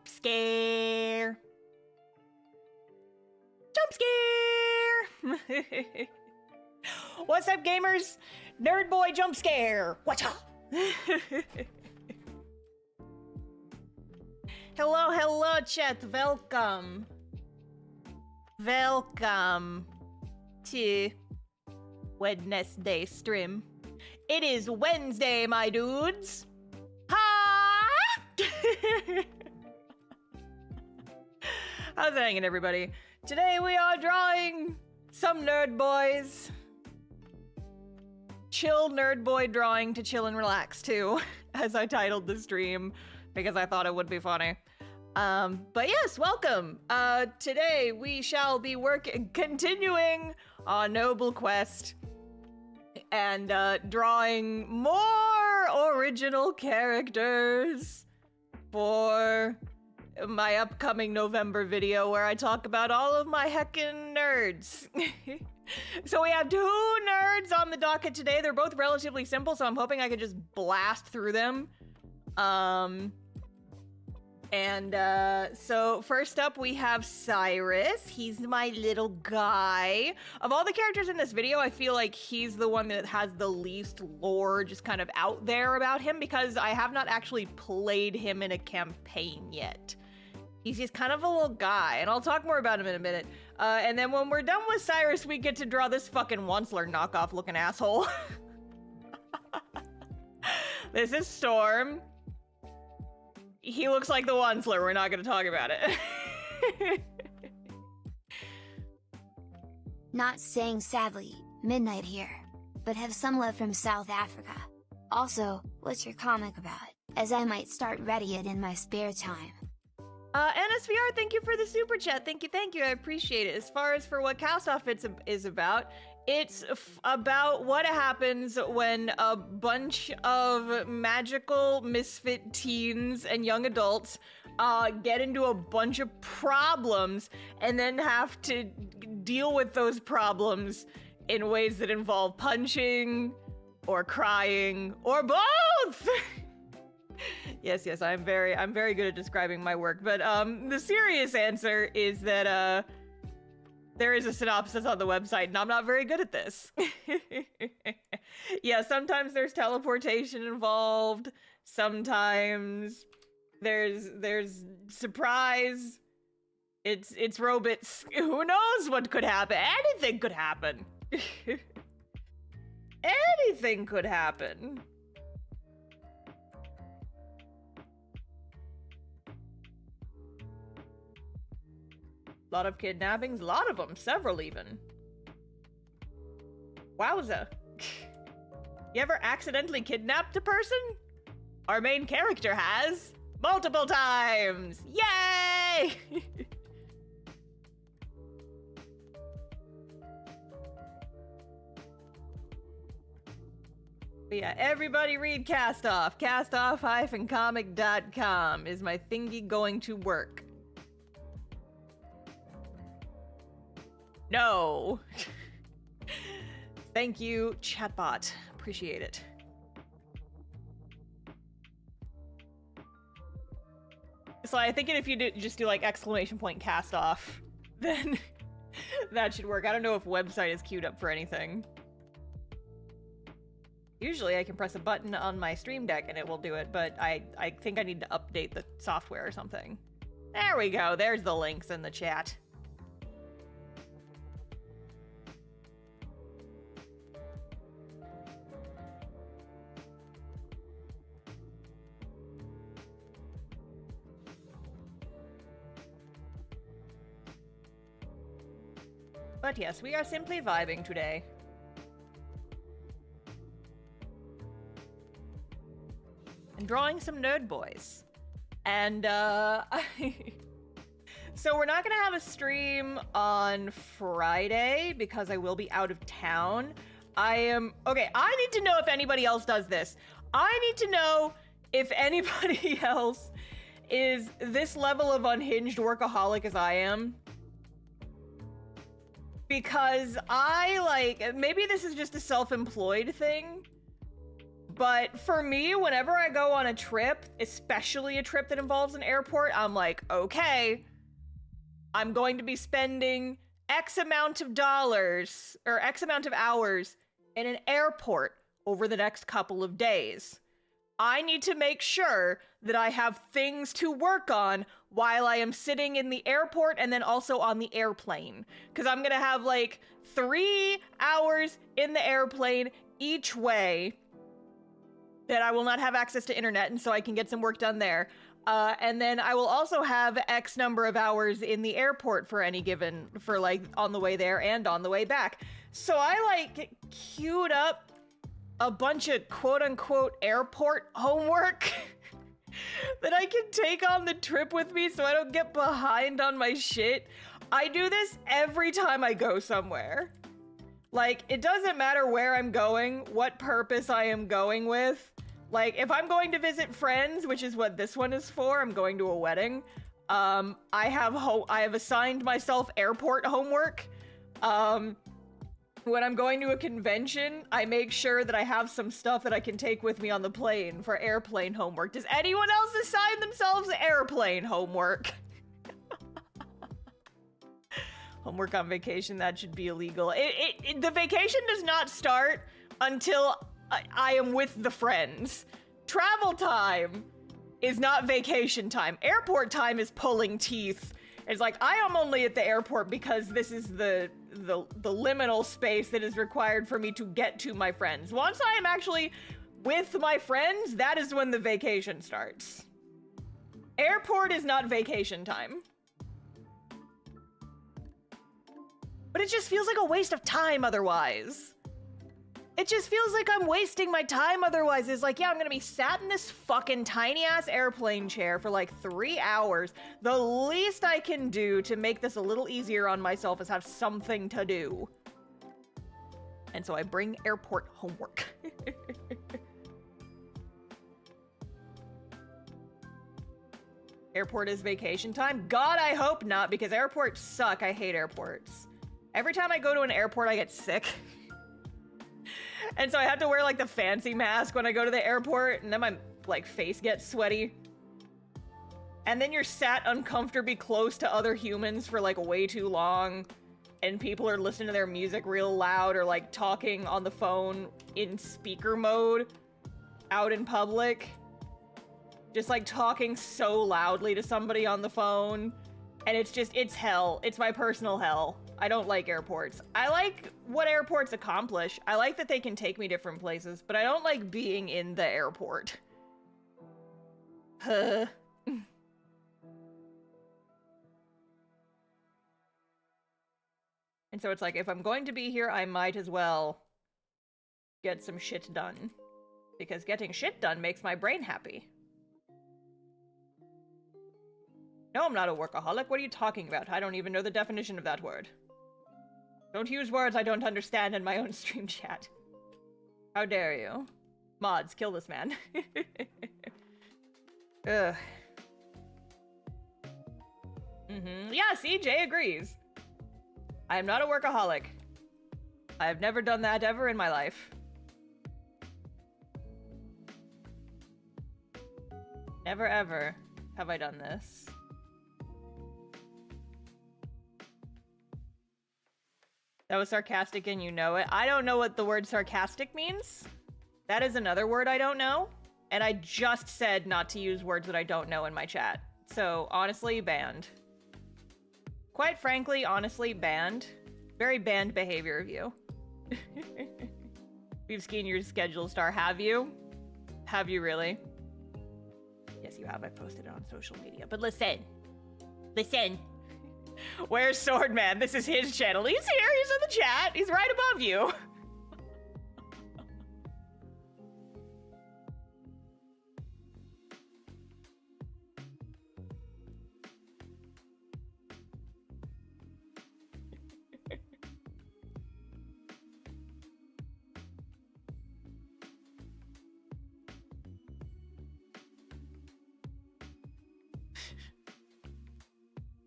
scare. Jump scare! What's up, gamers? Nerd boy jump scare. What's up? Hello, hello, chat. Welcome. Welcome to Wednesday stream. It is Wednesday, my dudes. Ha! How's it hanging, everybody? Today we are drawing some nerd boys. Chill nerd boy drawing to chill and relax too, as I titled the stream because I thought it would be funny. But yes, welcome. Today we shall be continuing our noble quest and drawing more original characters for my upcoming November video where I talk about all of my heckin' nerds. So we have 2 nerds on the docket today. They're both relatively simple, so I'm hoping I can just blast through them. So first up we have Cyrus. He's my little guy. Of all the characters in this video, I feel like he's the one that has the least lore just kind of out there about him because I have not actually played him in a campaign yet. He's just kind of a little guy, and I'll talk more about him in a minute. And then when we're done with Cyrus, we get to draw this fucking Onceler knockoff looking asshole. This is Storm. He looks like the Onceler. We're not going to talk about it. Not saying sadly, midnight here, but have some love from South Africa. Also, what's your comic about? As I might start ready it in my spare time. NSVR, thank you for the super chat. Thank you. I appreciate it. As far as for what Cast Off is about, it's about what happens when a bunch of magical misfit teens and young adults get into a bunch of problems and then have to deal with those problems in ways that involve punching or crying or both. Yes, I'm very good at describing my work, but the serious answer is that there is a synopsis on the website, and I'm not very good at this. Yeah, sometimes there's teleportation involved. Sometimes there's surprise. It's robots. Who knows what could happen? Anything could happen. Anything could happen. A lot of kidnappings, a lot of them, several even. Wowza. You ever accidentally kidnapped a person? Our main character has. Multiple times! Yay! But yeah, everybody read Cast Off. castoff-comic.com is my thingy going to work. No. Thank you, chatbot. Appreciate it. So I think if you just do like exclamation point cast off, then that should work. I don't know if website is queued up for anything. Usually I can press a button on my Stream Deck and it will do it, but I think I need to update the software or something. There we go. There's the links in the chat. But yes, we are simply vibing today. And drawing some nerd boys. And, so we're not gonna have a stream on Friday because I will be out of town. Okay, I need to know if anybody else does this. I need to know if anybody else is this level of unhinged workaholic as I am. Because maybe this is just a self-employed thing, But for me, whenever I go on a trip, especially a trip that involves an airport, I'm like, okay, I'm going to be spending X amount of dollars or X amount of hours in an airport over the next couple of days. I need to make sure that I have things to work on while I am sitting in the airport and then also on the airplane. Because I'm going to have like 3 hours in the airplane each way that I will not have access to internet, and so I can get some work done there. And then I will also have X number of hours in the airport for any given, for like on the way there and on the way back. So I like queued up a bunch of quote unquote airport homework that I can take on the trip with me so I don't get behind on my shit. I do this every time I go somewhere. Like, it doesn't matter where I'm going, what purpose I am going with. Like, if I'm going to visit friends, which is what this one is for, I'm going to a wedding, I have assigned myself airport homework. When I'm going to a convention, I make sure that I have some stuff that I can take with me on the plane for airplane homework. Does anyone else assign themselves airplane homework? Homework on vacation, that should be illegal. The vacation does not start until I am with the friends. Travel time is not vacation time. Airport time is pulling teeth. It's like, I am only at the airport because this is the liminal space that is required for me to get to my friends. Once I am actually with my friends, that is when the vacation starts. Airport is not vacation time. But it just feels like a waste of time otherwise. It just feels like I'm wasting my time otherwise. It's like, yeah, I'm gonna be sat in this fucking tiny ass airplane chair for like 3 hours. The least I can do to make this a little easier on myself is have something to do. And so I bring airport homework. Airport is vacation time? God, I hope not, because airports suck. I hate airports. Every time I go to an airport, I get sick. And so I have to wear like the fancy mask when I go to the airport, and then my like face gets sweaty. And then you're sat uncomfortably close to other humans for like way too long, and people are listening to their music real loud or like talking on the phone in speaker mode out in public. Just like talking so loudly to somebody on the phone. And it's hell. It's my personal hell. I don't like airports. I like what airports accomplish. I like that they can take me different places, but I don't like being in the airport. And so it's like, if I'm going to be here, I might as well get some shit done. Because getting shit done makes my brain happy. No, I'm not a workaholic. What are you talking about? I don't even know the definition of that word. Don't use words I don't understand in my own stream chat. How dare you? Mods, kill this man. Ugh. Yeah, see, Jay agrees. I am not a workaholic. I have never done that ever in my life. Never ever have I done this. That was sarcastic and you know it. I don't know what the word sarcastic means. That is another word I don't know. And I just said not to use words that I don't know in my chat. So, honestly, banned. Quite frankly, honestly, banned. Very banned behavior of you. We've skied your schedule star. Have you? Have you really? Yes, you have. I posted it on social media. But listen. Listen. Where's Swordman? This is his channel. He's here. He's in the chat. He's right above you.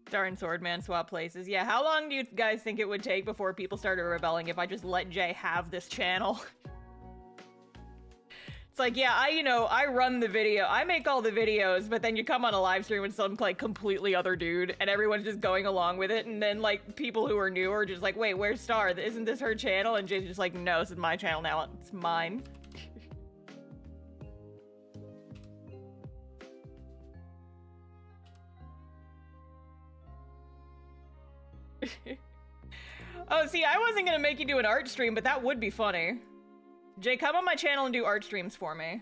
Star and Swordman swap places. Yeah, how long do you guys think it would take before people started rebelling if I just let Jay have this channel? It's like, yeah, I run the video. I make all the videos, but then you come on a live stream with some, like, completely other dude, and everyone's just going along with it, and then, like, people who are new are just like, wait, where's Star? Isn't this her channel? And Jay's just like, no, this is my channel now. It's mine. Oh, see, I wasn't gonna make you do an art stream, but that would be funny. Jay, come on my channel and do art streams for me.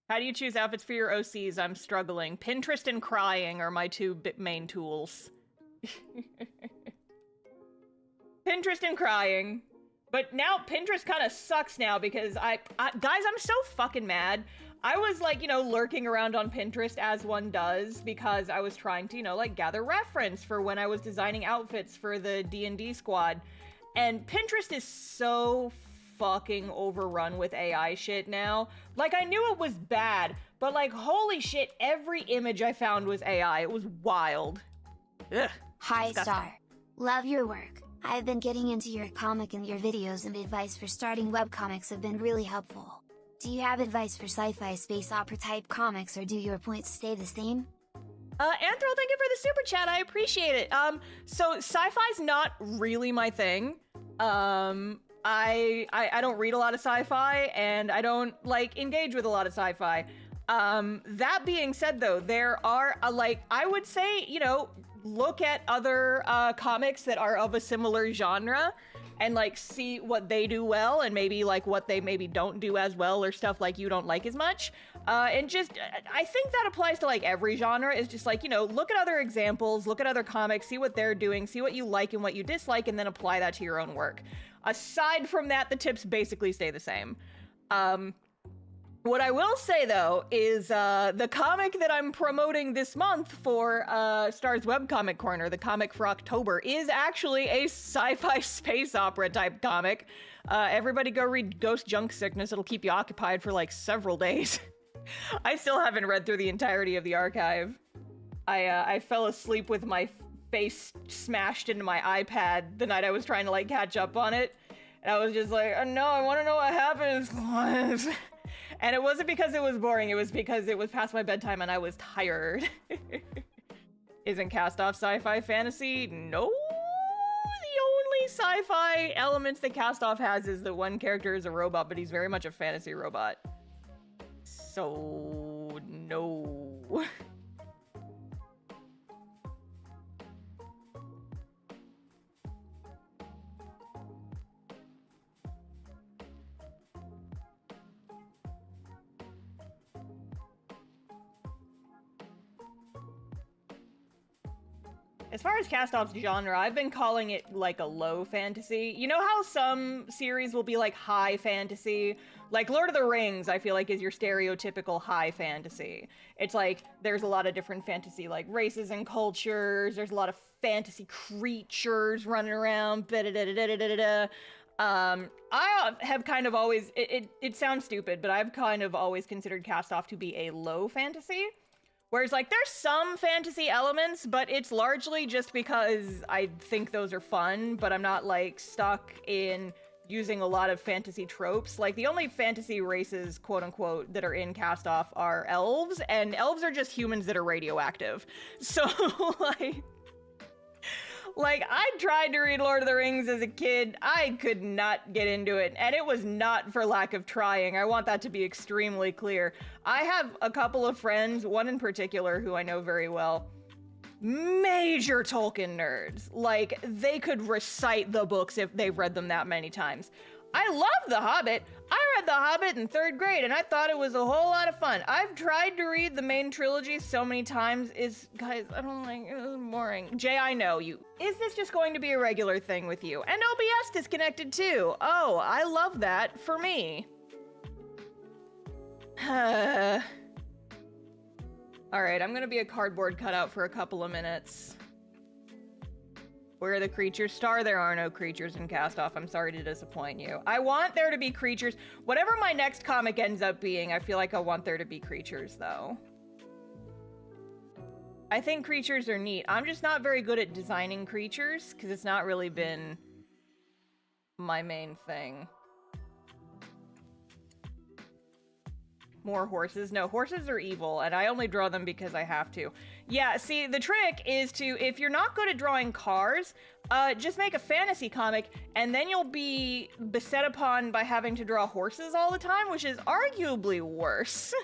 How do you choose outfits for your OCs? I'm struggling. Pinterest and crying are my two main tools. Pinterest and crying. But now Pinterest kind of sucks now because guys, I'm so fucking mad. I was like, lurking around on Pinterest as one does because I was trying to, like gather reference for when I was designing outfits for the D&D squad. And Pinterest is so fucking overrun with AI shit now. Like, I knew it was bad, but like, holy shit, every image I found was AI. It was wild. Ugh. Hi, Disgusting. Star. Love your work. I've been getting into your comic and your videos and advice for starting webcomics have been really helpful. Do you have advice for sci-fi space opera type comics or do your points stay the same? Anthril, thank you for the super chat. I appreciate it. So sci-fi's not really my thing. I don't read a lot of sci-fi and I don't like engage with a lot of sci-fi. That being said though, there are I would say, look at other comics that are of a similar genre and like see what they do well and maybe like what they maybe don't do as well or stuff like you don't like as much. And just, I think that applies to like every genre is just like, look at other examples, look at other comics, see what they're doing, see what you like and what you dislike, and then apply that to your own work. Aside from that, the tips basically stay the same. What I will say, though, is the comic that I'm promoting this month for Star's Webcomic Corner, the comic for October, is actually a sci-fi space opera type comic. Everybody go read Ghost Junk Sickness. It'll keep you occupied for like several days. I still haven't read through the entirety of the archive. I fell asleep with my face smashed into my iPad the night I was trying to like catch up on it. And I was just like, oh, no, I want to know what happens. And it wasn't because it was boring, it was because it was past my bedtime and I was tired. Isn't Cast Off sci-fi fantasy? No. The only sci-fi elements that Cast Off has is that one character is a robot, but he's very much a fantasy robot. So, no. As far as Cast-Off's genre, I've been calling it like a low fantasy. You know how some series will be like high fantasy? Like Lord of the Rings, I feel like is your stereotypical high fantasy. It's like there's a lot of different fantasy like races and cultures. There's a lot of fantasy creatures running around. I have kind of always, it sounds stupid, but I've kind of always considered Cast-Off to be a low fantasy. Whereas, like, there's some fantasy elements, but it's largely just because I think those are fun, but I'm not, like, stuck in using a lot of fantasy tropes. Like, the only fantasy races, quote-unquote, that are in Cast-Off are elves, and elves are just humans that are radioactive. So, like, I tried to read Lord of the Rings as a kid. I could not get into it, and it was not for lack of trying. I want that to be extremely clear. I have a couple of friends, one in particular who I know very well, major Tolkien nerds. Like, they could recite the books if they've read them that many times. I love The Hobbit. I read The Hobbit in 3rd grade, and I thought it was a whole lot of fun. I've tried to read the main trilogy so many times. Guys, I don't like, it was boring. Jay, I know you. Is this just going to be a regular thing with you? And OBS disconnected too. Oh, I love that for me. Alright, I'm gonna be a cardboard cutout for a couple of minutes. Where are the creatures? Star, there are no creatures in Cast-Off. I'm sorry to disappoint you. I want there to be creatures. Whatever my next comic ends up being, I feel like I want there to be creatures, though. I think creatures are neat. I'm just not very good at designing creatures, because it's not really been my main thing. More horses? No, horses are evil, and I only draw them because I have to. Yeah, see, the trick is to, if you're not good at drawing cars, just make a fantasy comic, and then you'll be beset upon by having to draw horses all the time, which is arguably worse.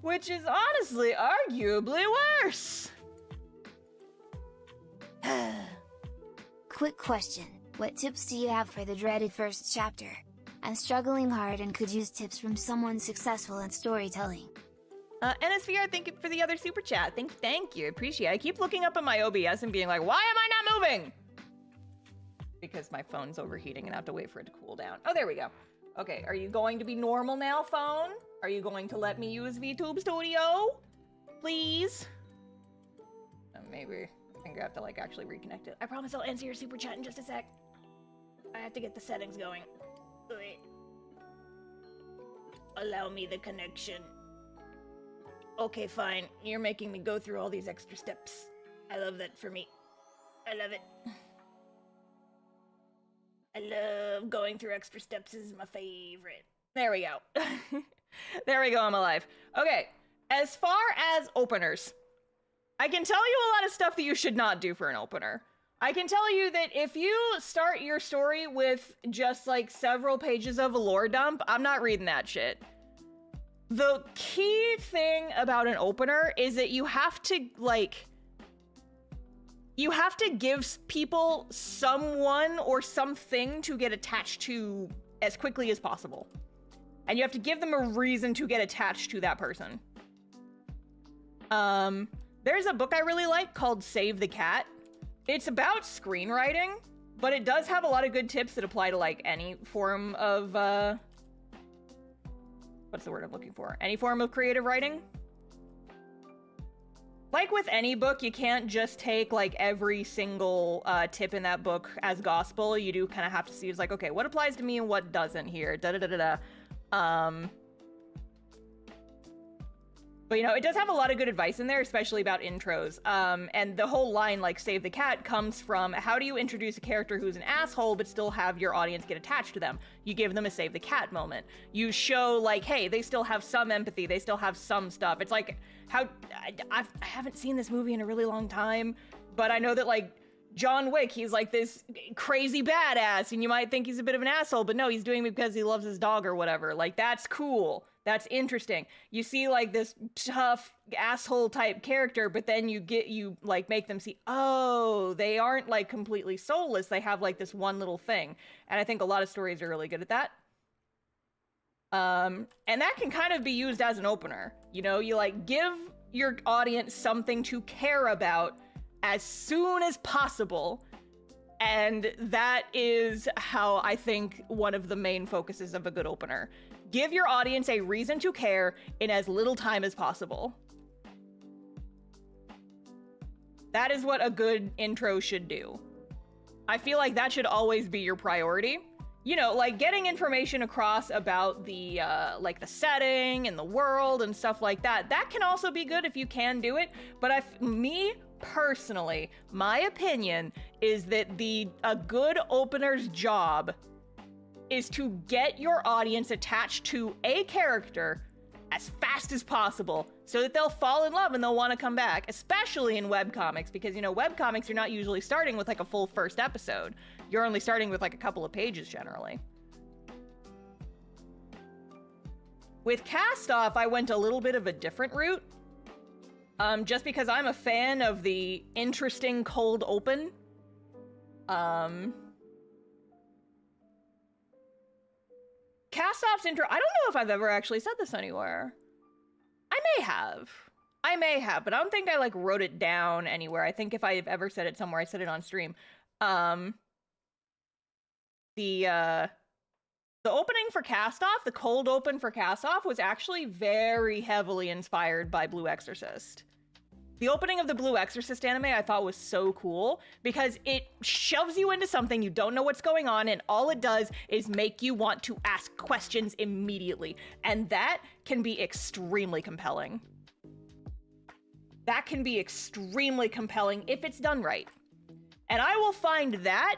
Which is honestly arguably worse. Quick question. What tips do you have for the dreaded first chapter? I'm struggling hard and could use tips from someone successful in storytelling. NSVR, thank you for the other super chat. Thank you. Appreciate it. I keep looking up at my OBS and being like, why am I not moving? Because my phone's overheating and I have to wait for it to cool down. Oh, there we go. Okay, are you going to be normal now, phone? Are you going to let me use VTube Studio? Please? Maybe. I think I have to, like, actually reconnect it. I promise I'll answer your super chat in just a sec. I have to get the settings going. Wait. Allow me the connection. Okay, fine. You're making me go through all these extra steps. I love that for me. I love it. I love going through extra steps. This is my favorite. There we go. There we go, I'm alive. Okay, as far as openers, I can tell you a lot of stuff that you should not do for an opener. I can tell you that if you start your story with just like several pages of a lore dump, I'm not reading that shit. The key thing about an opener is that you have to give people someone or something to get attached to as quickly as possible. And you have to give them a reason to get attached to that person. There's a book I really like called Save the Cat. It's about screenwriting, but it does have a lot of good tips that apply to like any form of, what's the word I'm looking for? Any form of creative writing. Like with any book, you can't just take like every single tip in that book as gospel. You do kind of have to see, it's like, okay, what applies to me and what doesn't here? Da-da-da-da-da. But, you know, it does have a lot of good advice in there, especially about intros. And the whole line, like, Save the Cat, comes from how do you introduce a character who's an asshole but still have your audience get attached to them? You give them a Save the Cat moment. You show, like, hey, they still have some empathy. They still have some stuff. It's like, I haven't seen this movie in a really long time, but I know that, like, John Wick, he's like this crazy badass, and you might think he's a bit of an asshole, but no, he's doing it because he loves his dog or whatever. Like, that's cool. That's interesting. You see like this tough asshole type character, but then you like make them see, oh, they aren't like completely soulless. They have like this one little thing. And I think a lot of stories are really good at that. And that can kind of be used as an opener. You know, you like give your audience something to care about as soon as possible. And that is how I think one of the main focuses of a good opener. Give your audience a reason to care in as little time as possible. That is what a good intro should do. I feel like that should always be your priority. You know, like getting information across about the, like the setting and the world and stuff like that. That can also be good if you can do it. But me personally, my opinion is that a good opener's job is to get your audience attached to a character as fast as possible so that they'll fall in love and they'll want to come back, especially in webcomics, because, you know, webcomics, you're not usually starting with like a full first episode. You're only starting with like a couple of pages generally. With Cast Off, I went a little bit of a different route, just because I'm a fan of the interesting cold open. Cast Off's intro, I don't know if I've ever actually said this anywhere. I may have, but I don't think I like wrote it down anywhere. I think if I've ever said it somewhere, I said it on stream. The opening for Cast Off, the cold open for Cast Off, was actually very heavily inspired by Blue Exorcist. The opening of the Blue Exorcist anime I thought was so cool because it shoves you into something you don't know what's going on, and all it does is make you want to ask questions immediately. And that can be extremely compelling. that can be extremely compelling if it's done right. And I will find that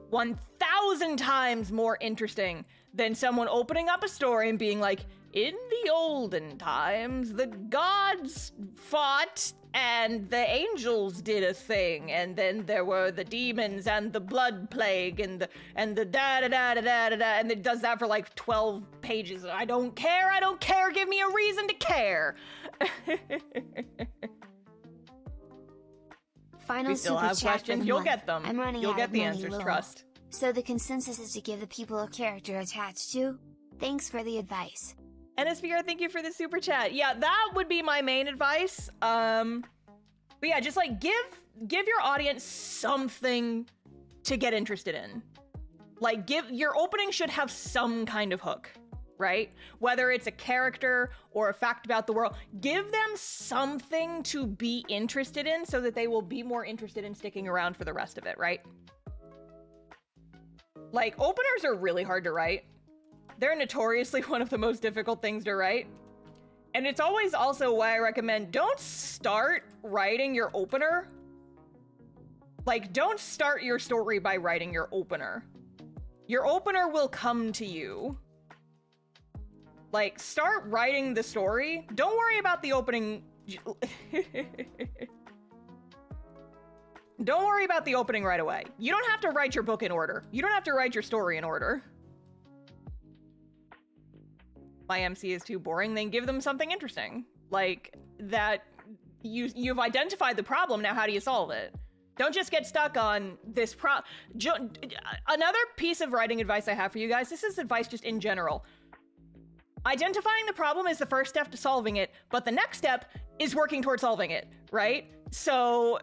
1,000 times more interesting than someone opening up a story and being like, in the olden times, the gods fought and the angels did a thing, and then there were the demons and the blood plague and the da da da da da da, and it does that for like 12 pages. I don't care, give me a reason to care. Final we still super have chat questions, for the you'll month. get them. I'm running You'll out get of the money, answers, lol. trust. So the consensus is to give the people a character attached to? Thanks for the advice. NSVR, thank you for the super chat. Yeah, that would be my main advice. But yeah, just like give your audience something to get interested in. Like your opening should have some kind of hook, right? Whether it's a character or a fact about the world, give them something to be interested in so that they will be more interested in sticking around for the rest of it, right? Like, openers are really hard to write. They're notoriously one of the most difficult things to write. And it's always also why I recommend don't start writing your opener. Like, don't start your story by writing your opener. Your opener will come to you. Like, start writing the story. Don't worry about the opening. Don't worry about the opening right away. You don't have to write your book in order. You don't have to write your story in order. My MC is too boring, then give them something interesting. Like, that you've identified the problem, now how do you solve it? Don't just get stuck on this Another piece of writing advice I have for you guys, this is advice just in general. Identifying the problem is the first step to solving it, but the next step is working towards solving it, right? So,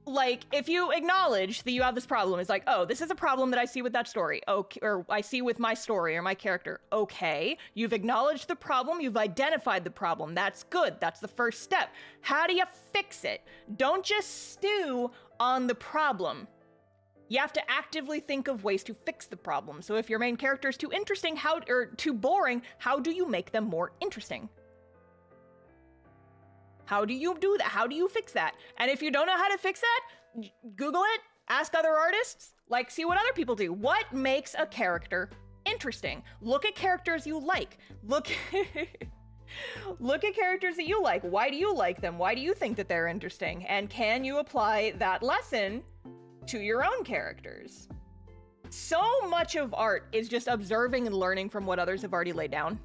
like, if you acknowledge that you have this problem, it's like, oh, this is a problem that I see with that story, okay, or I see with my story or my character. Okay, you've acknowledged the problem, you've identified the problem. That's good, that's the first step. How do you fix it? Don't just stew on the problem. You have to actively think of ways to fix the problem. So if your main character is too interesting, or too boring, how do you make them more interesting? How do you do that? How do you fix that? And if you don't know how to fix that, Google it, ask other artists, like, see what other people do. What makes a character interesting? Look at characters you like. Look at characters that you like. Why do you like them? Why do you think that they're interesting? And can you apply that lesson to your own characters? So much of art is just observing and learning from what others have already laid down.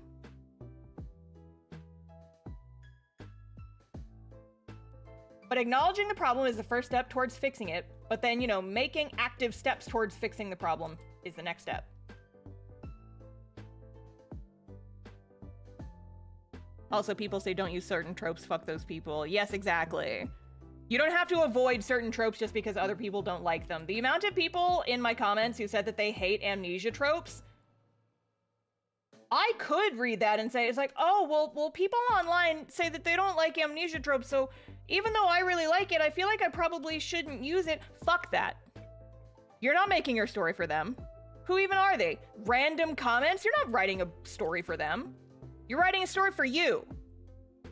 But acknowledging the problem is the first step towards fixing it, but then, you know, making active steps towards fixing the problem is the next step. Also, people say don't use certain tropes, fuck those people. Yes, exactly. You don't have to avoid certain tropes just because other people don't like them. The amount of people in my comments who said that they hate amnesia tropes, I could read that and say, it's like, oh, well, people online say that they don't like amnesia tropes, so even though I really like it, I feel like I probably shouldn't use it. Fuck that. You're not making your story for them. Who even are they? Random comments? You're not writing a story for them. You're writing a story for you.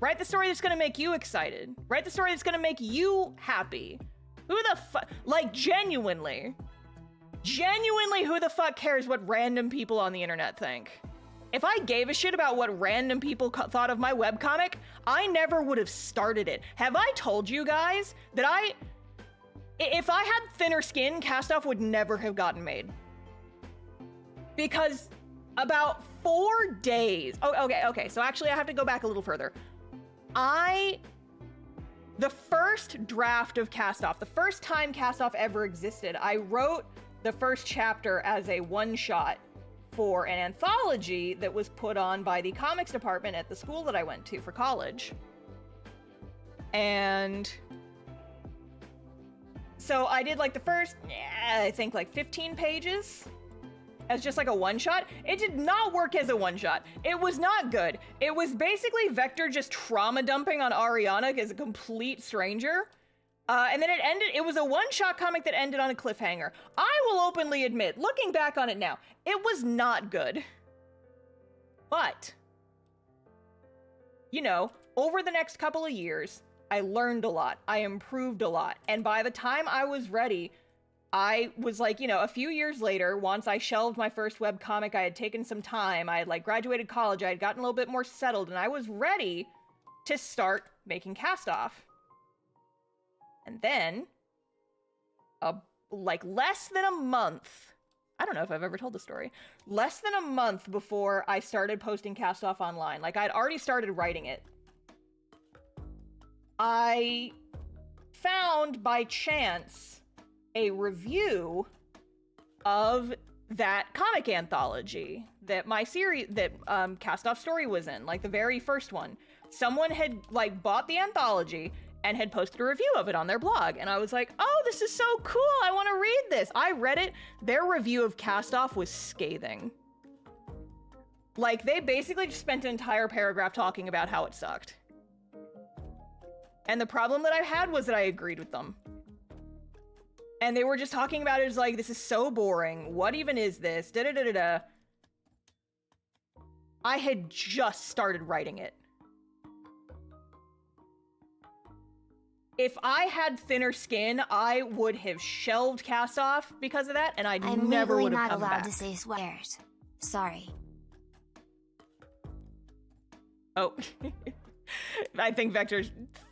Write the story that's gonna make you excited. Write the story that's gonna make you happy. Who the fuck, like, genuinely, who the fuck cares what random people on the internet think? If I gave a shit about what random people thought of my webcomic, I never would have started it. Have I told you guys that if I had thinner skin, Castoff would never have gotten made? Because about 4 days, okay, so actually I have to go back a little further. The first draft of Castoff, the first time Castoff ever existed, I wrote the first chapter as a one-shot for an anthology that was put on by the comics department at the school that I went to for college. And so I did like the first, I think like 15 pages as just like a one-shot. It did not work as a one-shot. It was not good. It was basically Vector just trauma dumping on Ariana as a complete stranger. And then it was a one-shot comic that ended on a cliffhanger. I will openly admit, looking back on it now, it was not good. But, you know, over the next couple of years, I learned a lot. I improved a lot. And by the time I was ready, I was like, you know, a few years later, once I shelved my first webcomic, I had taken some time, I had like graduated college, I had gotten a little bit more settled, and I was ready to start making Cast Off. And then, like less than a month, I don't know if I've ever told the story, less than a month before I started posting Cast Off online, like I'd already started writing it, I found by chance a review of that comic anthology that my series, that Cast Off Story was in, like the very first one. Someone had like bought the anthology and had posted a review of it on their blog, and I was like, oh, this is so cool, I want to read this. I read it. Their review of Cast Off was scathing. Like, they basically just spent an entire paragraph talking about how it sucked. And the problem that I had was that I agreed with them. And they were just talking about it as like, this is so boring. What even is this? Da-da-da-da-da. I had just started writing it. If I had thinner skin, I would have shelved Cast Off because of that, and I never would have come back. I'm legally not allowed to say swears. Sorry. Oh. I think Vector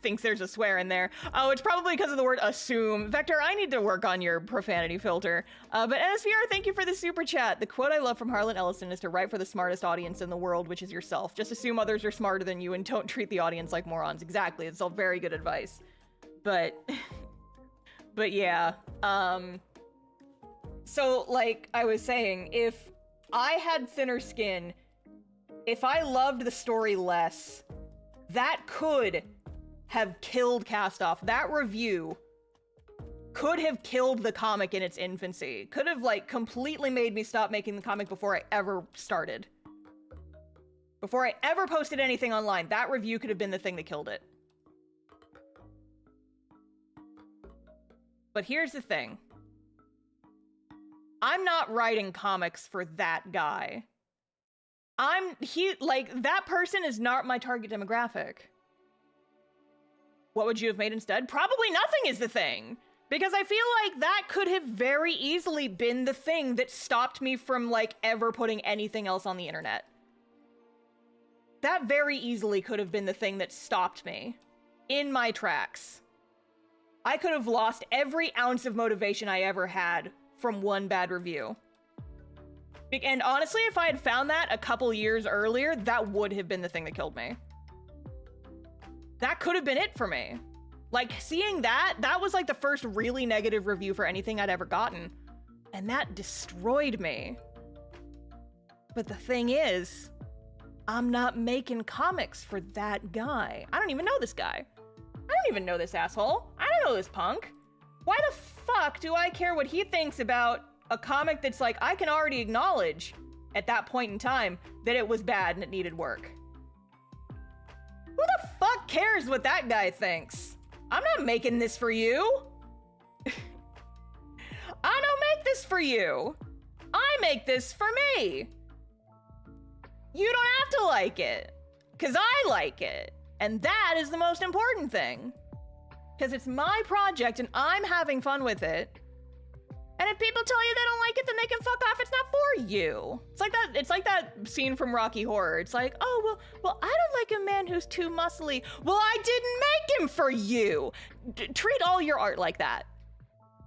thinks there's a swear in there. Oh, it's probably because of the word assume. Vector, I need to work on your profanity filter. But NSVR, thank you for the super chat. The quote I love from Harlan Ellison is to write for the smartest audience in the world, which is yourself. Just assume others are smarter than you and don't treat the audience like morons. Exactly. It's all very good advice. But yeah. So like I was saying, if I had thinner skin, if I loved the story less, that could have killed Cast Off. That review could have killed the comic in its infancy. Could have, like, completely made me stop making the comic before I ever started. Before I ever posted anything online, that review could have been the thing that killed it. But here's the thing. I'm not writing comics for that guy. That person is not my target demographic. What would you have made instead? Probably nothing is the thing. Because I feel like that could have very easily been the thing that stopped me from, like, ever putting anything else on the internet. That very easily could have been the thing that stopped me in my tracks. I could have lost every ounce of motivation I ever had from one bad review. And honestly, if I had found that a couple years earlier, that would have been the thing that killed me. That could have been it for me. Like, seeing that was like the first really negative review for anything I'd ever gotten. And that destroyed me. But the thing is, I'm not making comics for that guy. I don't even know this guy. I don't even know this asshole. I don't know this punk. Why the fuck do I care what he thinks about a comic that's like, I can already acknowledge at that point in time that it was bad and it needed work? Who the fuck cares what that guy thinks? I'm not making this for you. I don't make this for you. I make this for me. You don't have to like it, because I like it. And that is the most important thing. Because it's my project and I'm having fun with it. And if people tell you they don't like it, then they can fuck off. It's not for you. It's like that scene from Rocky Horror. It's like, oh, well, I don't like a man who's too muscly. Well, I didn't make him for you. Treat all your art like that.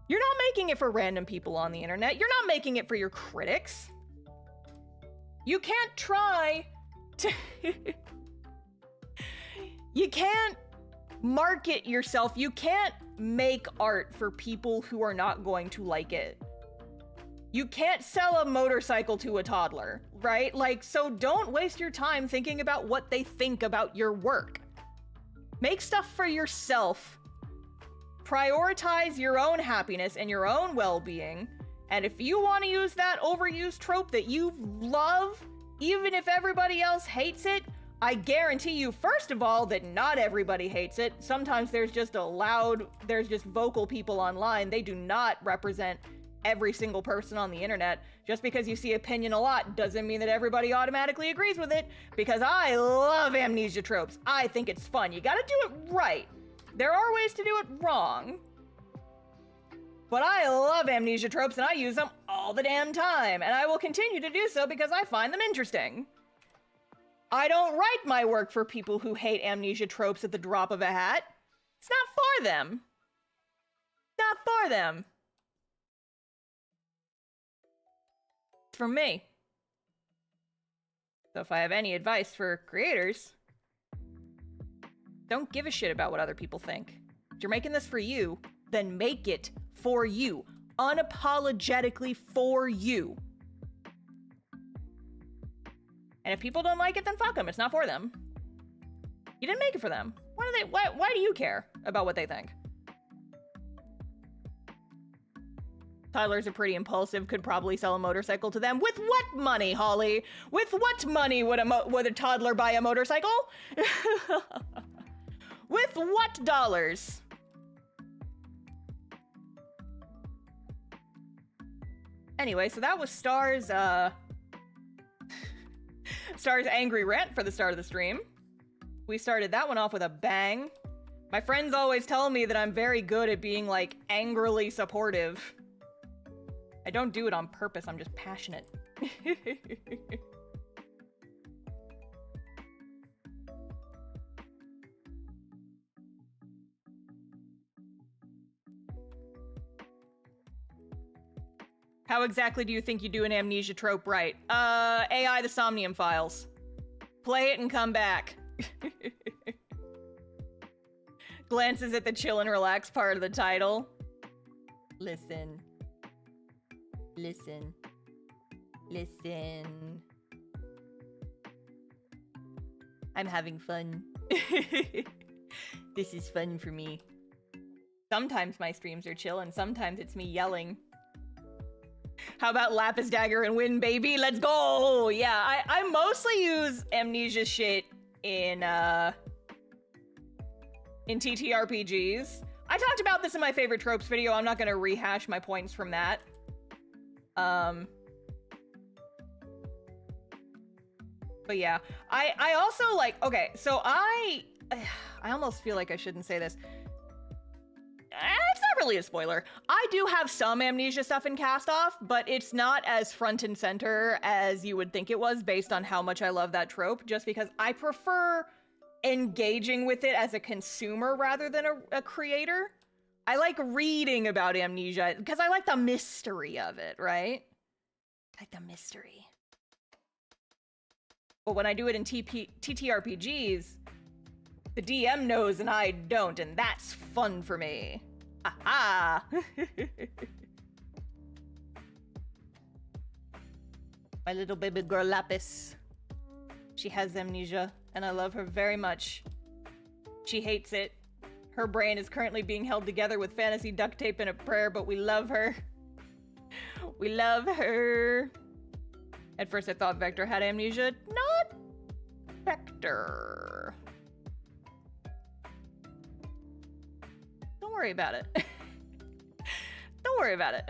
You're not making it for random people on the internet. You're not making it for your critics. You can't try to... You can't market yourself. You can't make art for people who are not going to like it. You can't sell a motorcycle to a toddler, right? Like, so don't waste your time thinking about what they think about your work. Make stuff for yourself. Prioritize your own happiness and your own well-being. And if you want to use that overused trope that you love, even if everybody else hates it, I guarantee you, first of all, that not everybody hates it. Sometimes there's just vocal people online. They do not represent every single person on the internet. Just because you see opinion a lot doesn't mean that everybody automatically agrees with it, because I love amnesia tropes. I think it's fun. You gotta do it right. There are ways to do it wrong. But I love amnesia tropes and I use them all the damn time. And I will continue to do so because I find them interesting. I don't write my work for people who hate amnesia tropes at the drop of a hat. It's not for them. Not for them. It's for me. So if I have any advice for creators, don't give a shit about what other people think. If you're making this for you, then make it for you. Unapologetically for you. And if people don't like it, then fuck them. It's not for them. You didn't make it for them. Why do you care about what they think? Toddlers are pretty impulsive, could probably sell a motorcycle to them. With what money, Holly? With what money would a toddler buy a motorcycle? With what dollars? Anyway, so that was Star's angry rant for the start of the stream. We started that one off with a bang. My friends always tell me that I'm very good at being, like, angrily supportive. I don't do it on purpose, I'm just passionate. How exactly do you think you do an amnesia trope right? AI the Somnium Files. Play it and come back. Glances at the chill and relax part of the title. Listen. Listen. Listen. I'm having fun. This is fun for me. Sometimes my streams are chill and sometimes it's me yelling. How about Lapis Dagger and Win, baby? Let's go! Yeah, I mostly use amnesia shit in TTRPGs. I talked about this in my favorite tropes video. I'm not gonna rehash my points from that. But yeah, I also like, okay, so I almost feel like I shouldn't say this. It's not really a spoiler. I do have some amnesia stuff in Cast Off, but it's not as front and center as you would think it was based on how much I love that trope, just because I prefer engaging with it as a consumer rather than a creator. I like reading about amnesia because I like the mystery of it, right? I like the mystery. But when I do it in TTRPGs, the DM knows and I don't, and that's fun for me. Aha! My little baby girl Lapis. She has amnesia, and I love her very much. She hates it. Her brain is currently being held together with fantasy duct tape and a prayer, but we love her. We love her. At first I thought Vector had amnesia. Not Vector. Don't worry about it. Don't worry about it.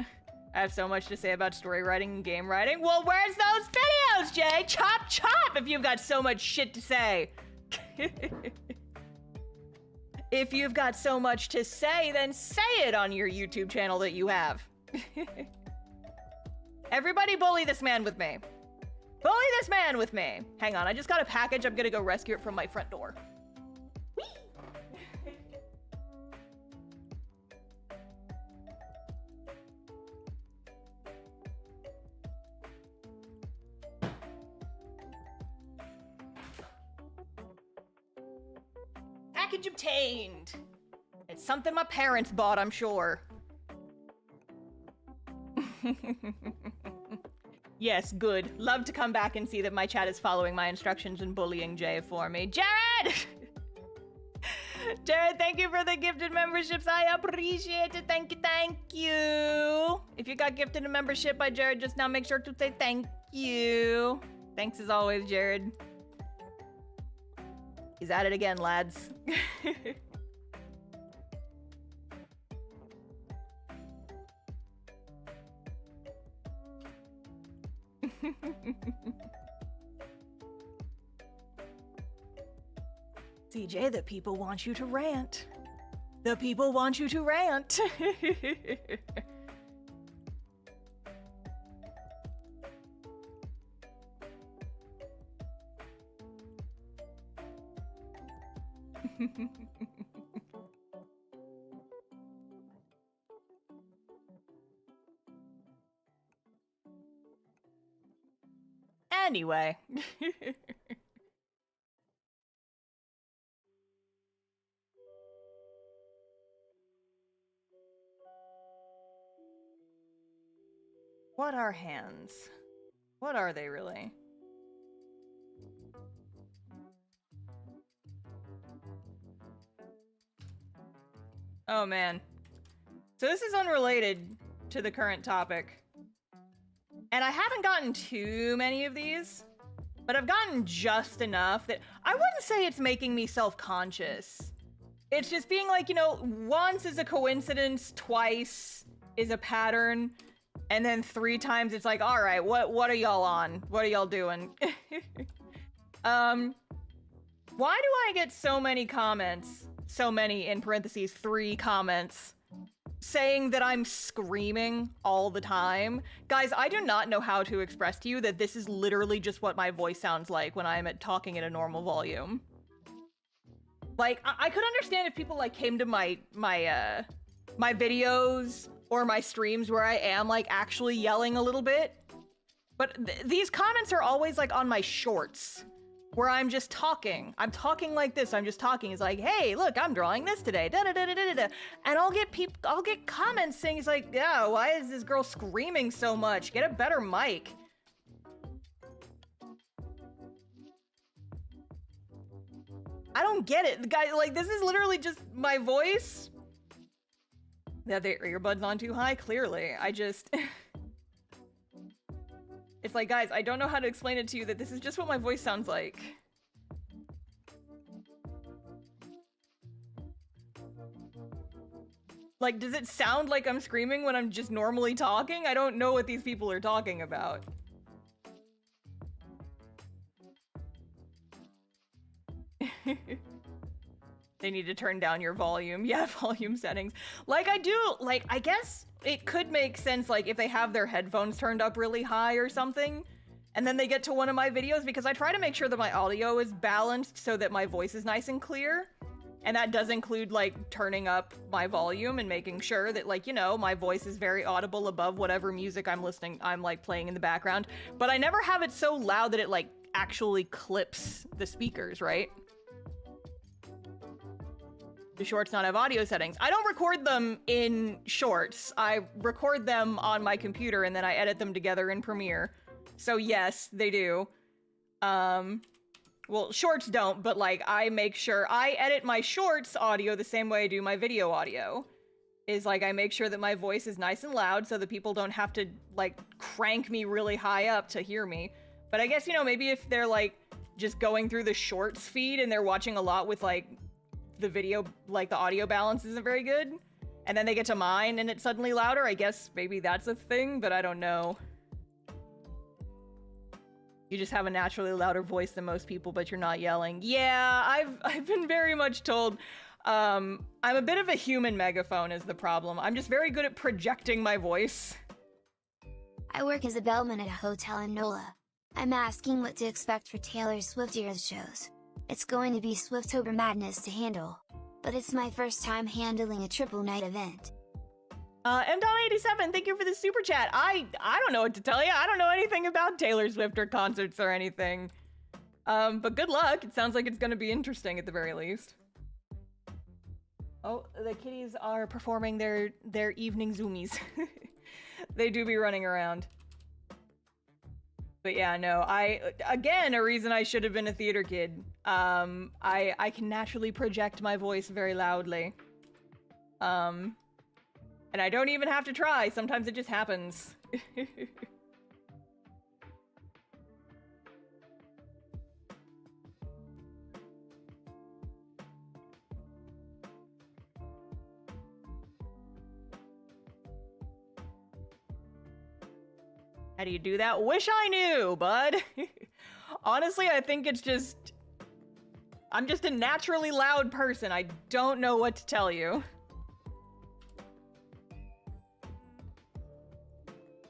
I have so much to say about story writing and game writing. Well, where's those videos, Jay? Chop chop if you've got so much shit to say. If you've got so much to say, then say it on your YouTube channel that you have. Everybody bully this man with me. Bully this man with me. Hang on, I just got a package. I'm gonna go rescue it from my front door. Whee! Package obtained. It's something my parents bought, I'm sure. Yes, good. Love to come back and see that my chat is following my instructions and bullying Jay for me. Jared! Jared, thank you for the gifted memberships. I appreciate it. Thank you, thank you. If you got gifted a membership by Jared just now, make sure to say thank you. Thanks as always, Jared. He's at it again, lads. CJ, the people want you to rant. The people want you to rant. Anyway. What are hands? What are they really? Oh man. So this is unrelated to the current topic. And I haven't gotten too many of these, but I've gotten just enough that I wouldn't say it's making me self-conscious. It's just being like, you know, once is a coincidence, twice is a pattern, and then 3 times it's like, all right, what are y'all on? What are y'all doing? Why do I get so many comments, so many in parentheses, 3 comments, saying that I'm screaming all the time? Guys, I do not know how to express to you that this is literally just what my voice sounds like when I'm talking at a normal volume. Like, I could understand if people like came to my videos or my streams where I am like actually yelling a little bit, but these comments are always like on my shorts where I'm just talking. I'm talking like this. I'm just talking. It's like, hey, look, I'm drawing this today. Da da da da da da. And I'll get comments saying, it's like, yeah, why is this girl screaming so much? Get a better mic. I don't get it. The guy, like, this is literally just my voice. Yeah, the earbuds on too high? Clearly. I just... It's like, guys, I don't know how to explain it to you that this is just what my voice sounds like. Like, does it sound like I'm screaming when I'm just normally talking? I don't know what these people are talking about. They need to turn down your volume. Yeah, volume settings. Like, I guess it could make sense, like, if they have their headphones turned up really high or something, and then they get to one of my videos, because I try to make sure that my audio is balanced so that my voice is nice and clear. And that does include, like, turning up my volume and making sure that, like, you know, my voice is very audible above whatever music I'm like, playing in the background. But I never have it so loud that it, like, actually clips the speakers, right? Do shorts not have audio settings? I don't record them in shorts. I record them on my computer and then I edit them together in Premiere. So yes, they do. Well, shorts don't, but like I make sure I edit my shorts audio the same way I do my video audio. Is like I make sure that my voice is nice and loud so that people don't have to like crank me really high up to hear me. But I guess, you know, maybe if they're like just going through the shorts feed and they're watching a lot with like the video, like the audio balance isn't very good, and then they get to mine and it's suddenly louder, I guess maybe that's a thing, but I don't know. You just have a naturally louder voice than most people, but you're not yelling. Yeah, I've been very much told. I'm a bit of a human megaphone is the problem. I'm just very good at projecting my voice. I work as a bellman at a hotel in NOLA. I'm asking what to expect for Taylor Swift Eras shows. It's going to be Swiftober madness to handle, but it's my first time handling a triple night event. M.87, thank you for the super chat. I don't know what to tell you. I don't know anything about Taylor Swift or concerts or anything. But good luck. It sounds like it's gonna be interesting at the very least. Oh, the kitties are performing their evening zoomies. They do be running around. But yeah, no, again, a reason I should have been a theater kid. I can naturally project my voice very loudly. And I don't even have to try, sometimes it just happens. How do you do that? Wish I knew, bud. Honestly, I think it's just... I'm just a naturally loud person. I don't know what to tell you.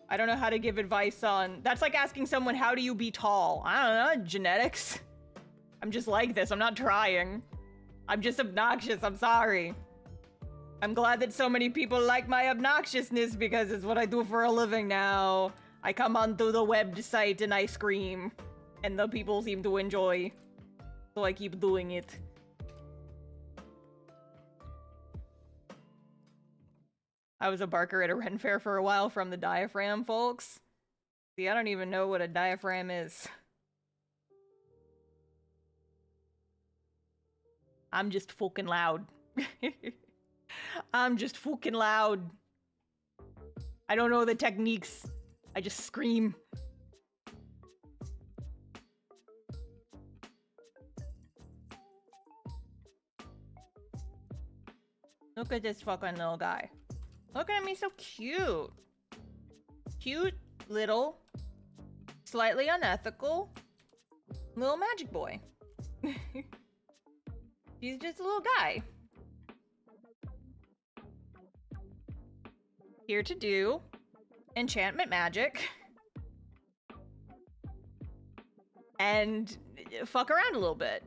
I don't know how to give advice on... That's like asking someone, how do you be tall? I don't know, genetics. I'm just like this, I'm not trying. I'm just obnoxious, I'm sorry. I'm glad that so many people like my obnoxiousness because it's what I do for a living now. I come onto the website and I scream. And the people seem to enjoy. So I keep doing it. I was a barker at a Ren Fair for a while from the diaphragm, folks. See, I don't even know what a diaphragm is. I'm just fucking loud. I'm just fucking loud. I don't know the techniques. I just scream. Look at this fucking little guy. Look at him, he's so cute. Cute, little, slightly unethical, little magic boy. He's just a little guy. Here to do enchantment magic. And fuck around a little bit.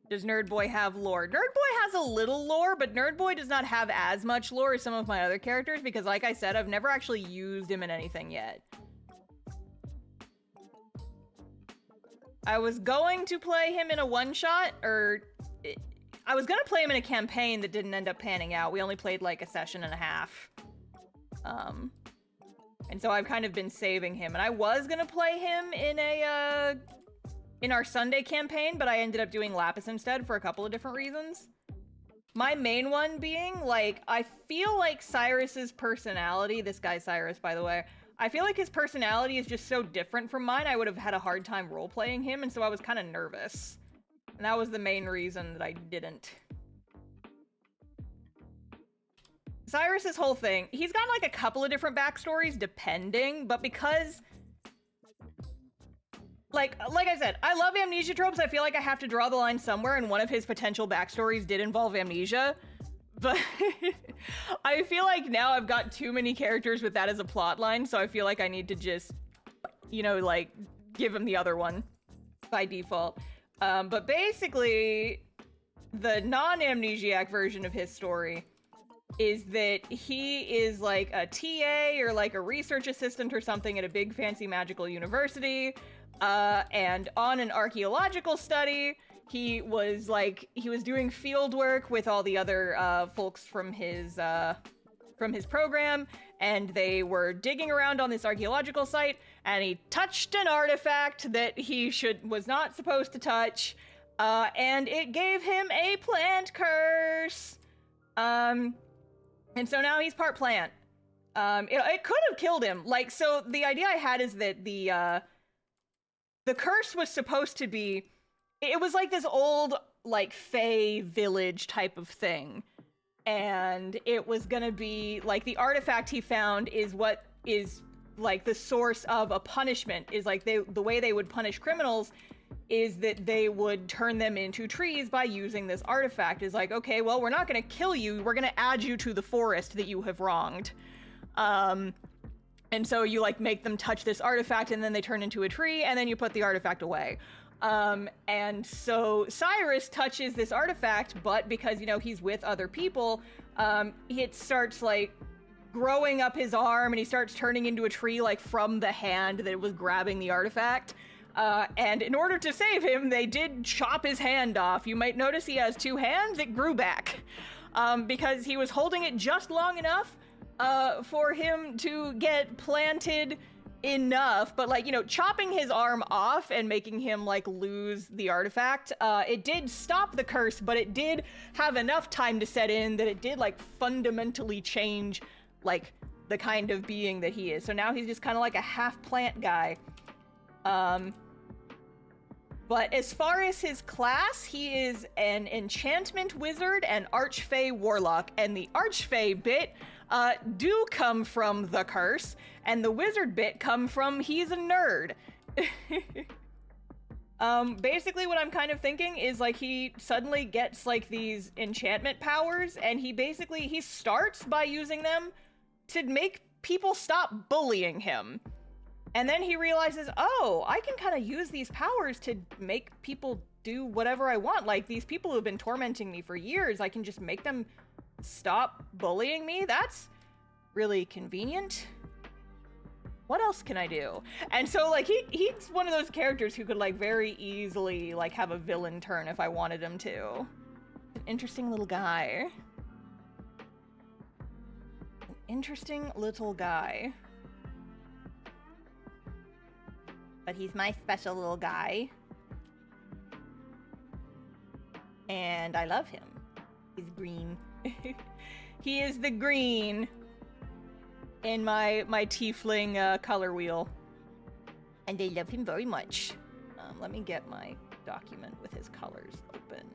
Does Nerd Boy have lore? Nerd Boy has a little lore, but Nerd Boy does not have as much lore as some of my other characters because, like I said, I've never actually used him in anything yet. I was going to play him in a one-shot, I was gonna play him in a campaign that didn't end up panning out. We only played like a session and a half. And so I've kind of been saving him. And I was gonna play him in our Sunday campaign, but I ended up doing Lapis instead for a couple of different reasons. My main one being, like, I feel like Cyrus's personality, this guy's Cyrus, by the way, I feel like his personality is just so different from mine, I would have had a hard time role-playing him, and so I was kind of nervous. And that was the main reason that I didn't. Cyrus's whole thing, he's got, like, a couple of different backstories, depending, but because... Like I said, I love amnesia tropes. I feel like I have to draw the line somewhere, and one of his potential backstories did involve amnesia. But I feel like now I've got too many characters with that as a plot line, so I feel like I need to just, you know, like, give him the other one by default. But basically, the non-amnesiac version of his story is that he is like a TA or like a research assistant or something at a big fancy magical university. And on an archaeological study, he was doing field work with all the other folks from his program, and they were digging around on this archaeological site, and he touched an artifact that he was not supposed to touch, and it gave him a plant curse. And so now he's part plant. It could have killed him. Like, so the idea I had is that the curse was supposed to be, it was like this old, like, fae village type of thing. And it was gonna be, like, the artifact he found is what is, like, the source of a punishment, is, like, the way they would punish criminals is that they would turn them into trees by using this artifact. Is like, okay, well, we're not gonna kill you, we're gonna add you to the forest that you have wronged. And so you, like, make them touch this artifact, and then they turn into a tree, and then you put the artifact away. And so Cyrus touches this artifact, but because, you know, he's with other people, it starts, like, growing up his arm, and he starts turning into a tree, like, from the hand that was grabbing the artifact. And in order to save him, they did chop his hand off. You might notice he has two hands. It grew back. Because he was holding it just long enough for him to get planted enough, but, like, you know, chopping his arm off and making him, like, lose the artifact, it did stop the curse, but it did have enough time to set in that it did, like, fundamentally change, like, the kind of being that he is. So now he's just kind of like a half-plant guy. But as far as his class, he is an enchantment wizard and archfey warlock, and the archfey bit do come from the curse, and the wizard bit come from he's a nerd. Basically what I'm kind of thinking is like he suddenly gets like these enchantment powers, and he starts by using them to make people stop bullying him. And then he realizes, oh, I can kind of use these powers to make people do whatever I want. Like these people who've been tormenting me for years, I can just make them stop bullying me. That's really convenient. What else can I do? And so like he's one of those characters who could like very easily like have a villain turn if I wanted him to. An interesting little guy. An interesting little guy. But he's my special little guy. And I love him. He's green. He is the green in my tiefling color wheel. And I love him very much. Let me get my document with his colors open.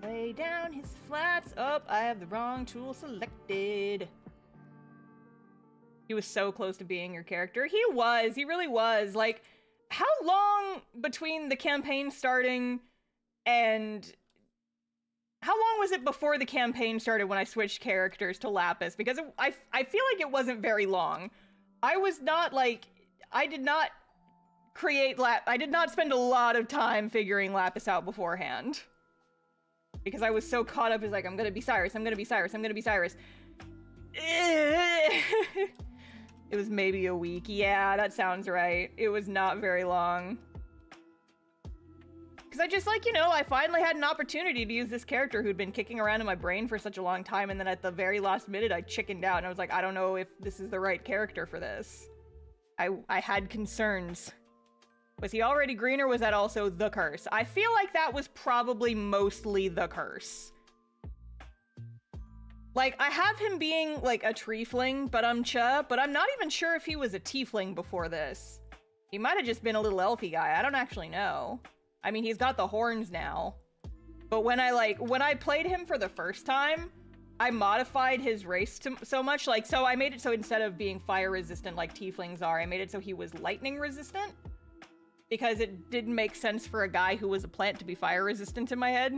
Lay down his flats. Oh, I have the wrong tool selected. He was so close to being your character. He really was. Like, how long between the campaign starting and... How long was it before the campaign started when I switched characters to Lapis? Because I feel like it wasn't very long. I was not, like... I did not spend a lot of time figuring Lapis out beforehand. Because I was so caught up as like, I'm gonna be Cyrus, I'm gonna be Cyrus, I'm gonna be Cyrus. It was maybe a week. Yeah, that sounds right. It was not very long. Because I just like, you know, I finally had an opportunity to use this character who'd been kicking around in my brain for such a long time, and then at the very last minute I chickened out and I was like, I don't know if this is the right character for this. I had concerns. Was he already green, or was that also the curse? I feel like that was probably mostly the curse. Like, I have him being, like, a treefling, but I'm not even sure if he was a tiefling before this. He might have just been a little elfy guy. I don't actually know. I mean, he's got the horns now. But when I played him for the first time, I modified his race so much. Like, so I made it so instead of being fire resistant like tieflings are, I made it so he was lightning resistant. Because it didn't make sense for a guy who was a plant to be fire resistant in my head.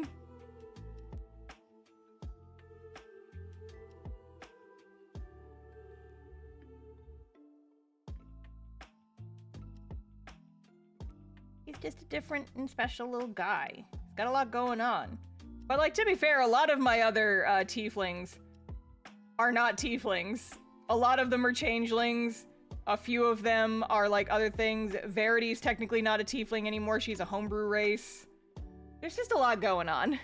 He's just a different and special little guy. He's got a lot going on. But like, to be fair, a lot of my other tieflings are not tieflings. A lot of them are changelings. A few of them are like other things. Verity's technically not a tiefling anymore. She's a homebrew race. There's just a lot going on.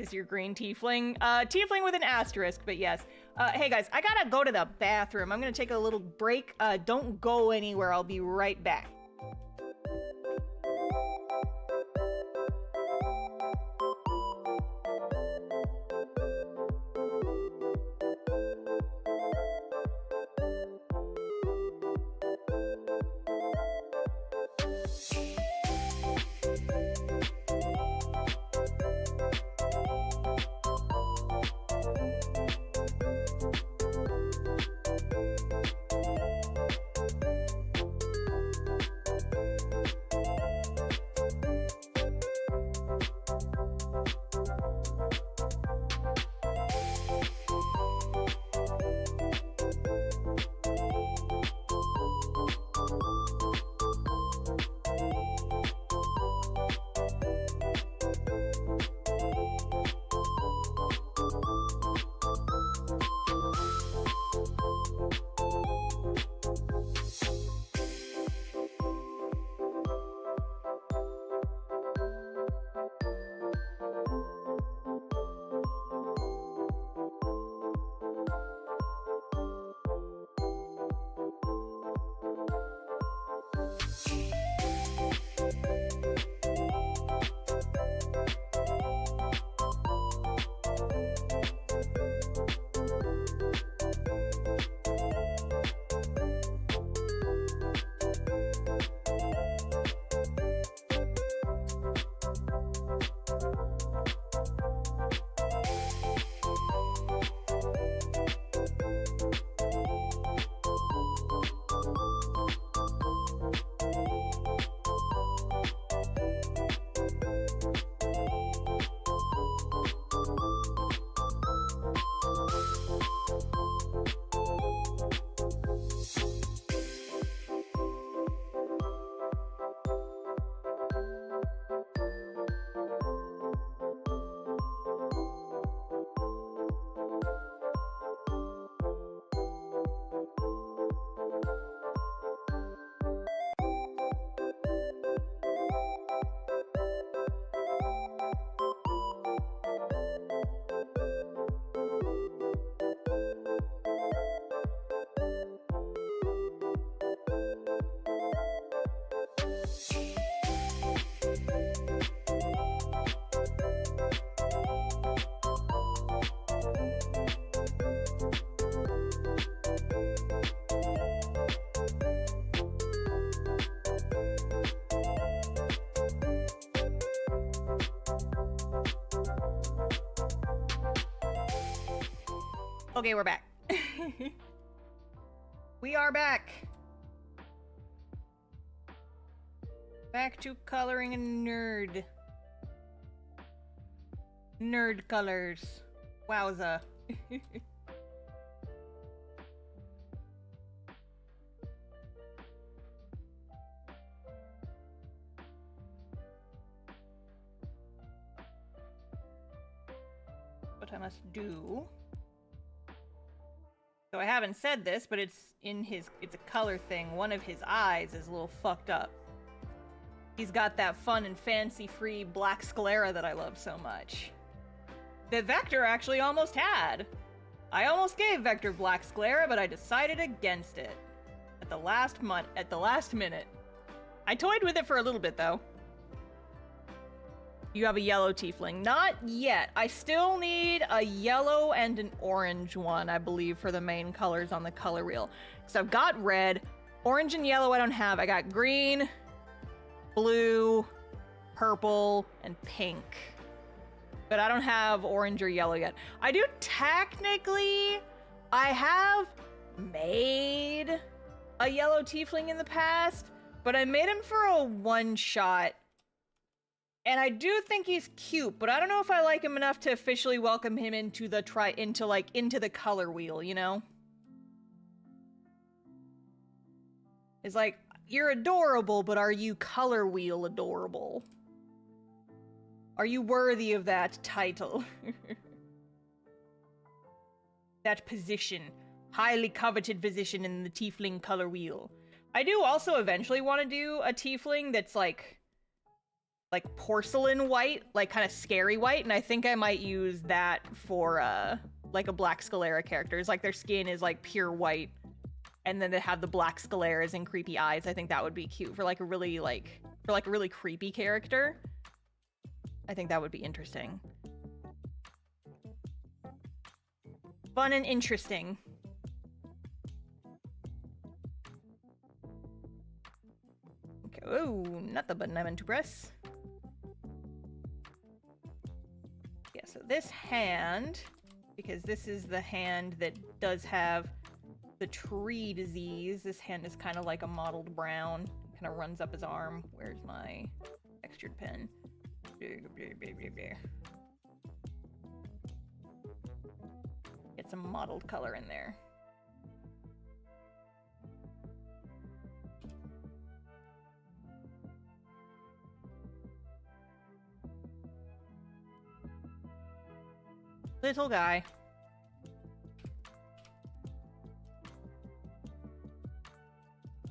Is your green tiefling? Tiefling with an asterisk, but yes. Hey guys, I gotta go to the bathroom. I'm gonna take a little break. Don't go anywhere. I'll be right back. Okay, we're back. We are back. Back to coloring a nerd. Nerd colors. Wowza. What I must do. So I haven't said this, but it's a color thing. One of his eyes is a little fucked up. He's got that fun and fancy-free black sclera that I love so much. That Vector actually almost had. I almost gave Vector black sclera, but I decided against it. At the last minute. I toyed with it for a little bit, though. You have a yellow tiefling. Not yet. I still need a yellow and an orange one, I believe, for the main colors on the color wheel. So I've got red, orange and yellow I don't have. I got green, blue, purple, and pink. But I don't have orange or yellow yet. I do technically, I have made a yellow tiefling in the past, but I made him for a one-shot. And I do think he's cute, but I don't know if I like him enough to officially welcome him into the into the color wheel, you know? It's like, you're adorable, but are you color wheel adorable? Are you worthy of that title? That position. Highly coveted position in the tiefling color wheel. I do also eventually want to do a tiefling that's like porcelain white, like kind of scary white, and I think I might use that for like a black sclera character. It's like their skin is like pure white, and then they have the black scleras and creepy eyes. I think that would be cute for like a really creepy character. I think that would be interesting. Fun and interesting. Okay, oh, not the button I meant to press. Yeah, so this hand, because this is the hand that does have the tree disease, this hand is kind of like a mottled brown, kind of runs up his arm. Where's my textured pen? Get some mottled color in there. Little guy.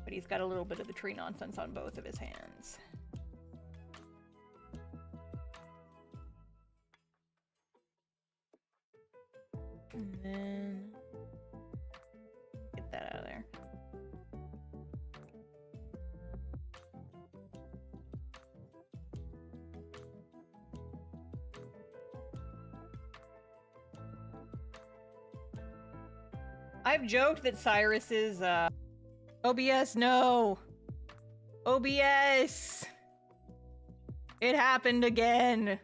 But he's got a little bit of the tree nonsense on both of his hands. And then get that out of there. I've joked that Cyrus is, OBS, no! OBS! It happened again!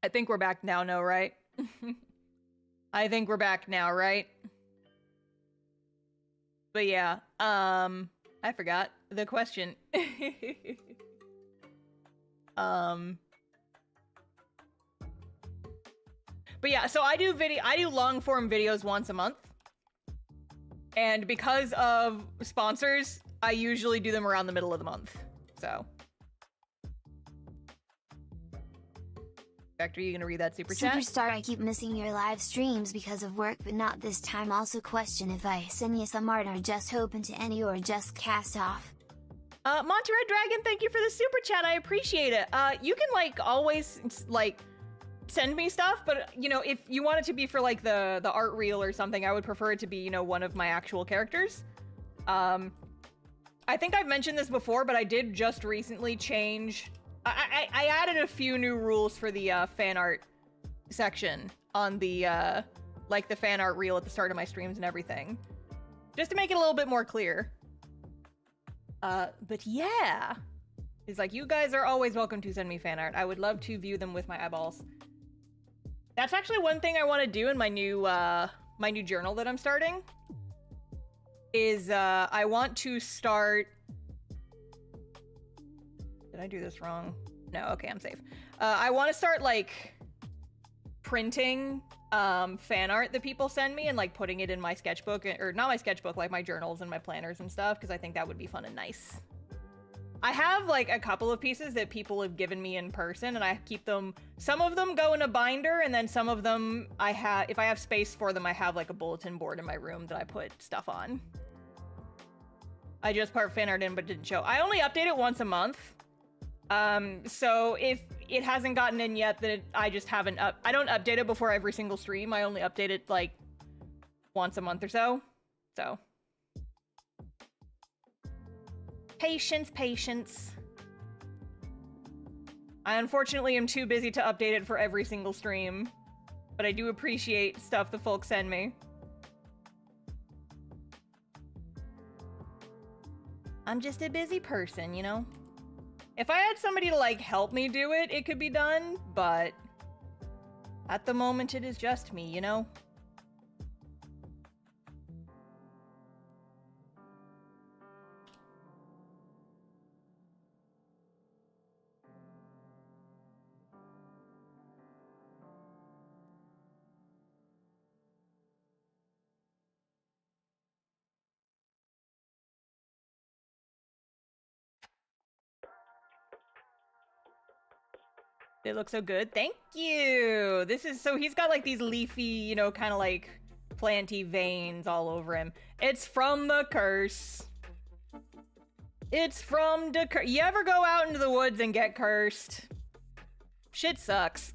I think we're back now, no, right? I think we're back now, right? But yeah, I forgot the question. But yeah, so I do long form videos once a month. And because of sponsors, I usually do them around the middle of the month. So. Vector, are you gonna read that super chat? Superstar, I keep missing your live streams because of work, but not this time. Also question if I send you some art or just hoping to any or just cast off. Monty Red Dragon, thank you for the super chat. I appreciate it. You can like always like send me stuff, but you know, if you want it to be for like the art reel or something, I would prefer it to be, you know, one of my actual characters. I think I've mentioned this before, but I did just recently change. I added a few new rules for the fan art section on the like the fan art reel at the start of my streams and everything, just to make it a little bit more clear. But yeah, He's like, you guys are always welcome to send me fan art. I would love to view them with my eyeballs. That's actually one thing I want to do in my new journal that I'm starting. Is I want to start... Did I do this wrong? No, okay, I'm safe. I want to start, like, printing fan art that people send me and, like, putting it in my sketchbook, or not my sketchbook, like my journals and my planners and stuff, because I think that would be fun and nice. I have, like, a couple of pieces that people have given me in person, and I keep them... Some of them go in a binder, and then some of them I have... If I have space for them, I have, like, a bulletin board in my room that I put stuff on. I just put fan art in, but didn't show. I only update it once a month. So if it hasn't gotten in yet, then I just haven't I don't update it before every single stream. I only update it, like, once a month or so. So... Patience, patience. I unfortunately am too busy to update it for every single stream, but I do appreciate stuff the folks send me. I'm just a busy person, you know? If I had somebody to, like, help me do it, it could be done, but at the moment it is just me, you know? They look so good. Thank you! This is... So he's got, like, these leafy, you know, kind of, like, planty veins all over him. It's from the curse. It's from the curse. You ever go out into the woods and get cursed? Shit sucks.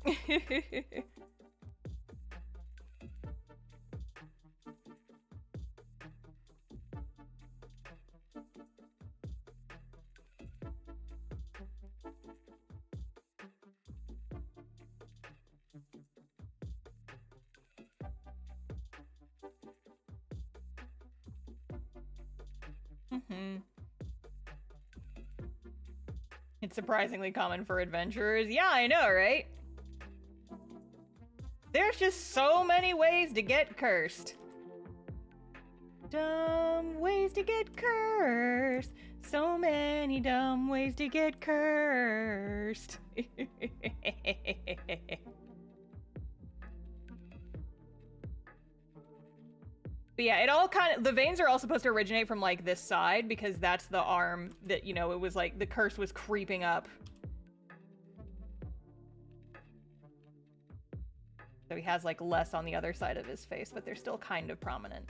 It's surprisingly common for adventurers. Yeah, I know, right? There's just so many ways to get cursed. Dumb ways to get cursed. So many dumb ways to get cursed. But yeah, it all kind of... The veins are all supposed to originate from, like, this side, because that's the arm that, you know, it was like, the curse was creeping up. So he has, like, less on the other side of his face, but they're still kind of prominent.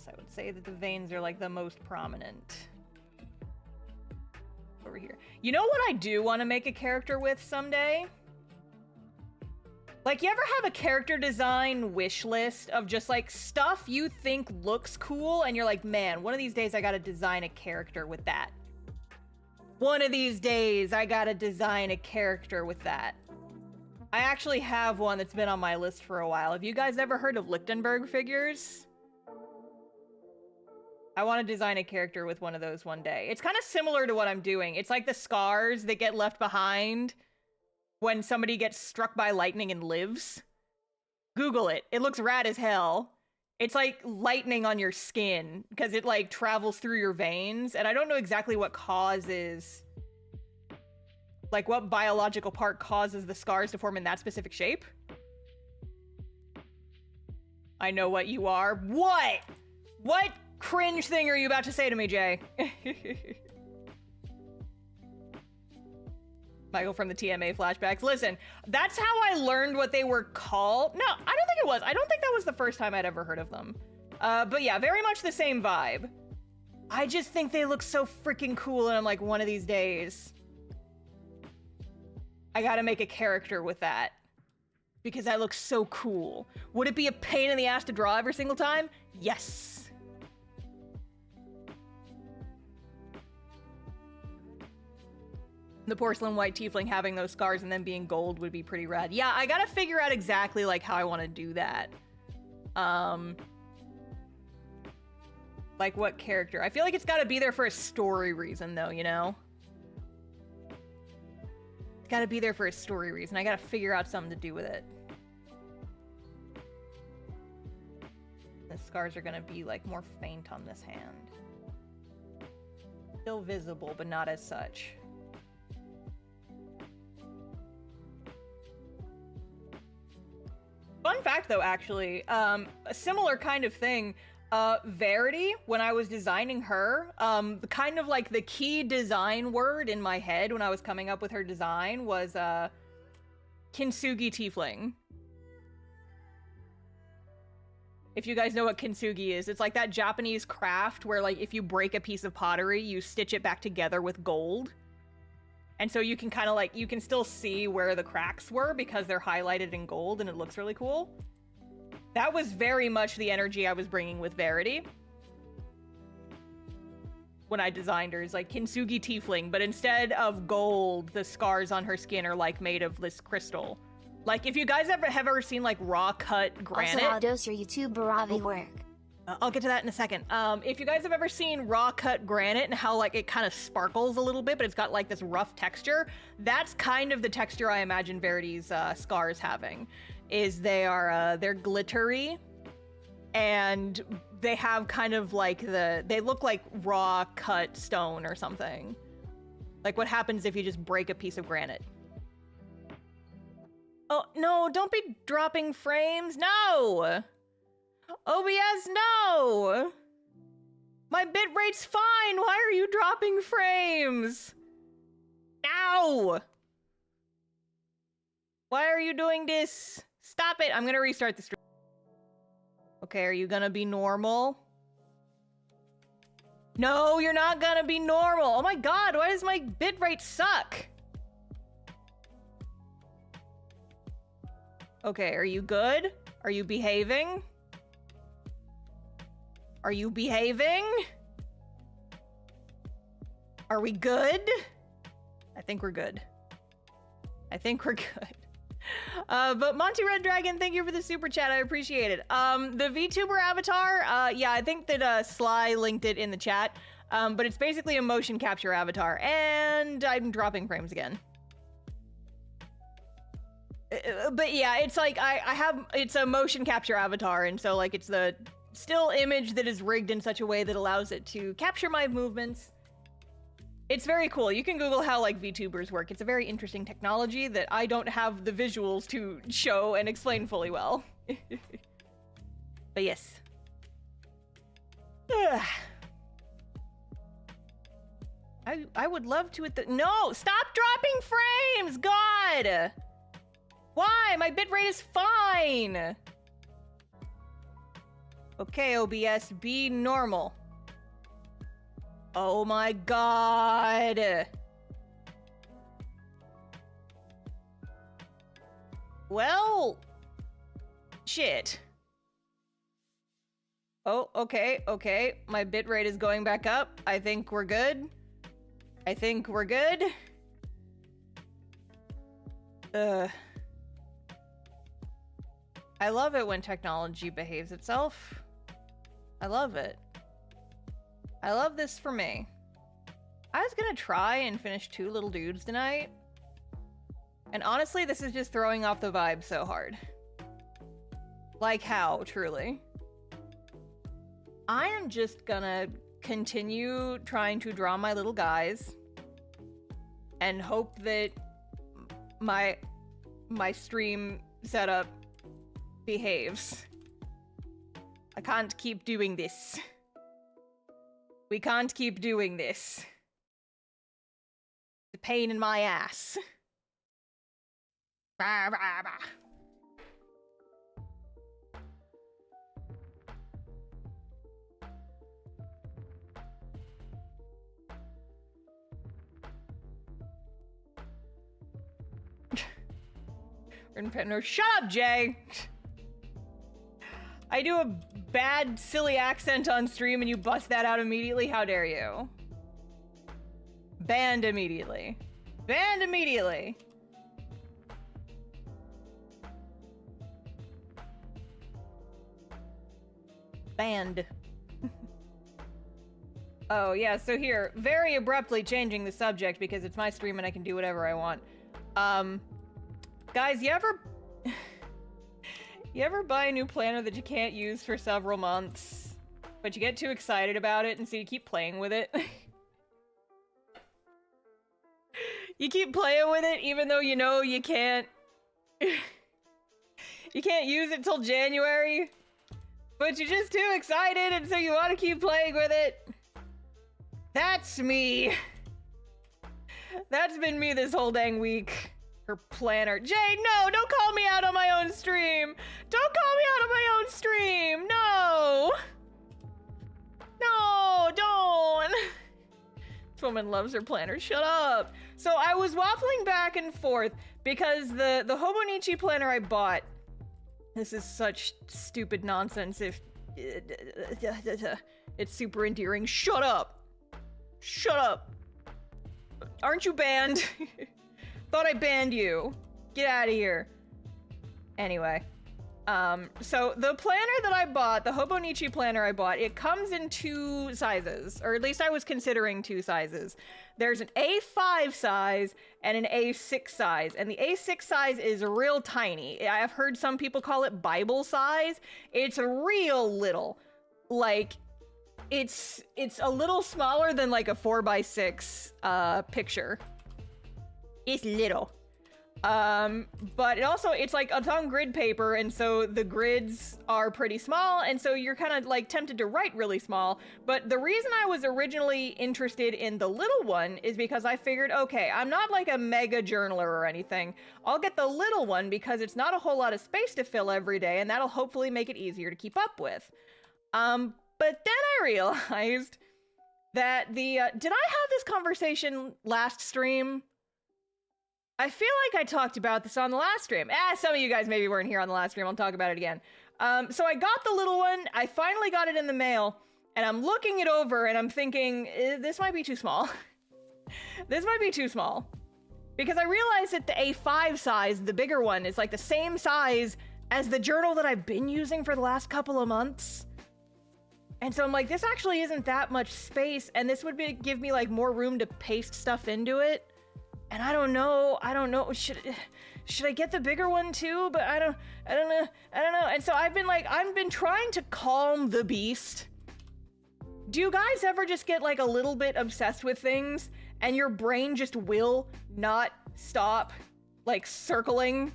I would say that the veins are, like, the most prominent over here. You know what I do want to make a character with someday? Like, you ever have a character design wish list of just, like, stuff you think looks cool, and you're like, man, one of these days I gotta design a character with that. One of these days I gotta design a character with that. I actually have one that's been on my list for a while. Have you guys ever heard of Lichtenberg figures? I want to design a character with one of those one day. It's kind of similar to what I'm doing. It's like the scars that get left behind when somebody gets struck by lightning and lives. Google it. It looks rad as hell. It's like lightning on your skin because it, like, travels through your veins. And I don't know exactly what causes... Like, what biological part causes the scars to form in that specific shape. I know what you are. What? What cringe thing are you about to say to me, Jay? Michael from the TMA flashbacks. Listen, that's how I learned what they were called. No, I don't think it was. I don't think that was the first time I'd ever heard of them. But yeah, very much the same vibe. I just think they look so freaking cool, and I'm like, one of these days, I gotta make a character with that. Because that looks so cool. Would it be a pain in the ass to draw every single time? Yes. The porcelain white tiefling having those scars and then being gold would be pretty rad. Yeah, I gotta figure out exactly like how I want to do that. Like what character? I feel like it's gotta be there for a story reason though, you know? It's gotta be there for a story reason. I gotta figure out something to do with it. The scars are gonna be like more faint on this hand. Still visible, but not as such. Fun fact though, actually, a similar kind of thing, Verity, when I was designing her, kind of like the key design word in my head when I was coming up with her design was, Kintsugi Tiefling. If you guys know what kintsugi is, it's like that Japanese craft where like if you break a piece of pottery, you stitch it back together with gold. And so you can kind of like, you can still see where the cracks were because they're highlighted in gold and it looks really cool. That was very much the energy I was bringing with Verity when I designed her. It's like Kintsugi Tiefling, but instead of gold, the scars on her skin are like made of this crystal. Like if you guys have ever seen like raw cut granite. Also, I'll dose your YouTube Baravi work. I'll get to that in a second. If you guys have ever seen raw cut granite and how like it kind of sparkles a little bit, but it's got like this rough texture, that's kind of the texture I imagine Verity's scars having. Is they're glittery and they have kind of like they look like raw cut stone or something. Like what happens if you just break a piece of granite. Oh, no, don't be dropping frames. No! OBS, no! My bitrate's fine. Why are you dropping frames? Ow! Why are you doing this? Stop it. I'm gonna restart the stream. Okay, are you gonna be normal? No, you're not gonna be normal. Oh my god, why does my bitrate suck? Okay, are you good? Are you behaving? Are you behaving? Are we good? I think we're good. I think we're good. But Monty Red Dragon, thank you for the super chat. I appreciate it. The VTuber avatar, yeah, I think that Sly linked it in the chat. But it's basically a motion capture avatar, and I'm dropping frames again. But yeah, it's like it's a motion capture avatar, and so like it's the still image that is rigged in such a way that allows it to capture my movements. It's very cool. You can Google how like VTubers work. It's a very interesting technology that I don't have the visuals to show and explain fully well. But yes. I would love to no! Stop dropping frames! God! Why? My bitrate is fine! Okay, OBS, be normal. Oh my god! Well... shit. Oh, okay, okay. My bitrate is going back up. I think we're good. I think we're good. I love it when technology behaves itself. I love it. I love this for me. I was gonna try and finish 2 little dudes tonight. And honestly, this is just throwing off the vibe so hard. Like how, truly. I am just gonna continue trying to draw my little guys and hope that my stream setup behaves. I can't keep doing this. We can't keep doing this. It's a pain in my ass. Rah, rah, rah. No, shut up, Jay. I do a bad, silly accent on stream and you bust that out immediately? How dare you? Banned immediately. Banned immediately. Banned. Oh, yeah, so here, very abruptly changing the subject because it's my stream and I can do whatever I want. Guys, you ever buy a new planner that you can't use for several months, but you get too excited about it and so you keep playing with it? You keep playing with it even though you know you can't... you can't use it till January, but you're just too excited and so you want to keep playing with it. That's me. That's been me this whole dang week. Her planner. Jay, no, don't call me out on my own stream. Don't call me out on my own stream. No. No, don't. This woman loves her planner. Shut up. So I was waffling back and forth because the Hobonichi planner I bought, this is such stupid nonsense if it's super endearing. Shut up. Shut up. Aren't you banned? Thought I banned you. Get out of here. Anyway. So the planner that I bought, the Hobonichi planner I bought, it comes in 2 sizes. Or at least I was considering 2 sizes. There's an A5 size and an A6 size. And the A6 size is real tiny. I've heard some people call it Bible size. It's real little. Like... It's a little smaller than like a 4x6 picture. It's little. But it's like it's on grid paper, and so the grids are pretty small, and so you're kind of like tempted to write really small. But the reason I was originally interested in the little one is because I figured, okay, I'm not like a mega journaler or anything. I'll get the little one because it's not a whole lot of space to fill every day, and that'll hopefully make it easier to keep up with. But then I realized that did I have this conversation last stream? I feel like I talked about this on the last stream. Some of you guys maybe weren't here on the last stream. I'll talk about it again. So I got the little one. I finally got it in the mail, and I'm looking it over, and I'm thinking, this might be too small. This might be too small. Because I realized that the A5 size, the bigger one, is like the same size as the journal that I've been using for the last couple of months. And so I'm like, this actually isn't that much space, and this would give me like more room to paste stuff into it. And I don't know. Should I get the bigger one too? But I don't know. And so I've been trying to calm the beast. Do you guys ever just get like a little bit obsessed with things and your brain just will not stop like circling?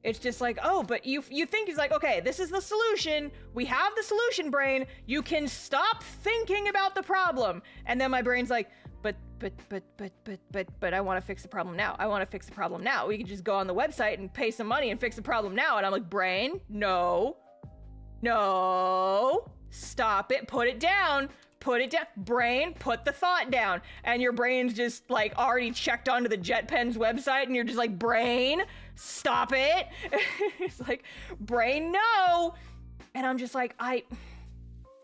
It's just like, oh, but you think it's like, okay, this is the solution. We have the solution, brain. You can stop thinking about the problem. And then my brain's like, but I want to fix the problem now. I want to fix the problem now. We can just go on the website and pay some money and fix the problem now. And I'm like, brain, no, stop it. Put it down. Put it down. Brain, put the thought down. And your brain's just like already checked onto the JetPens website and you're just like, brain, stop it. It's like, brain, no. And I'm just like,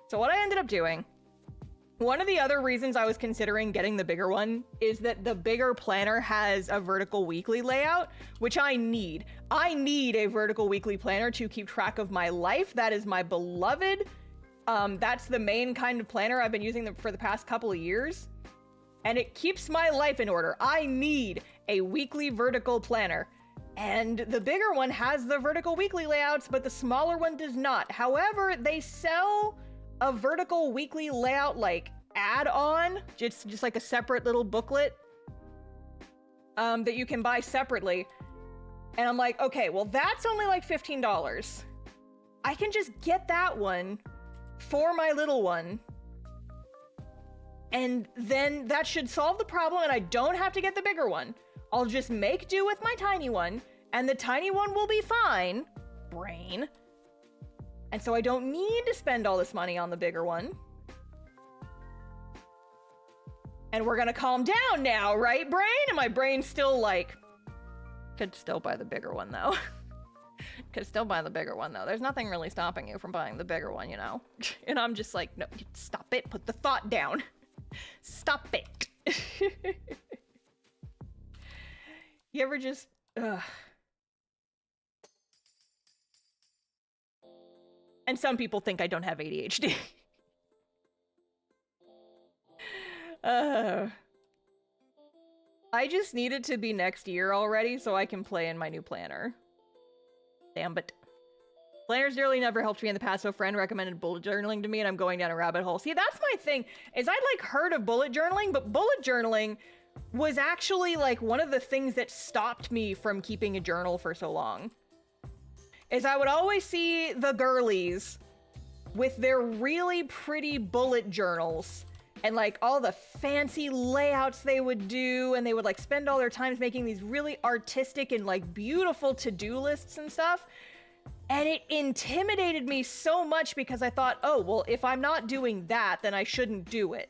So what I ended up doing, one of the other reasons I was considering getting the bigger one is that the bigger planner has a vertical weekly layout, which I need. I need a vertical weekly planner to keep track of my life. That is my beloved. That's the main kind of planner I've been using for the past couple of years. And it keeps my life in order. I need a weekly vertical planner. And the bigger one has the vertical weekly layouts, but the smaller one does not. However, they sell a vertical weekly layout like add-on, just like a separate little booklet that you can buy separately. And I'm like, okay, well that's only like $15. I can just get that one for my little one, and then that should solve the problem, and I don't have to get the bigger one. I'll just make do with my tiny one, and the tiny one will be fine, brain. And so I don't need to spend all this money on the bigger one. And we're gonna calm down now, right, brain? And my brain's still like, could still buy the bigger one though. Could still buy the bigger one though. There's nothing really stopping you from buying the bigger one, you know? And I'm just like, no, stop it. Put the thought down. Stop it. You ever just, ugh. And some people think I don't have ADHD. I just need it to be next year already so I can play in my new planner. Damn it. Planners nearly never helped me in the past, so a friend recommended bullet journaling to me and I'm going down a rabbit hole. See, that's my thing, is I'd like heard of bullet journaling, but bullet journaling was actually like one of the things that stopped me from keeping a journal for so long. Is I would always see the girlies with their really pretty bullet journals and like all the fancy layouts they would do, and they would like spend all their times making these really artistic and like beautiful to-do lists and stuff. And it intimidated me so much because I thought, oh, well, if I'm not doing that, then I shouldn't do it.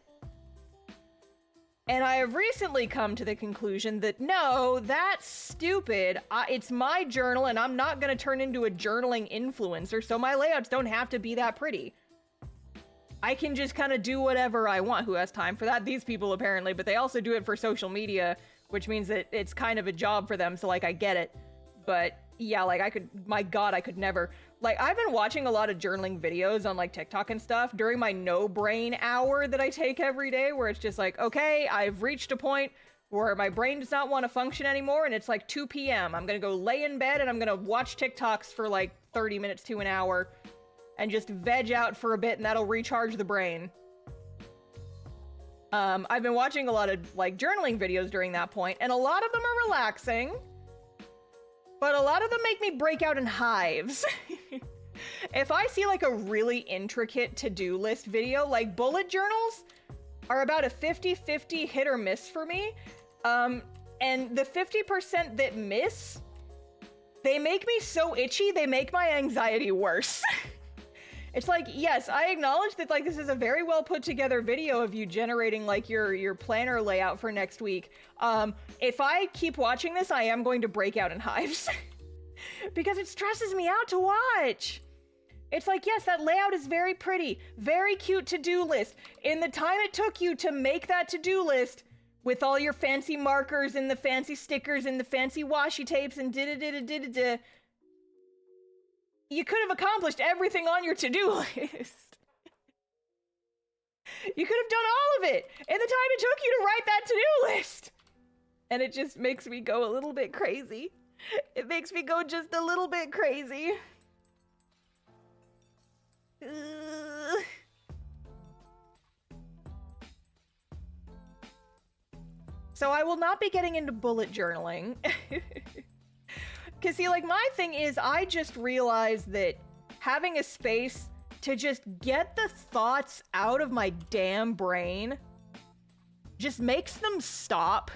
And I have recently come to the conclusion that no, that's stupid. It's my journal and I'm not gonna turn into a journaling influencer, so my layouts don't have to be that pretty. I can just kind of do whatever I want. Who has time for that? These people apparently, but they also do it for social media, which means that it's kind of a job for them, so like I get it. But yeah, like I could, my God, I could never. Like I've been watching a lot of journaling videos on like TikTok and stuff during my no brain hour that I take every day, where it's just like, okay, I've reached a point where my brain does not want to function anymore and it's like 2 p.m. I'm gonna go lay in bed and I'm gonna watch TikToks for like 30 minutes to an hour and just veg out for a bit, and that'll recharge the brain. I've been watching a lot of like journaling videos during that point, and a lot of them are relaxing, but a lot of them make me break out in hives. If I see like a really intricate to-do list video, like bullet journals are about a 50-50 hit or miss for me. And the 50% that miss, they make me so itchy, they make my anxiety worse. It's like, yes, I acknowledge that like this is a very well put together video of you generating like your planner layout for next week. If I keep watching this, I am going to break out in hives because it stresses me out to watch. It's like, yes, that layout is very pretty, very cute to-do list. In the time it took you to make that to-do list with all your fancy markers and the fancy stickers and the fancy washi tapes and da-da-da-da-da-da, you could have accomplished everything on your to-do list. You could have done all of it in the time it took you to write that to-do list. And it just makes me go a little bit crazy. It makes me go just a little bit crazy. So I will not be getting into bullet journaling. Because see, like, my thing is, I just realized that having a space to just get the thoughts out of my damn brain just makes them stop.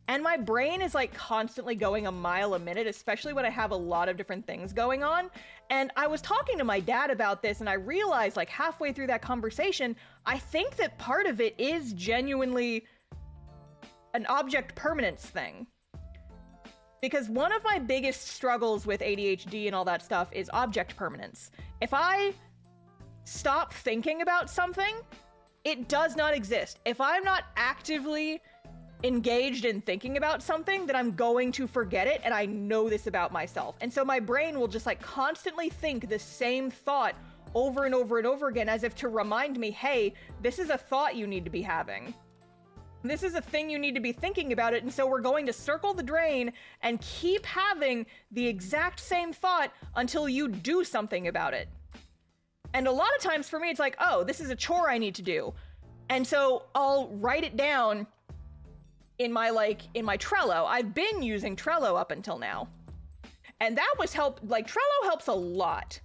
And my brain is, like, constantly going a mile a minute, especially when I have a lot of different things going on. And I was talking to my dad about this, and I realized, like, halfway through that conversation, I think that part of it is genuinely an object permanence thing. Because one of my biggest struggles with ADHD and all that stuff is object permanence. If I stop thinking about something, it does not exist. If I'm not actively engaged in thinking about something, then I'm going to forget it, and I know this about myself. And so my brain will just like constantly think the same thought over and over and over again, as if to remind me, hey, this is a thought you need to be having. This is a thing you need to be thinking about it, and so we're going to circle the drain and keep having the exact same thought until you do something about it. And a lot of times for me, it's like, oh, this is a chore I need to do. And so I'll write it down in my Trello. I've been using Trello up until now. And that was Trello helps a lot.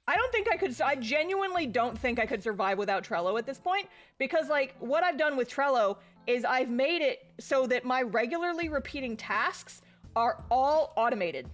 I genuinely don't think I could survive without Trello at this point, because like what I've done with Trello is I've made it so that my regularly repeating tasks are all automated.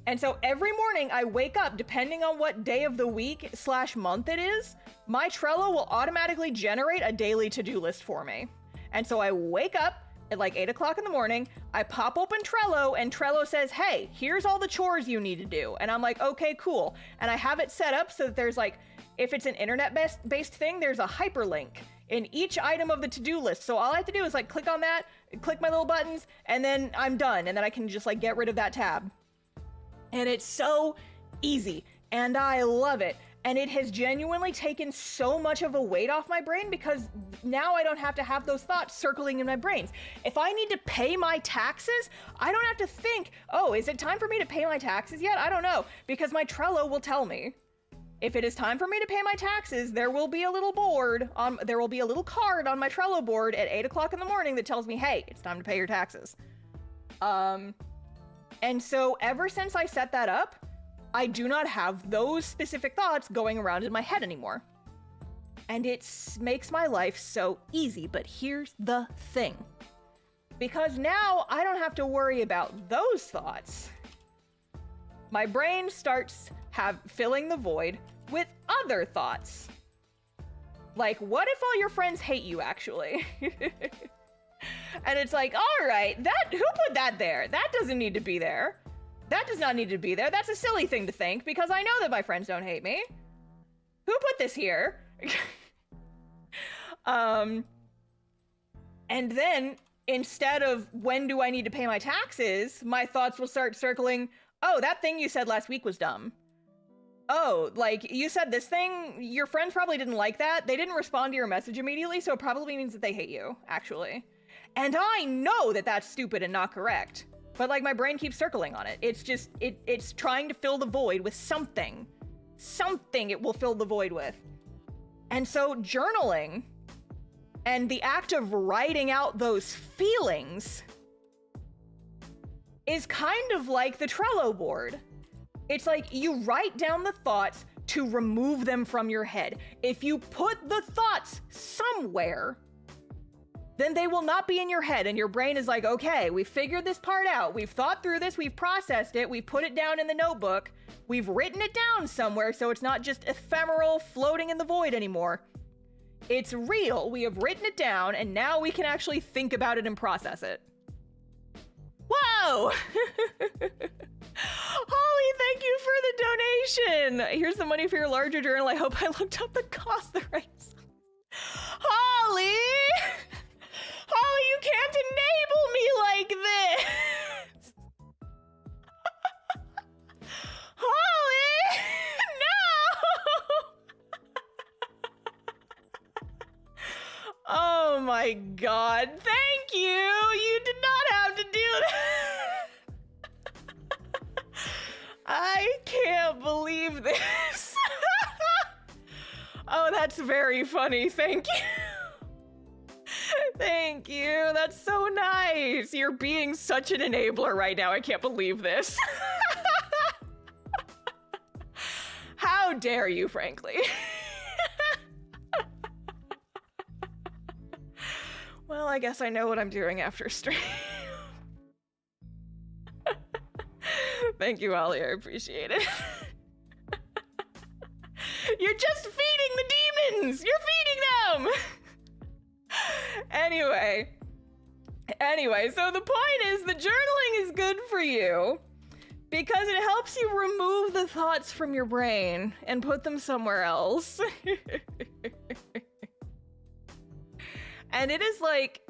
And so every morning I wake up, depending on what day of the week / month it is, my Trello will automatically generate a daily to-do list for me. And so I wake up, at like 8 o'clock in the morning. I pop open Trello and Trello says, hey, here's all the chores you need to do. And I'm like, okay, cool. And I have it set up so that there's like, if it's an internet-based thing, there's a hyperlink in each item of the to-do list. So all I have to do is like click on that, click my little buttons, and then I'm done. And then I can just like get rid of that tab. And it's so easy. And I love it. And it has genuinely taken so much of a weight off my brain because now I don't have to have those thoughts circling in my brains. If I need to pay my taxes, I don't have to think, oh, is it time for me to pay my taxes yet? I don't know, because my Trello will tell me. If it is time for me to pay my taxes, there will be a little card on my Trello board at 8 o'clock in the morning that tells me, hey, it's time to pay your taxes. And so ever since I set that up, I do not have those specific thoughts going around in my head anymore. And it makes my life so easy, but here's the thing. Because now I don't have to worry about those thoughts. My brain starts filling the void with other thoughts. Like, what if all your friends hate you, actually? And it's like, all right, who put that there? That doesn't need to be there. That does not need to be there. That's a silly thing to think because I know that my friends don't hate me. Who put this here? And then instead of when do I need to pay my taxes, my thoughts will start circling, oh, that thing you said last week was dumb. Oh, like you said this thing, your friends probably didn't like that. They didn't respond to your message immediately, so it probably means that they hate you, actually. And I know that that's stupid and not correct. But like my brain keeps circling on it. It's just, it's trying to fill the void with something. Something it will fill the void with. And so journaling and the act of writing out those feelings is kind of like the Trello board. It's like you write down the thoughts to remove them from your head. If you put the thoughts somewhere, then they will not be in your head, and your brain is like, okay, we figured this part out. We've thought through this, we've processed it, we've put it down in the notebook, we've written it down somewhere so it's not just ephemeral floating in the void anymore. It's real, we have written it down, and now we can actually think about it and process it. Whoa! Holly, thank you for the donation! Here's the money for your larger journal. I hope I looked up the cost the right size. Holly! Holly, you can't enable me like this! Holly! No! Oh my god, thank you! You did not have to do that! I can't believe this! Oh, that's very funny, thank you! Thank you. That's so nice. You're being such an enabler right now. I can't believe this. How dare you, frankly. Well, I guess I know what I'm doing after stream. Thank you, Ollie. I appreciate it. You're just feeding the demons. You're feeding them. Anyway, so the point is the journaling is good for you because it helps you remove the thoughts from your brain and put them somewhere else. And it is like,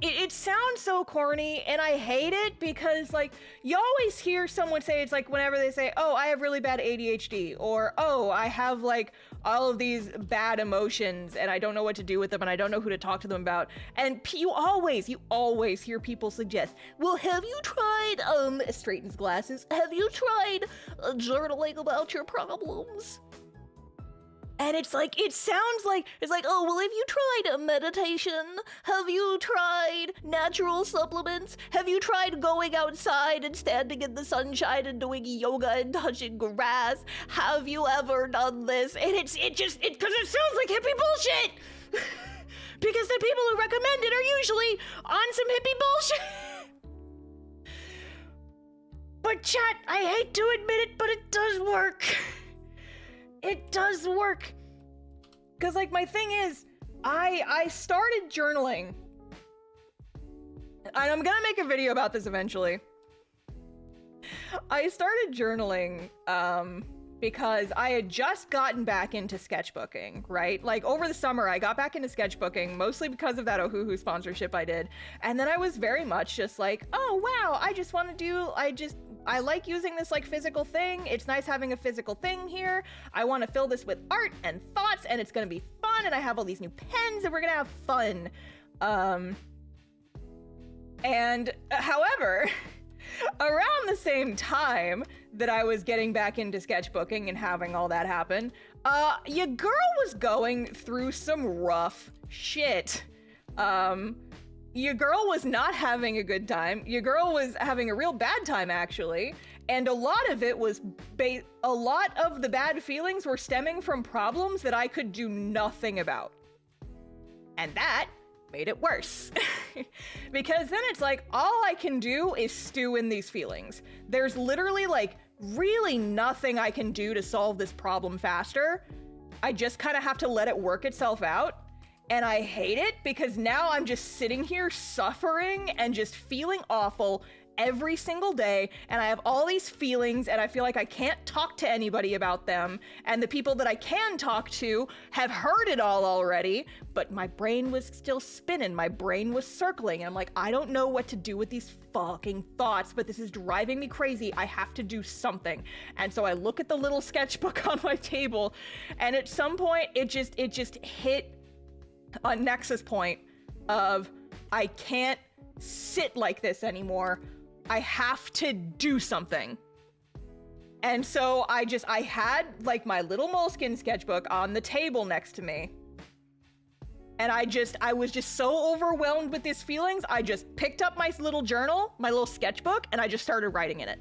it sounds so corny and I hate it because like you always hear someone say, it's like whenever they say, oh, I have really bad ADHD, or oh, I have like all of these bad emotions and I don't know what to do with them and I don't know who to talk to them about. And you always hear people suggest, well, have you tried, straightens glasses, have you tried journaling about your problems? And it's like, it sounds like, it's like, oh, well, have you tried meditation? Have you tried natural supplements? Have you tried going outside and standing in the sunshine and doing yoga and touching grass? Have you ever done this? And because it sounds like hippie bullshit! Because the people who recommend it are usually on some hippie bullshit! But chat, I hate to admit it, but it does work. It does work. Because, like, my thing is, I started journaling I'm gonna make a video about this eventually. I started journaling because I had just gotten back into sketchbooking, right? Like over the summer, I got back into sketchbooking mostly because of that Ohuhu sponsorship I did. And then I was very much just like, oh wow, I like using this like physical thing. It's nice having a physical thing here. I want to fill this with art and thoughts and it's gonna be fun and I have all these new pens and we're gonna have fun. However, around the same time that I was getting back into sketchbooking and having all that happen, your girl was going through some rough shit. Your girl was not having a good time. Your girl was having a real bad time, actually. And a lot of it was, a lot of the bad feelings were stemming from problems that I could do nothing about. And that made it worse. Because then it's like, all I can do is stew in these feelings. There's literally like really nothing I can do to solve this problem faster. I just kind of have to let it work itself out. And I hate it because now I'm just sitting here suffering and just feeling awful every single day, and I have all these feelings and I feel like I can't talk to anybody about them, and the people that I can talk to have heard it all already, but my brain was still spinning, my brain was circling, and I'm like, I don't know what to do with these fucking thoughts, but this is driving me crazy. I have to do something. And so I look at the little sketchbook on my table, and at some point it just hit a nexus point of I can't sit like this anymore. I have to do something. And so I had like my little moleskin sketchbook on the table next to me. And I was just so overwhelmed with these feelings, I just picked up my little journal, my little sketchbook, and I just started writing in it.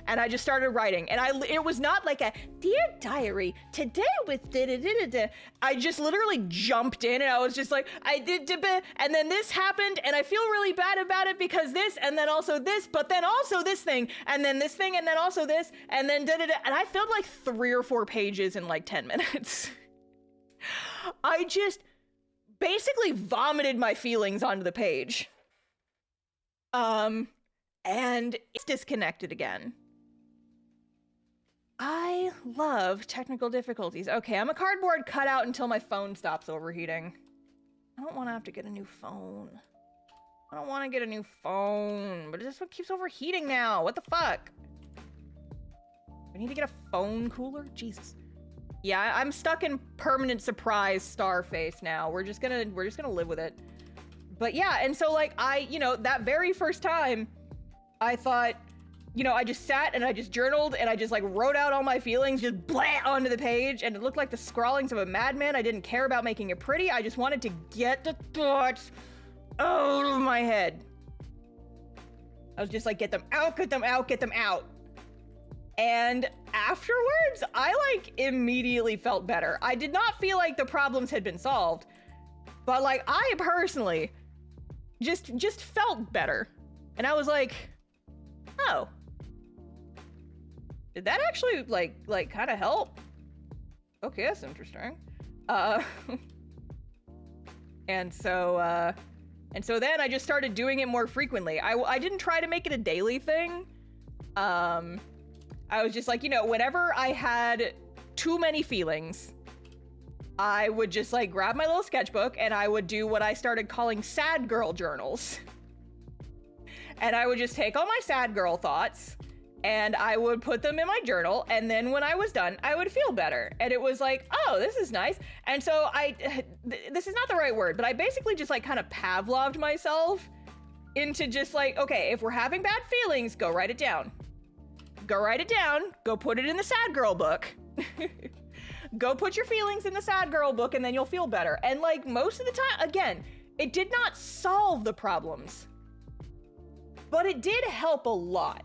And I just started writing. And it was not like a, dear diary, today with da-da-da-da-da. I just literally jumped in and I was just like, I did, and then this happened and I feel really bad about it because this, and then also this, but then also this thing, and then this thing, and then also this, and then da-da-da. And I filled like 3 or 4 pages in like 10 minutes. I just basically vomited my feelings onto the page. And it's disconnected again. I love technical difficulties. Okay, I'm a cardboard cutout until my phone stops overheating. I don't want to have to get a new phone. I don't want to get a new phone, but this one keeps overheating now. What the fuck? I need to get a phone cooler? Jesus. Yeah, I'm stuck in permanent surprise Starface now. We're just gonna live with it. But yeah, and so like that very first time, I thought, I just sat and I just journaled and I just like wrote out all my feelings, just blah onto the page, and it looked like the scrawlings of a madman. I didn't care about making it pretty. I just wanted to get the thoughts out of my head. I was just like, get them out, get them out, get them out. And afterwards, I like immediately felt better. I did not feel like the problems had been solved, but like I personally just felt better. And I was like, oh, did that actually like kind of help? Okay, that's interesting. And so then I just started doing it more frequently. I didn't try to make it a daily thing. I was just like, whenever I had too many feelings, I would just like grab my little sketchbook and I would do what I started calling sad girl journals. And I would just take all my sad girl thoughts and I would put them in my journal. And then when I was done, I would feel better. And it was like, oh, this is nice. And so this is not the right word, but I basically just like kind of Pavloved myself into just like, okay, if we're having bad feelings, go write it down. Go write it down. Go put it in the sad girl book. Go put your feelings in the sad girl book and then you'll feel better. And like most of the time, again, it did not solve the problems, but it did help a lot.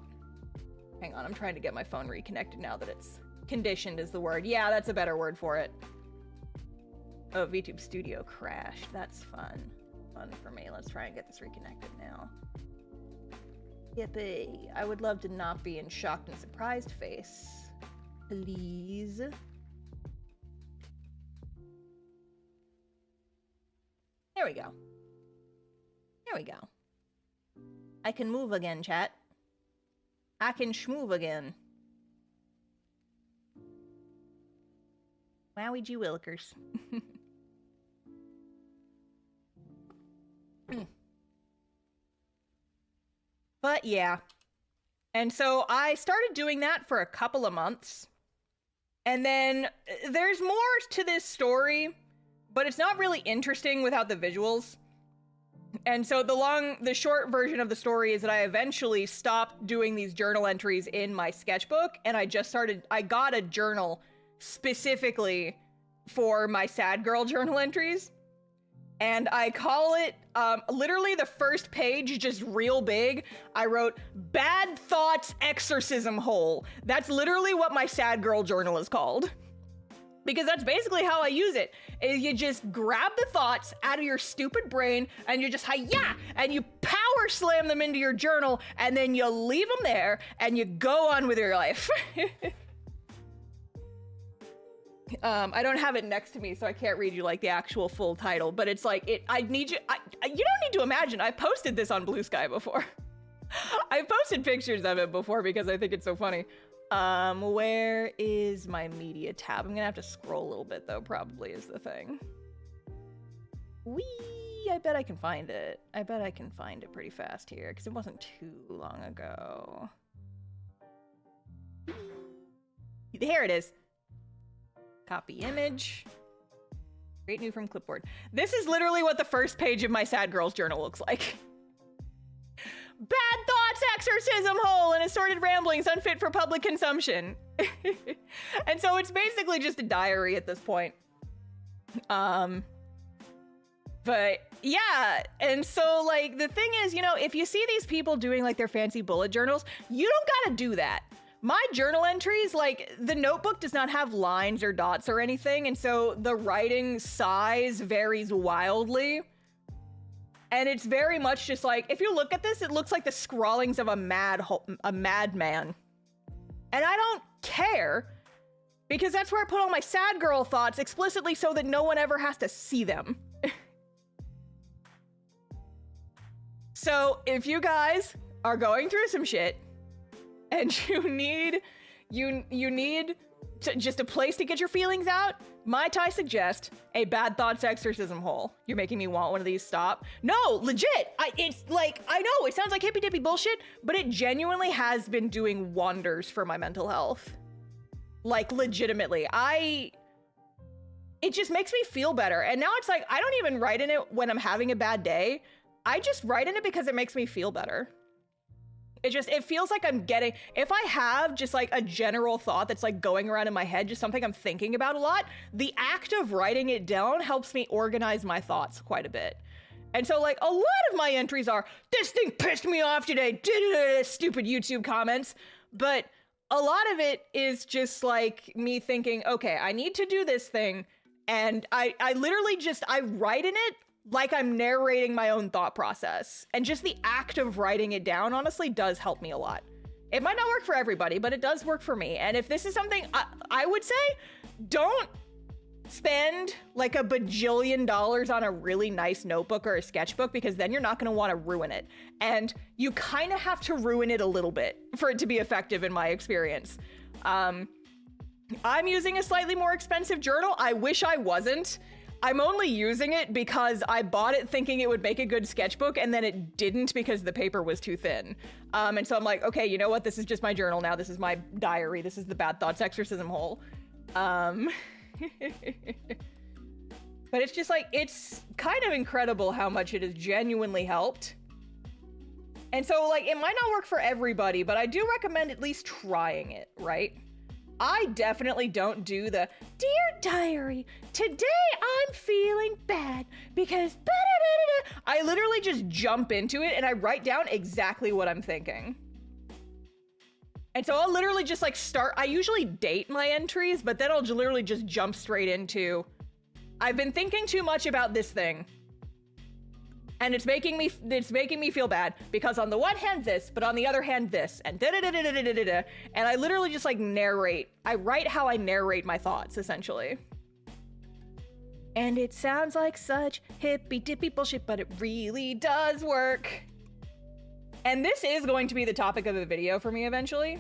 Hang on, I'm trying to get my phone reconnected now that it's conditioned is the word. Yeah, that's a better word for it. Oh, VTube Studio crashed. That's fun. Fun for me. Let's try and get this reconnected now. Yippee. I would love to not be in shocked and surprised face. Please. There we go. There we go. I can move again, chat. I can schmoove again. Wowie gee willikers. But yeah. And so I started doing that for a couple of months. And then there's more to this story, but it's not really interesting without the visuals. And so the short version of the story is that I eventually stopped doing these journal entries in my sketchbook, and I got a journal specifically for my sad girl journal entries. And I call it, literally the first page, just real big, I wrote, Bad Thoughts Exorcism Hole. That's literally what my sad girl journal is called. Because that's basically how I use it, is you just grab the thoughts out of your stupid brain, and you just, hi-ya, and you power slam them into your journal, and then you leave them there, and you go on with your life. I don't have it next to me, so I can't read you like the actual full title, but it's like, you don't need to imagine, I posted this on Blue Sky before. I've posted pictures of it before because I think it's so funny. Where is my media tab? I'm gonna have to scroll a little bit though, probably is the thing. Whee! I bet I can find it. I bet I can find it pretty fast here, because it wasn't too long ago. Here it is. Copy image. Create new from clipboard. This is literally what the first page of my sad girls journal looks like. Bad thoughts, exorcism hole, and assorted ramblings unfit for public consumption. And so it's basically just a diary at this point. But yeah, and so like the thing is, you know, if you see these people doing like their fancy bullet journals, you don't gotta do that. My journal entries, like the notebook does not have lines or dots or anything, and so the writing size varies wildly. And it's very much just like, if you look at this, it looks like the scrawlings of a madman. And I don't care, because that's where I put all my sad girl thoughts explicitly so that no one ever has to see them. So if you guys are going through some shit and you need just a place to get your feelings out, might I suggest a bad thoughts exorcism hole? You're making me want one of these. Stop. No, legit. It's like, I know it sounds like hippy dippy bullshit, but it genuinely has been doing wonders for my mental health. Like legitimately, it just makes me feel better. And now it's like, I don't even write in it when I'm having a bad day. I just write in it because it makes me feel better. It feels like I'm getting, if I have just like a general thought that's like going around in my head, just something I'm thinking about a lot, the act of writing it down helps me organize my thoughts quite a bit. And so like a lot of my entries are, this thing pissed me off today, stupid YouTube comments. But a lot of it is just like me thinking, okay, I need to do this thing. And I literally just, I write in it like I'm narrating my own thought process. And just the act of writing it down honestly does help me a lot. It might not work for everybody, but it does work for me. And if this is something, I would say, don't spend like a bajillion dollars on a really nice notebook or a sketchbook, because then you're not gonna wanna ruin it. And you kind of have to ruin it a little bit for it to be effective in my experience. I'm using a slightly more expensive journal. I wish I wasn't. I'm only using it because I bought it thinking it would make a good sketchbook, and then it didn't because the paper was too thin. And so I'm like, okay, you know what? This is just my journal now. This is my diary. This is the bad thoughts exorcism hole. But it's just like, it's kind of incredible how much it has genuinely helped. And so like, it might not work for everybody, but I do recommend at least trying it, right? I definitely don't do the, dear diary, today I'm feeling bad because I literally just jump into it and I write down exactly what I'm thinking. And so I'll literally just like I usually date my entries, but then I'll literally just jump straight into, I've been thinking too much about this thing. And it's making me feel bad because on the one hand this, but on the other hand this, and da-da-da-da-da-da-da-da. And I literally just like narrate. I write how I narrate my thoughts, essentially. And it sounds like such hippy dippy bullshit, but it really does work. And this is going to be the topic of a video for me eventually.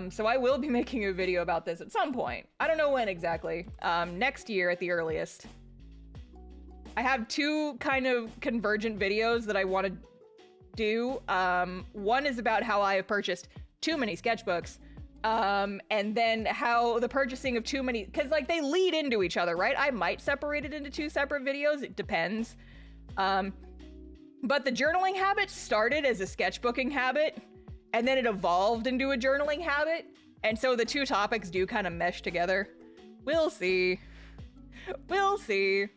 So I will be making a video about this at some point. I don't know when exactly. Next year at the earliest. I have two kind of convergent videos that I want to do. One is about how I have purchased too many sketchbooks. And then how the purchasing of too many, because like they lead into each other, right? I might separate it into two separate videos. It depends. But the journaling habit started as a sketchbooking habit, and then it evolved into a journaling habit. And so the two topics do kind of mesh together. We'll see. We'll see.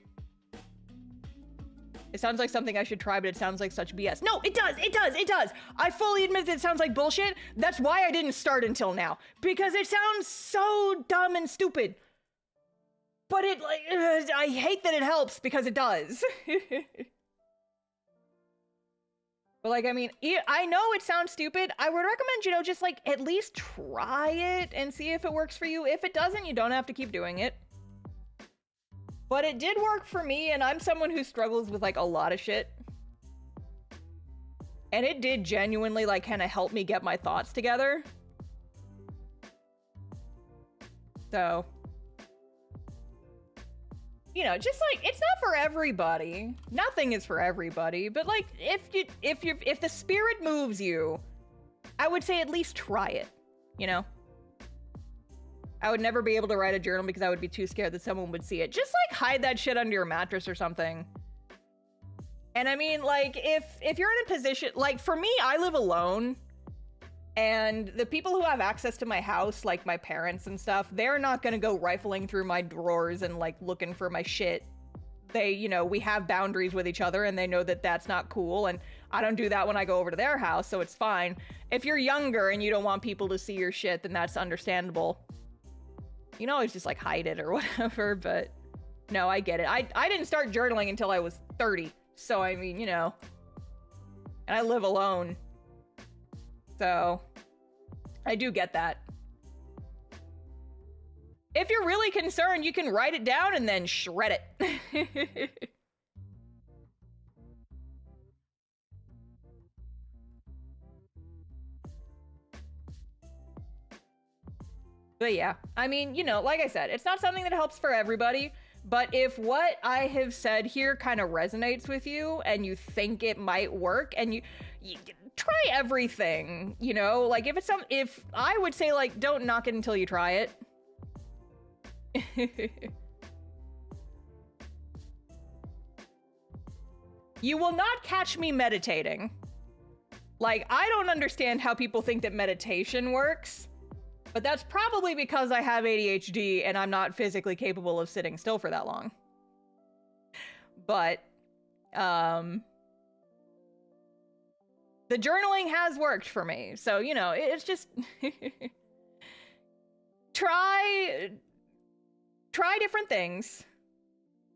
It sounds like something I should try, but it sounds like such BS. No, it does, it does, it does. I fully admit that it sounds like bullshit. That's why I didn't start until now. Because it sounds so dumb and stupid. But it, like, I hate that it helps because it does. But like, I mean, I know it sounds stupid. I would recommend, you know, just like at least try it and see if it works for you. If it doesn't, you don't have to keep doing it. But it did work for me, and I'm someone who struggles with like a lot of shit. And it did genuinely like kind of help me get my thoughts together. So, you know, just like, it's not for everybody. Nothing is for everybody, but like if the spirit moves you, I would say at least try it, you know? I would never be able to write a journal because I would be too scared that someone would see it. Just like hide that shit under your mattress or something. And I mean, like, if you're in a position, like for me, I live alone, and the people who have access to my house, like my parents and stuff, they're not gonna go rifling through my drawers and like looking for my shit. They, you know, we have boundaries with each other, and they know that that's not cool, and I don't do that when I go over to their house, so it's fine. If you're younger and you don't want people to see your shit, then that's understandable. You can always just like hide it or whatever, but no, I get it. I didn't start journaling until I was 30. So, I mean, you know, and I live alone. So I do get that. If you're really concerned, you can write it down and then shred it. But yeah, I mean, you know, like I said, it's not something that helps for everybody, but if what I have said here kind of resonates with you and you think it might work, and you try everything, you know, like if I would say like, don't knock it until you try it. You will not catch me meditating. Like, I don't understand how people think that meditation works. But that's probably because I have ADHD and I'm not physically capable of sitting still for that long. But, the journaling has worked for me. So, you know, it's just, try different things.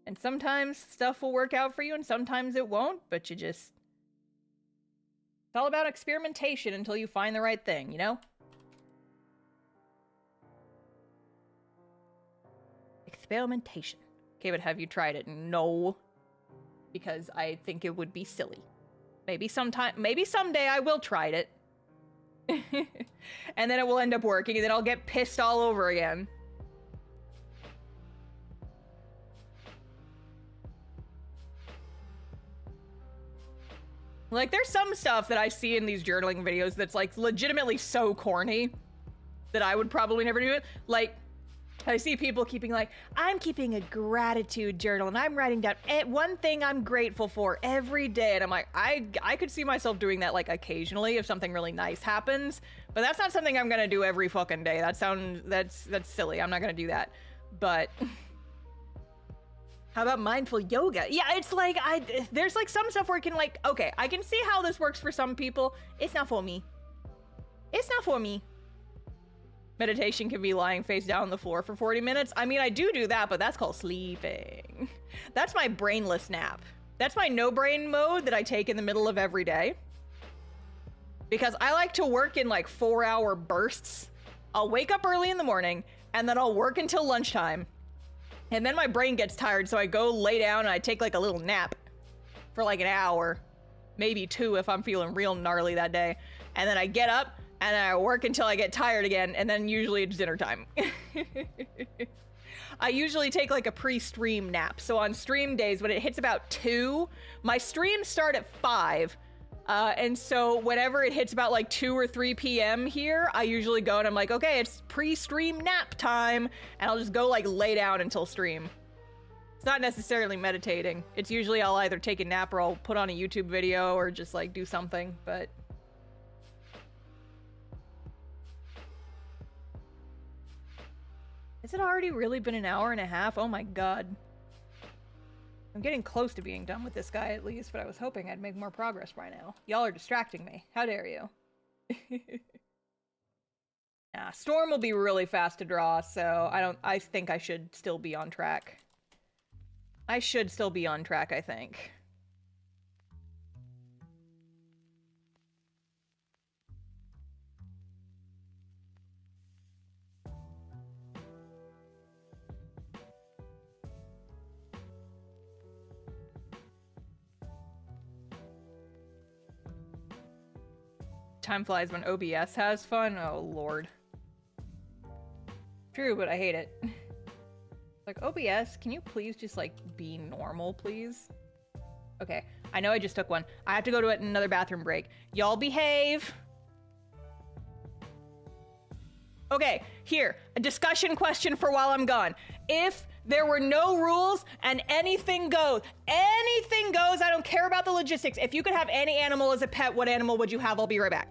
And sometimes stuff will work out for you and sometimes it won't, but it's all about experimentation until you find the right thing, you know? Experimentation. Okay, but have you tried it? No. Because I think it would be silly. Maybe someday I will try it. And then it will end up working, and then I'll get pissed all over again. Like, there's some stuff that I see in these journaling videos that's like legitimately so corny that I would probably never do it. Like, I see people keeping like, I'm keeping a gratitude journal and I'm writing down one thing I'm grateful for every day. And I'm like, I could see myself doing that like occasionally if something really nice happens, but that's not something I'm gonna do every fucking day. That's silly. I'm not gonna do that. But how about mindful yoga? Yeah, it's like, there's like some stuff where you can like, okay, I can see how this works for some people. It's not for me. It's not for me. Meditation can be lying face down on the floor for 40 minutes. I mean, I do that, but that's called sleeping. That's my brainless nap. That's my no brain mode that I take in the middle of every day. Because I like to work in like 4-hour bursts. I'll wake up early in the morning and then I'll work until lunchtime. And then my brain gets tired, so I go lay down and I take like a little nap for like an hour. maybe 2 if I'm feeling real gnarly that day. And then I get up and I work until I get tired again, and then usually it's dinner time. I usually take like a pre-stream nap. So on stream days, when it hits about 2, my streams start at 5. And so whenever it hits about like 2 or 3 p.m. here, I usually go and I'm like, okay, it's pre-stream nap time. And I'll just go like lay down until stream. It's not necessarily meditating. It's usually I'll either take a nap or I'll put on a YouTube video or just like do something, but... Has it already really been an hour and a half? Oh my god. I'm getting close to being done with this guy at least, but I was hoping I'd make more progress by now. Y'all are distracting me. How dare you? Nah, Storm will be really fast to draw, so I think I should still be on track. I should still be on track, I think. Time flies when OBS has fun. Oh, Lord. True, but I hate it. Like, OBS, can you please just, like, be normal, please? Okay, I know I just took one. I have to go to another bathroom break. Y'all behave. Okay, here, a discussion question for while I'm gone. If there were no rules and anything goes, I don't care about the logistics. If you could have any animal as a pet, what animal would you have? I'll be right back.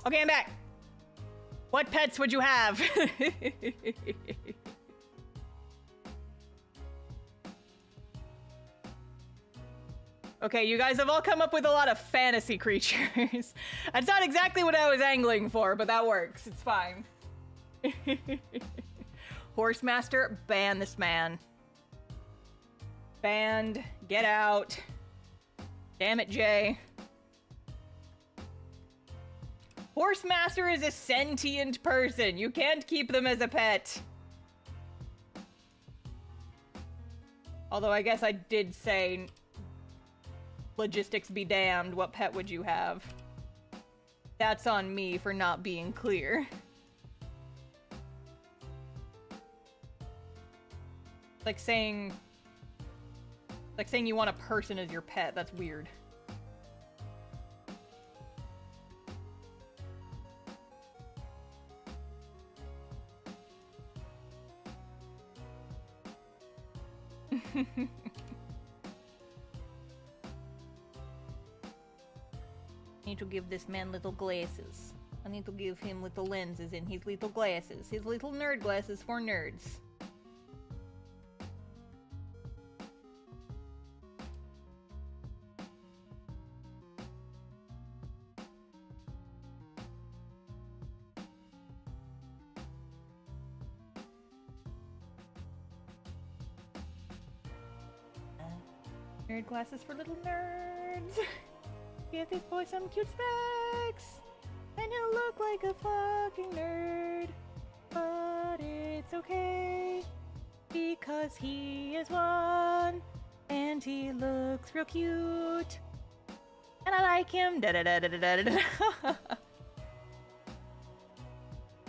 Okay, I'm back. What pets would you have? Okay, you guys have all come up with a lot of fantasy creatures. That's not exactly what I was angling for, but that works. It's fine. Horsemaster, ban this man. Banned. Get out. Damn it, Jay. Horsemaster is a sentient person. You can't keep them as a pet. Although I guess I did say, logistics be damned, what pet would you have? That's on me for not being clear. Like saying you want a person as your pet. That's weird. Need to give this man little glasses. I need to give him little lenses in his little glasses. His little nerd glasses for nerds. Nerd glasses for little nerds. Give this boy some cute specs, and he'll look like a fucking nerd. But it's okay, because he is one, and he looks real cute, and I like him. Da da da da da da da.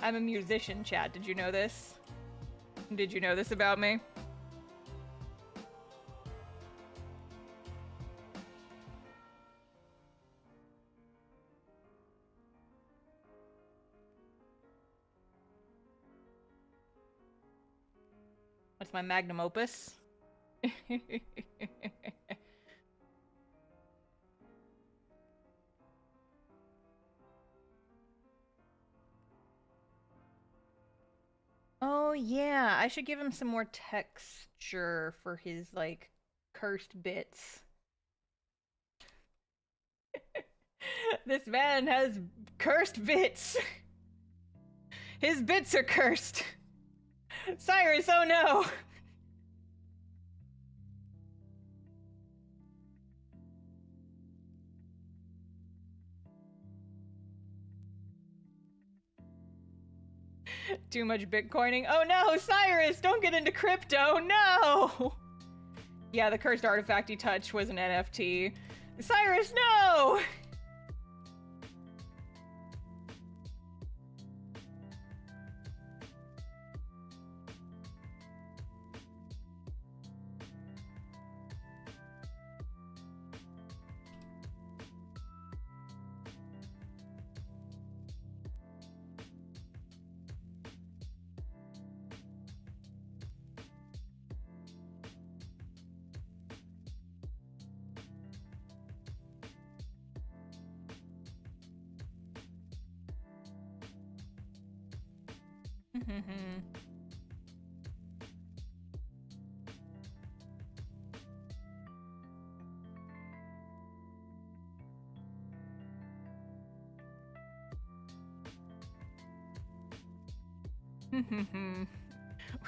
I'm a musician, chat. Did you know this? Did you know this about me? What's my magnum opus? Oh yeah, I should give him some more texture for his, like, cursed bits. This man has cursed bits. His bits are cursed. Cyrus, oh no! Too much Bitcoining. Oh no, Cyrus, don't get into crypto, no! Yeah, the cursed artifacty touch was an NFT. Cyrus, no!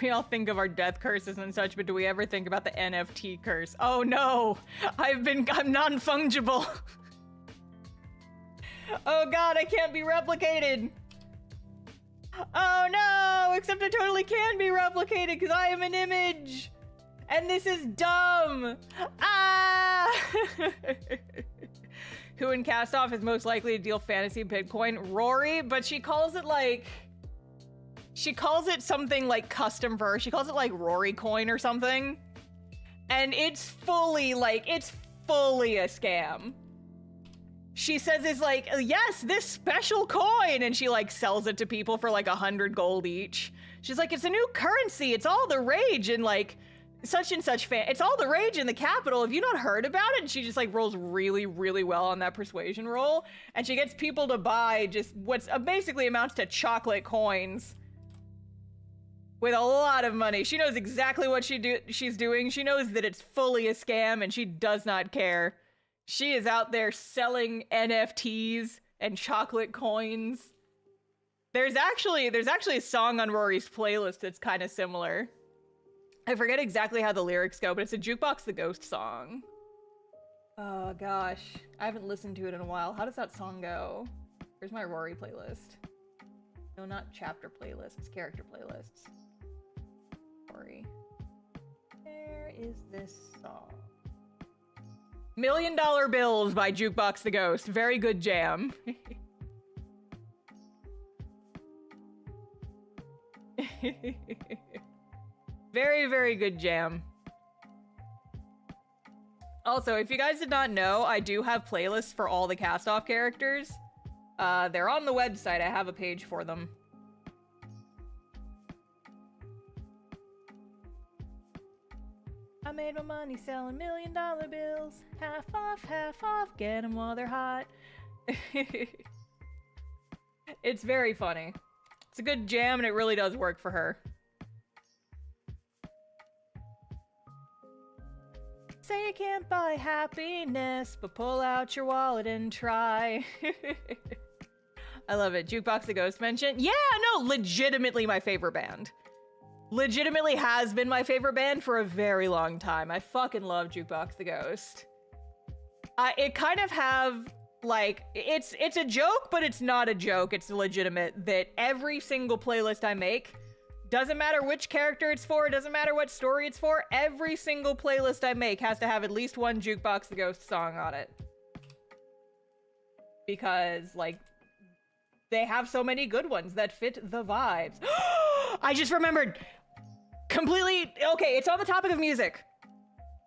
We all think of our death curses and such, but do we ever think about the NFT curse? Oh no! I'm non-fungible! Oh god, I can't be replicated! Oh no! Except I totally can be replicated because I am an image! And this is dumb! Ah! Who in Cast Off is most likely to deal fantasy Bitcoin? Rory, but she calls it like... She calls it something like custom for her. She calls it like Rory coin or something. And it's fully a scam. She says it's like, yes, this special coin. And she like sells it to people for like 100 gold each. She's like, it's a new currency. It's all the rage in like such and such it's all the rage in the capital. Have you not heard about it? And she just like rolls really, really well on that persuasion roll. And she gets people to buy just what's basically amounts to chocolate coins. With a lot of money. She knows exactly what she's doing. She knows that it's fully a scam and she does not care. She is out there selling NFTs and chocolate coins. There's actually a song on Rory's playlist that's kind of similar. I forget exactly how the lyrics go, but it's a Jukebox the Ghost song. Oh gosh, I haven't listened to it in a while. How does that song go? Where's my Rory playlist? No, not chapter playlists, character playlists. Rory. Where is this song? $1 Million Bills by Jukebox the Ghost. Very good jam. Very, very good jam. Also, if you guys did not know, I do have playlists for all the cast-off characters. They're on the website. I have a page for them. I made my money selling $1 million bills. Half off, get them while they're hot. It's very funny. It's a good jam and it really does work for her. Say you can't buy happiness, but pull out your wallet and try. I love it. Jukebox the Ghost mentioned. Yeah, no, legitimately my favorite band. Legitimately has been my favorite band for a very long time. I fucking love Jukebox the Ghost. It kind of have, like, it's a joke, but it's not a joke. It's legitimate that every single playlist I make, doesn't matter which character it's for, doesn't matter what story it's for, every single playlist I make has to have at least one Jukebox the Ghost song on it. Because, like, they have so many good ones that fit the vibes. I just remembered! Completely, okay, it's on the topic of music,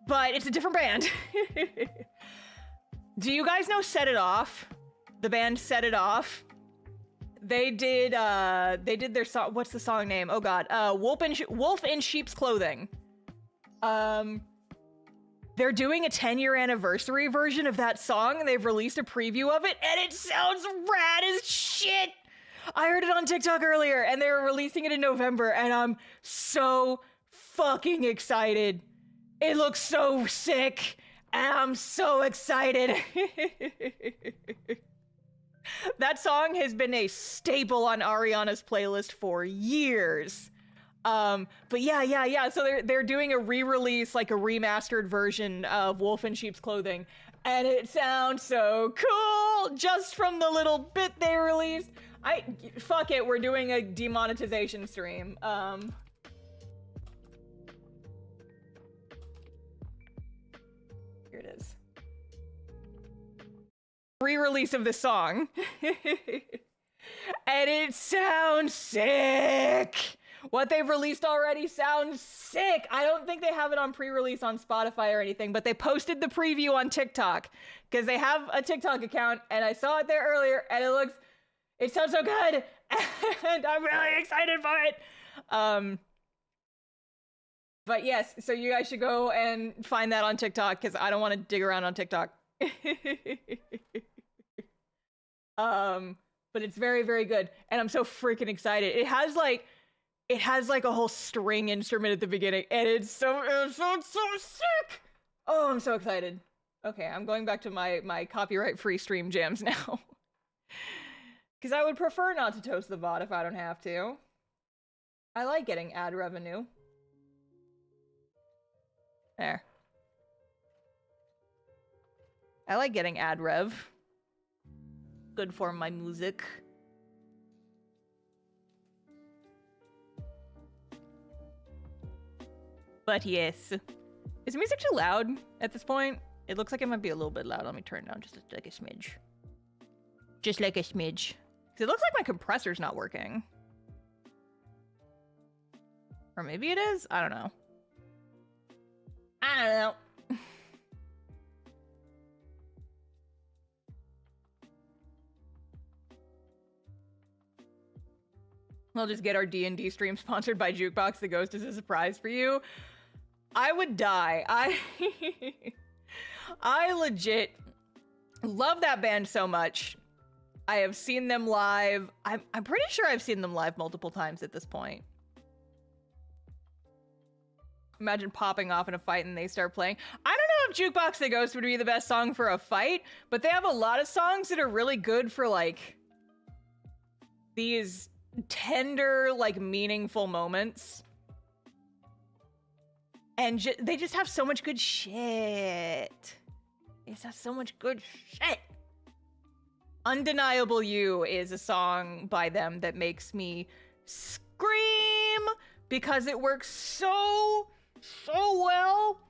but it's a different band. Do you guys know Set It Off? The band Set It Off? They did their song, what's the song name? Oh god, Wolf in Sheep's Clothing. They're doing a 10-year anniversary version of that song, and they've released a preview of it, and it sounds rad as shit! I heard it on TikTok earlier, and they were releasing it in November, and I'm so fucking excited. It looks so sick, and I'm so excited. That song has been a staple on Ariana's playlist for years. But yeah. So they're doing a re-release, like a remastered version of Wolf in Sheep's Clothing, and it sounds so cool just from the little bit they released. Fuck it, we're doing a demonetization stream. Here it is. Re-release of the song. And it sounds sick! What they've released already sounds sick! I don't think they have it on pre-release on Spotify or anything, but they posted the preview on TikTok, because they have a TikTok account, and I saw it there earlier, and it sounds so good, and I'm really excited for it. But yes, so you guys should go and find that on TikTok, because I don't want to dig around on TikTok. But it's very, very good, and I'm so freaking excited. It has like a whole string instrument at the beginning, and it's so sick. Oh, I'm so excited. Okay, I'm going back to my copyright-free stream jams now. Because I would prefer not to toast the bot if I don't have to. I like getting ad revenue. There. I like getting ad rev. Good for my music. But yes. Is the music too loud at this point? It looks like it might be a little bit loud. Let me turn it down just like a smidge. Just like a smidge. Because it looks like my compressor's not working. Or maybe it is? I don't know. I don't know. We'll just get our D&D stream sponsored by Jukebox the Ghost as a surprise for you. I would die. I legit love that band so much. I have seen them live. I'm pretty sure I've seen them live multiple times at this point. Imagine popping off in a fight and they start playing. I don't know if Jukebox the Ghost would be the best song for a fight, but they have a lot of songs that are really good for, like, these tender, like, meaningful moments. And they just have so much good shit. They just have so much good shit. Undeniable You is a song by them that makes me scream because it works so well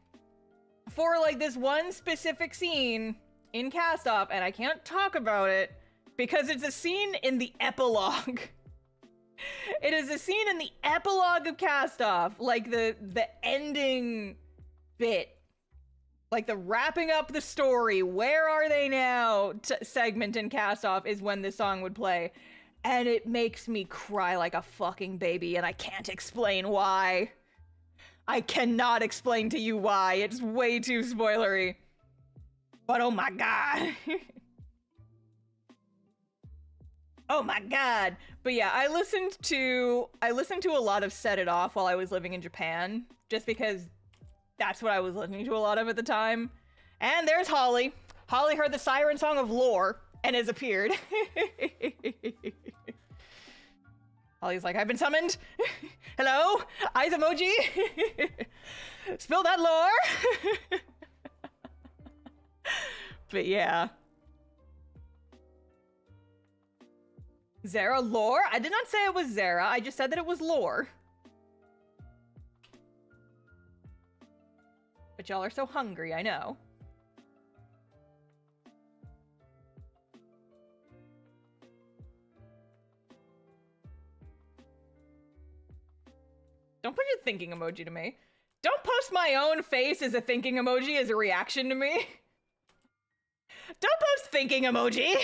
for, like, this one specific scene in Cast Off, and I can't talk about it because it's a scene in the epilogue. It is a scene in the epilogue of Cast Off, like the ending bit. Like the wrapping up the story, where are they now segment in Cast Off is when this song would play. And it makes me cry like a fucking baby, and I can't explain why. I cannot explain to you why. It's way too spoilery. But oh my god. Oh my god. But yeah, I listened to a lot of Set It Off while I was living in Japan, just because that's what I was listening to a lot of at the time. And there's Holly. Holly heard the siren song of Lore and has appeared. Holly's like, I've been summoned. Hello? Eyes emoji? Spill that lore? But yeah. Zara lore? I did not say it was Zara. I just said that it was lore. But y'all are so hungry, I know. Don't put your thinking emoji to me. Don't post my own face as a thinking emoji as a reaction to me. Don't post thinking emoji.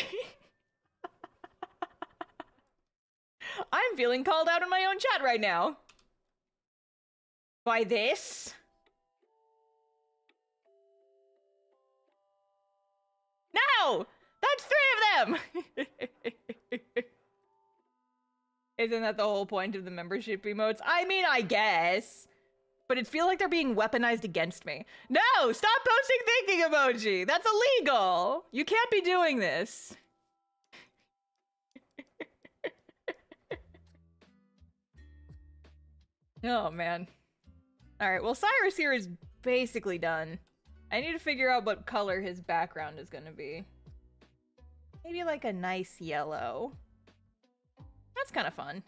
I'm feeling called out in my own chat right now. By this? No! That's 3 of them! Isn't that the whole point of the membership emotes? I mean, I guess. But it feels like they're being weaponized against me. No! Stop posting thinking emoji! That's illegal! You can't be doing this. Oh, man. Alright, well, Cyrus here is basically done. I need to figure out what color his background is gonna be. Maybe like a nice yellow. That's kind of fun.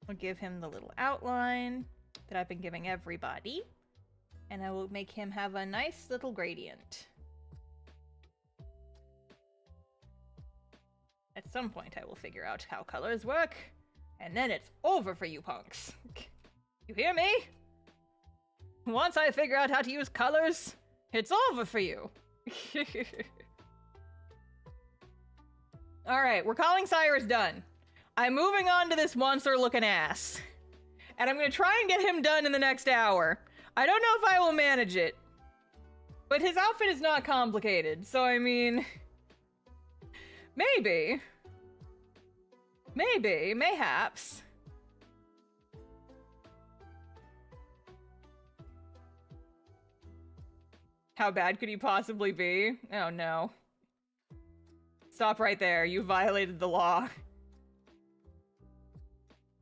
I'll give him the little outline that I've been giving everybody. And I will make him have a nice little gradient. At some point I will figure out how colors work. And then it's over for you punks. You hear me? Once I figure out how to use colors, it's over for you. Alright, we're calling Cyrus done. I'm moving on to this monster-looking ass. And I'm gonna try and get him done in the next hour. I don't know if I will manage it. But his outfit is not complicated, so I mean... Maybe. Maybe, mayhaps. How bad could he possibly be? Oh no. Stop right there, you violated the law.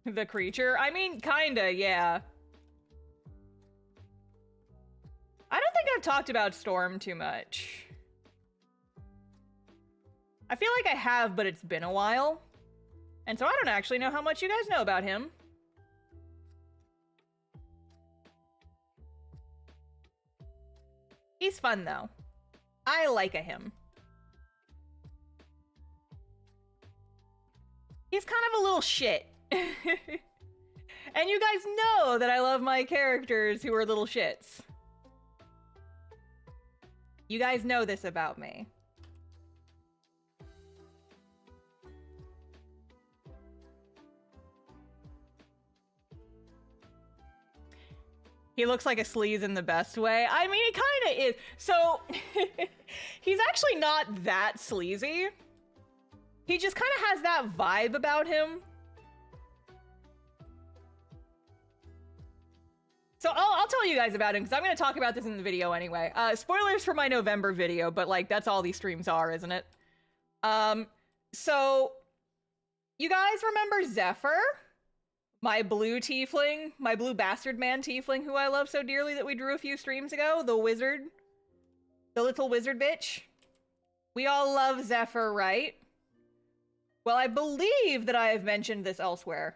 The creature? I mean, kinda, yeah. I don't think I've talked about Storm too much. I feel like I have, but it's been a while. And so I don't actually know how much you guys know about him. He's fun, though. I like him. He's kind of a little shit. And you guys know that I love my characters who are little shits. You guys know this about me. He looks like a sleaze in the best way. I mean, he kind of is. So, he's actually not that sleazy. He just kind of has that vibe about him. So I'll tell you guys about him, because I'm going to talk about this in the video anyway. Spoilers for my November video, but, like, that's all these streams are, isn't it? So, you guys remember Zephyr? My blue tiefling, my blue bastard man tiefling who I love so dearly that we drew a few streams ago? The wizard. The little wizard bitch. We all love Zephyr, right? Well, I believe that I have mentioned this elsewhere.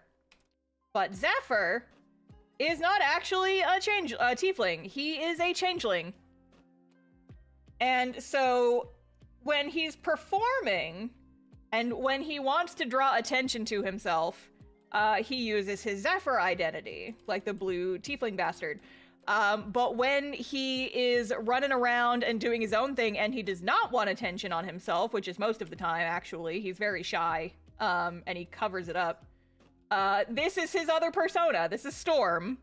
But Zephyr is not actually a tiefling. He is a changeling. And so, when he's performing, and when he wants to draw attention to himself, he uses his Zephyr identity, like the blue tiefling bastard. But when he is running around and doing his own thing and he does not want attention on himself, which is most of the time, actually, he's very shy, and he covers it up. This is his other persona. This is Storm.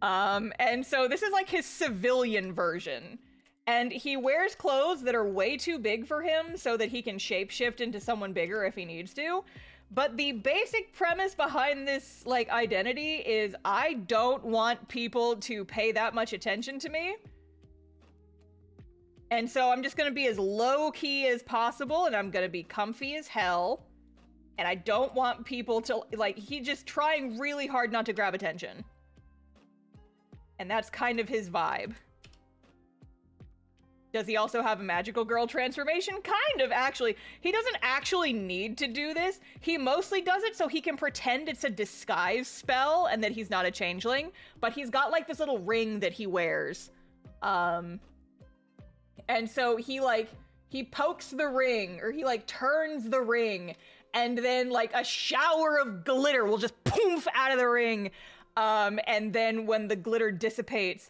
And so this is like his civilian version. And he wears clothes that are way too big for him so that he can shapeshift into someone bigger if he needs to. But the basic premise behind this, like, identity is I don't want people to pay that much attention to me. And so I'm just gonna be as low-key as possible, and I'm gonna be comfy as hell. And I don't want people to, like, he's just trying really hard not to grab attention. And that's kind of his vibe. Does he also have a magical girl transformation? Kind of, actually. He doesn't actually need to do this. He mostly does it so he can pretend it's a disguise spell and that he's not a changeling. But he's got, like, this little ring that he wears. And so he pokes the ring, or he, like, turns the ring, and then, like, a shower of glitter will just poof out of the ring. And then when the glitter dissipates,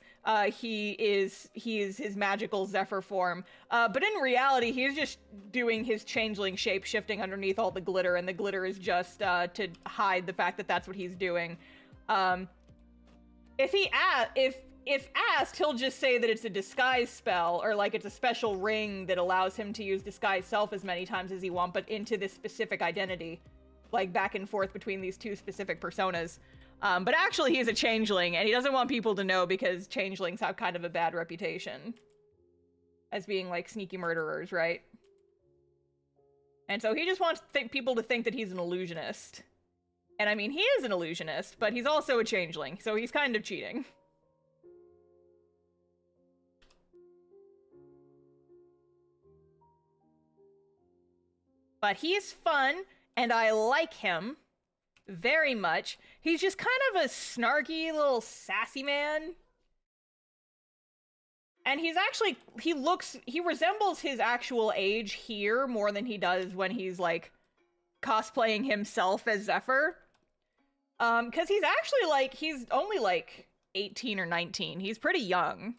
he is his magical Zephyr form. But in reality, he's just doing his changeling shape shifting underneath all the glitter, and the glitter is just to hide the fact that that's what he's doing. If asked, he'll just say that it's a disguise spell, or like it's a special ring that allows him to use disguise self as many times as he wants, but into this specific identity, like back and forth between these two specific personas. But actually he's a changeling, and he doesn't want people to know because changelings have kind of a bad reputation as being, like, sneaky murderers, right? And so he just wants people to think that he's an illusionist. And I mean, he is an illusionist, but he's also a changeling, so he's kind of cheating. But he's fun, and I like him very much. He's just kind of a snarky little sassy man. And he's actually, he resembles his actual age here more than he does when he's, like, cosplaying himself as Zephyr. Because he's actually, like, he's only, like, 18 or 19. He's pretty young.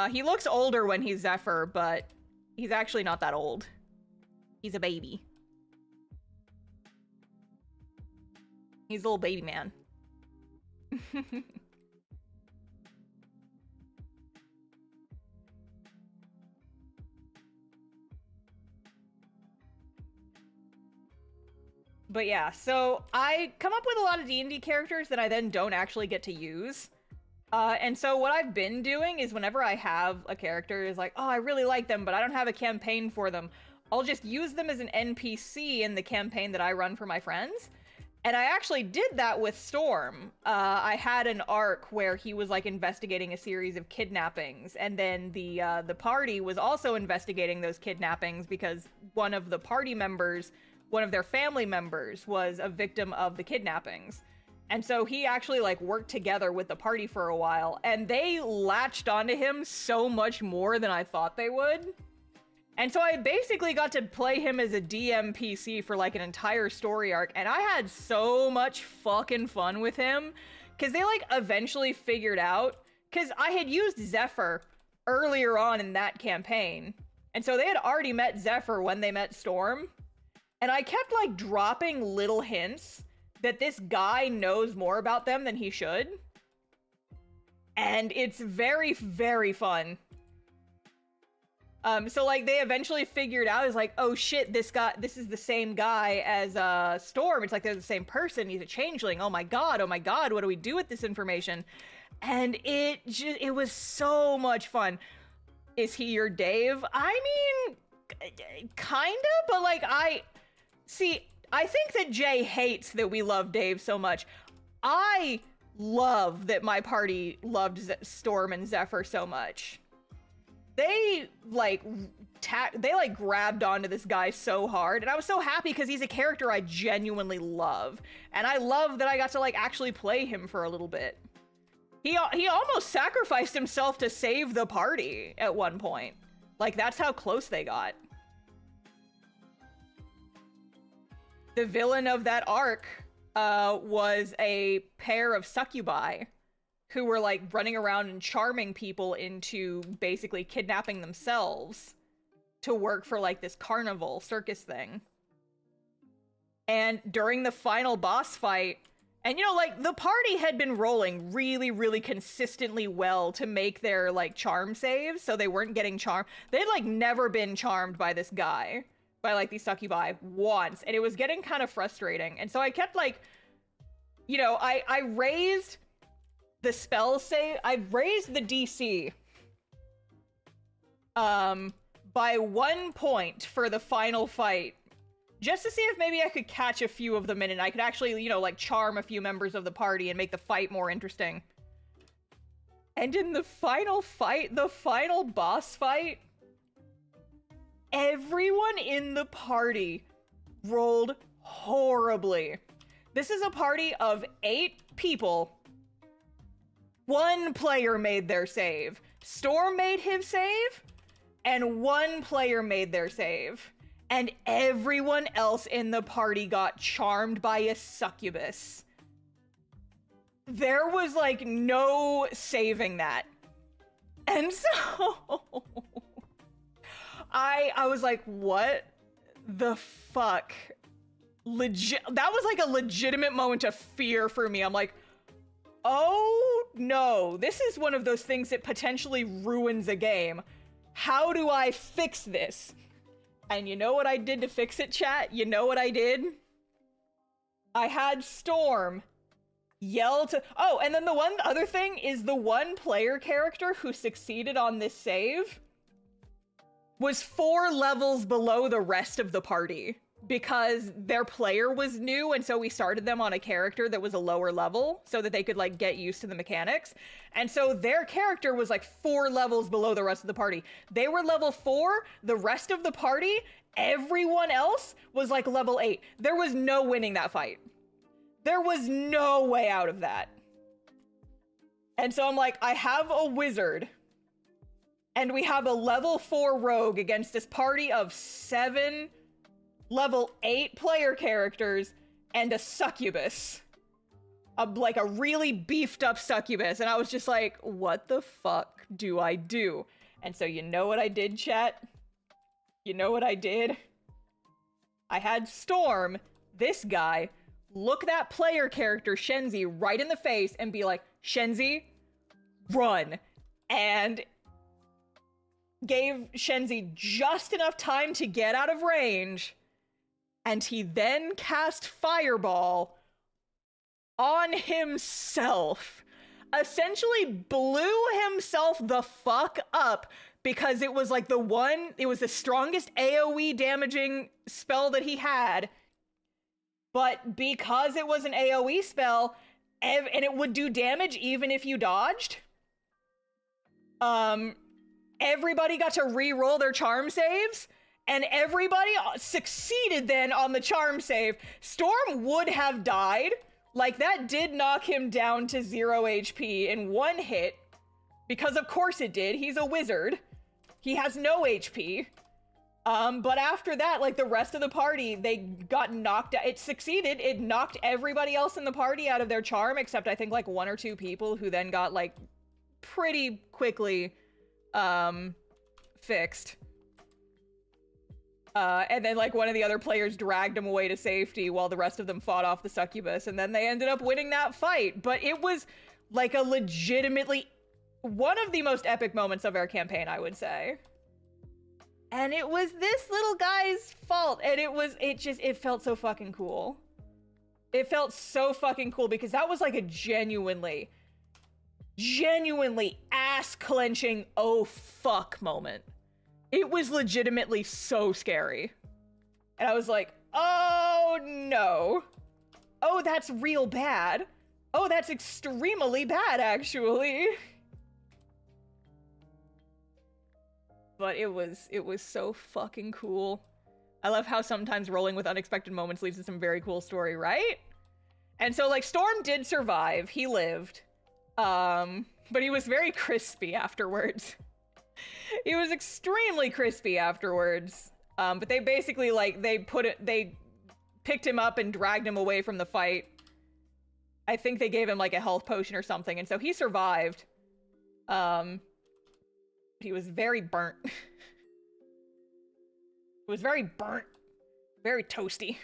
He looks older when he's Zephyr, but he's actually not that old. He's a baby. He's a little baby man. But yeah, so I come up with a lot of D&D characters that I then don't actually get to use. And so what I've been doing is whenever I have a character is like, oh, I really like them, but I don't have a campaign for them, I'll just use them as an NPC in the campaign that I run for my friends. And I actually did that with Storm. I had an arc where he was, like, investigating a series of kidnappings, and then the party was also investigating those kidnappings because one of the party members, one of their family members, was a victim of the kidnappings. And so he actually, like, worked together with the party for a while, and they latched onto him so much more than I thought they would. And so I basically got to play him as a DMPC for, like, an entire story arc, and I had so much fucking fun with him, because they, like, eventually figured out, because I had used Zephyr earlier on in that campaign, and so they had already met Zephyr when they met Storm, and I kept, like, dropping little hints that this guy knows more about them than he should, and it's very, very fun. So like they eventually figured out, is like, oh shit, this is the same guy as Storm. It's like they're the same person. He's a changeling. Oh my god, what do we do with this information? And it was so much fun. Is he your Dave? I mean, kinda, but like I think that Jay hates that we love Dave so much. I love that my party loved Storm and Zephyr so much. They grabbed onto this guy so hard, and I was so happy because he's a character I genuinely love, and I love that I got to like actually play him for a little bit. He almost sacrificed himself to save the party at one point. Like, that's how close they got. The villain of that arc was a pair of succubi who were like running around and charming people into basically kidnapping themselves to work for like this carnival circus thing. And during the final boss fight, and you know, like the party had been rolling really, really consistently well to make their like charm saves, so they weren't getting charmed. They'd like never been charmed by this guy, by like these succubi once, and it was getting kind of frustrating. And so I kept like, you know, I raised the spell save, I raised the DC by 1 point for the final fight, just to see if maybe I could catch a few of them in and I could actually, you know, like charm a few members of the party and make the fight more interesting. And in the final fight, the final boss fight, everyone in the party rolled horribly. This is a party of 8 people. 1 player made their save. Storm made his save, and 1 player made their save. And everyone else in the party got charmed by a succubus. There was like no saving that. And so I was like, what the fuck? That was like a legitimate moment of fear for me. I'm like, oh no, this is one of those things that potentially ruins a game. How do I fix this? And you know what I did to fix it, chat? You know what I did? I had Storm yell to... Oh, and then the one other thing is the one player character who succeeded on this save was 4 levels below the rest of the party because their player was new, and so we started them on a character that was a lower level so that they could like get used to the mechanics. And so their character was like 4 levels below the rest of the party. They were level 4, the rest of the party, everyone else was like level 8. There was no winning that fight. There was no way out of that. And so I'm like, I have a wizard and we have a level 4 rogue against this party of 7 level 8 player characters and a succubus. Like a really beefed up succubus. And I was just like, what the fuck do I do? And so you know what I did, chat? You know what I did? I had Storm, this guy, look that player character, Shenzi, right in the face and be like, Shenzi, run. And gave Shenzi just enough time to get out of range. And he then cast Fireball on himself. Essentially blew himself the fuck up because it was like it was the strongest AoE damaging spell that he had. But because it was an AoE spell, and it would do damage even if you dodged, everybody got to re-roll their charm saves. And everybody succeeded then on the charm save. Storm would have died. Like, that did knock him down to 0 HP in 1 hit. Because of course it did. He's a wizard. He has no HP. But after that, like, the rest of the party, they got knocked out. It succeeded. It knocked everybody else in the party out of their charm, except I think, like, 1 or 2 people who then got, like, pretty quickly, fixed. And then, like, one of the other players dragged him away to safety while the rest of them fought off the succubus, and then they ended up winning that fight. But it was, like, a legitimately... one of the most epic moments of our campaign, I would say. And it was this little guy's fault, and it felt so fucking cool. It felt so fucking cool because that was like a genuinely ass-clenching oh fuck moment. It was legitimately so scary. And I was like, oh no. Oh, that's real bad. Oh, that's extremely bad, actually. But it was so fucking cool. I love how sometimes rolling with unexpected moments leads to some very cool story, right? And so, like, Storm did survive. He lived. But he was very crispy afterwards. He was extremely crispy afterwards. But they basically, like, they picked him up and dragged him away from the fight. I think they gave him, like, a health potion or something, and so he survived. He was very burnt. It was very burnt. Very toasty.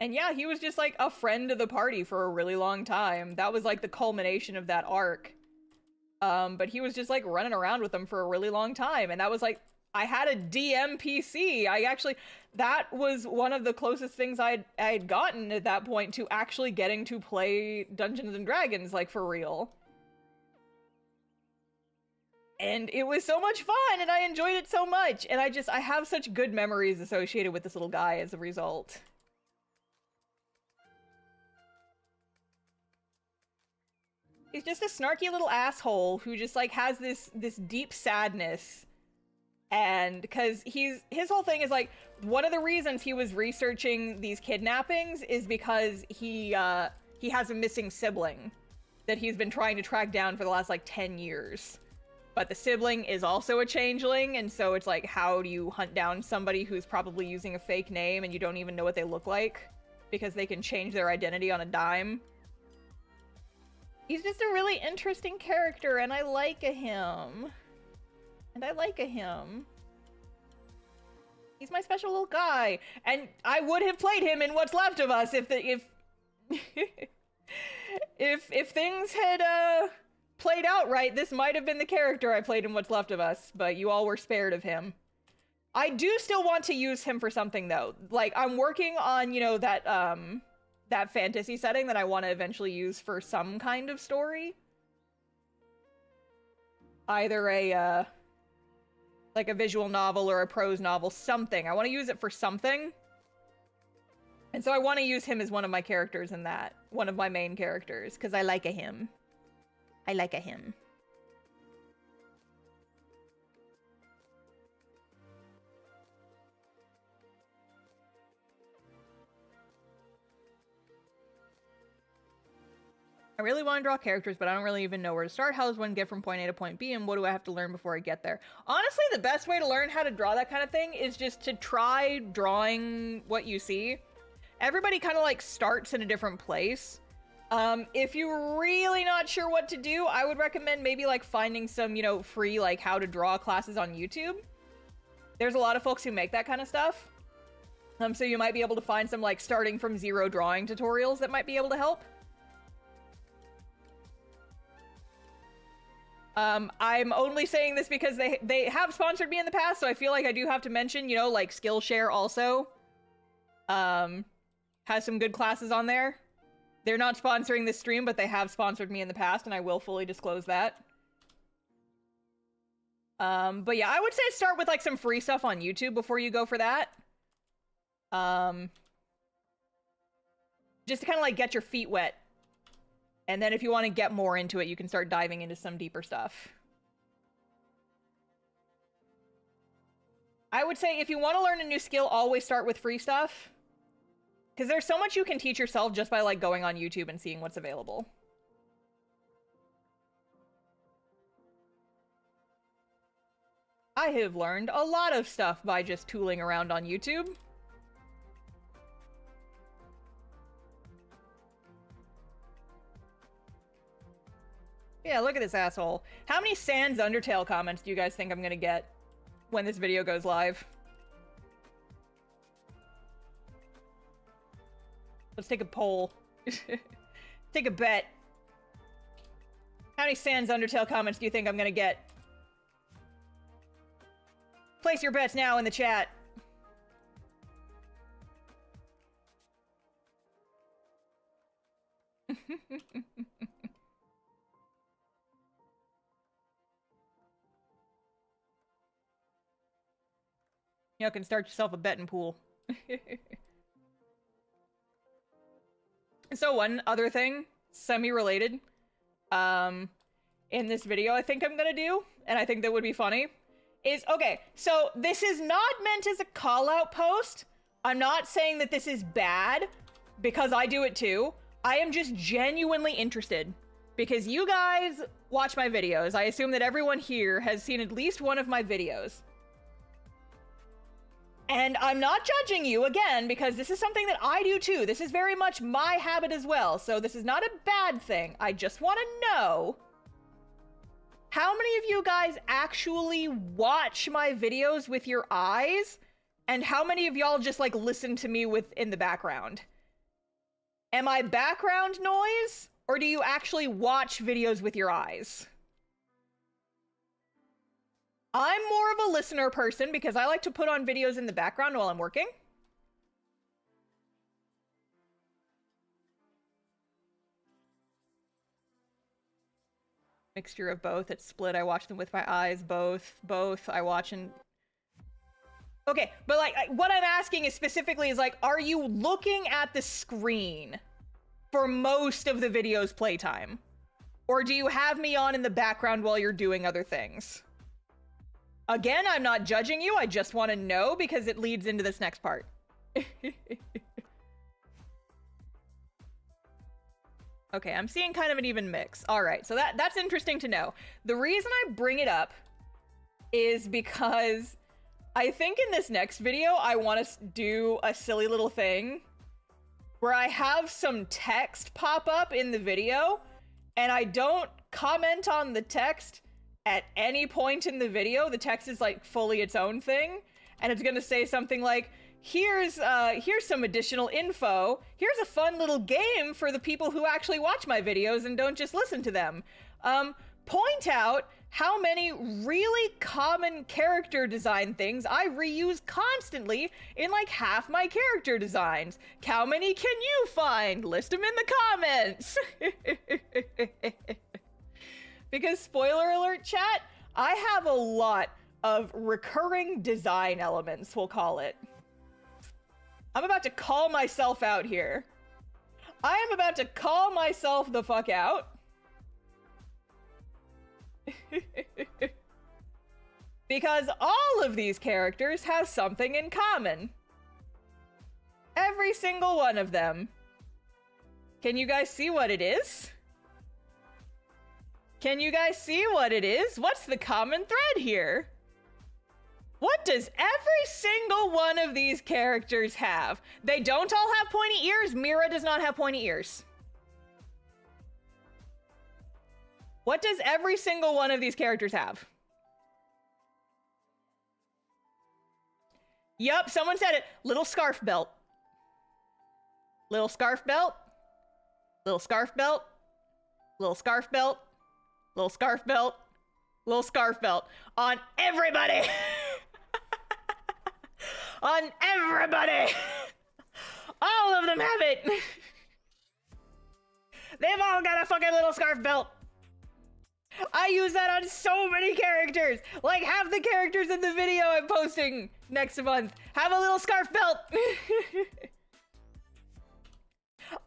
And yeah, he was just like a friend of the party for a really long time. That was like the culmination of that arc. But he was just like running around with them for a really long time. And that was like, I had a DM PC. That was one of the closest things I had gotten at that point to actually getting to play Dungeons and Dragons, like for real. And it was so much fun and I enjoyed it so much. And I have such good memories associated with this little guy as a result. He's just a snarky little asshole who just like has this deep sadness. And because his whole thing is like, one of the reasons he was researching these kidnappings is because he has a missing sibling that he's been trying to track down for the last like 10 years. But the sibling is also a changeling, and so it's like, how do you hunt down somebody who's probably using a fake name and you don't even know what they look like? Because they can change their identity on a dime. He's just a really interesting character, and I like him. He's my special little guy, and I would have played him in What's Left of Us if things had played out right. This might have been the character I played in What's Left of Us, but you all were spared of him. I do still want to use him for something though. Like, I'm working on, you know, that fantasy setting that I want to eventually use for some kind of story. Either like a visual novel or a prose novel, something. I want to use it for something. And so I want to use him as one of my characters in that. One of my main characters, because I like him. I like him. I really want to draw characters, but I don't really even know where to start. How does one get from point A to point B, and what do I have to learn before I get there? Honestly, the best way to learn how to draw that kind of thing is just to try drawing what you see. Everybody kind of like starts in a different place. If you're really not sure what to do, I would recommend maybe like finding some, you know, free like how to draw classes on YouTube. There's a lot of folks who make that kind of stuff. So you might be able to find some like starting from zero drawing tutorials that might be able to help. I'm only saying this because they have sponsored me in the past, so I feel like I do have to mention, you know, like Skillshare also has some good classes on there. They're not sponsoring this stream, but they have sponsored me in the past, and I will fully disclose that. But yeah, I would say start with like some free stuff on YouTube before you go for that. Just to kind of like get your feet wet. And then if you want to get more into it, you can start diving into some deeper stuff. I would say if you want to learn a new skill, always start with free stuff. Because there's so much you can teach yourself just by like going on YouTube and seeing what's available. I have learned a lot of stuff by just tooling around on YouTube. Yeah, look at this asshole. How many Sans Undertale comments do you guys think I'm gonna get when this video goes live? Let's take a poll. Take a bet. How many Sans Undertale comments do you think I'm gonna get? Place your bets now in the chat. You can start yourself a betting pool. So one other thing, semi-related, in this video I think I'm gonna do, and I think that would be funny, is, okay, so this is not meant as a call-out post. I'm not saying that this is bad, because I do it too. I am just genuinely interested, because you guys watch my videos. I assume that everyone here has seen at least one of my videos. And I'm not judging you, again, because this is something that I do too. This is very much my habit as well, so this is not a bad thing. I just want to know, how many of you guys actually watch my videos with your eyes? And how many of y'all just, like, listen to me in the background? Am I background noise? Or do you actually watch videos with your eyes? I'm more of a listener person because I like to put on videos in the background while I'm working. Mixture of both. It's split. I watch them with my eyes. Both. I watch and... Okay, but like, what I'm asking is specifically is like, are you looking at the screen for most of the video's playtime? Or do you have me on in the background while you're doing other things? Again, I'm not judging you, I just want to know because it leads into this next part. Okay, I'm seeing kind of an even mix. All right, so that's interesting to know. The reason I bring it up is because I think in this next video, I want to do a silly little thing where I have some text pop up in the video and I don't comment on the text at any point in the video. The text is like fully its own thing, and it's gonna say something like, here's some additional info. Here's a fun little game for the people who actually watch my videos and don't just listen to them. Point out how many really common character design things I reuse constantly in like half my character designs. How many can you find? List them in the comments. Because spoiler alert, chat, I have a lot of recurring design elements, we'll call it. I'm about to call myself out here. I am about to call myself the fuck out. Because all of these characters have something in common. Every single one of them. Can you guys see what it is? Can you guys see what it is? What's the common thread here? What does every single one of these characters have? They don't all have pointy ears. Mira does not have pointy ears. What does every single one of these characters have? Yup, someone said it. Little scarf belt. Little scarf belt. Little scarf belt. Little scarf belt. Little scarf belt. Little scarf belt. On everybody! On everybody! All of them have it! They've all got a fucking little scarf belt! I use that on so many characters! Like half the characters in the video I'm posting next month have a little scarf belt!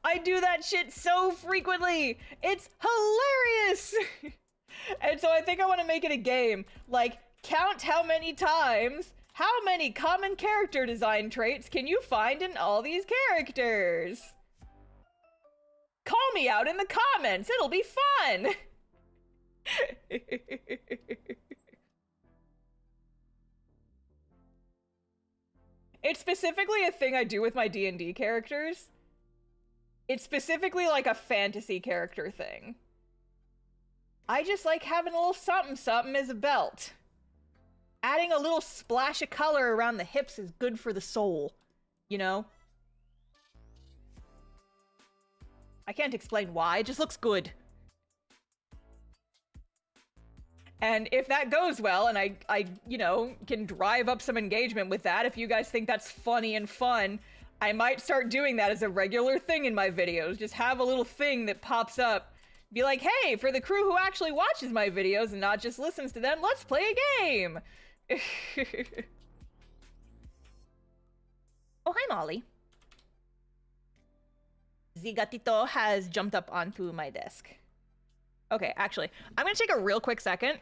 I do that shit so frequently! It's hilarious! And so I think I want to make it a game. Like, count how many times, how many common character design traits can you find in all these characters? Call me out in the comments, it'll be fun! It's specifically a thing I do with my D&D characters. It's specifically like a fantasy character thing. I just like having a little something something as a belt. Adding a little splash of color around the hips is good for the soul, you know? I can't explain why, it just looks good. And if that goes well, and I, you know, can drive up some engagement with that, if you guys think that's funny and fun, I might start doing that as a regular thing in my videos. Just have a little thing that pops up. Be like, hey, for the crew who actually watches my videos and not just listens to them, let's play a game! Oh, hi, Molly. Zigatito has jumped up onto my desk. Okay, actually, I'm gonna take a real quick second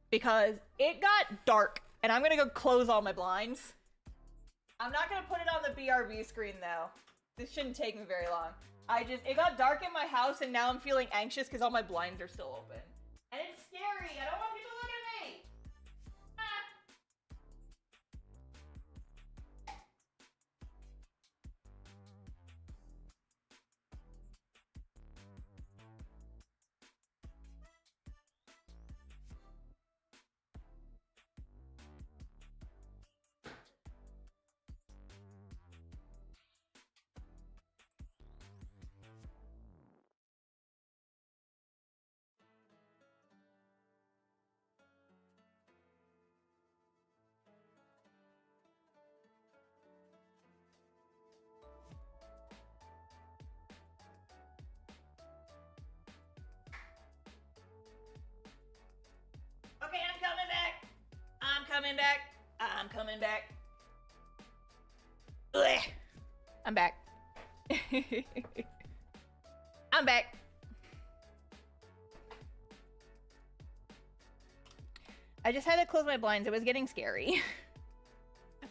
because it got dark and I'm gonna go close all my blinds. I'm not gonna put it on the BRB screen though. This shouldn't take me very long. It got dark in my house and now I'm feeling anxious because all my blinds are still open. And it's scary, I don't want people to look at me! Okay, I'm coming back. I'm coming back. I'm coming back. Ugh. I'm back. I'm back. I just had to close my blinds. It was getting scary.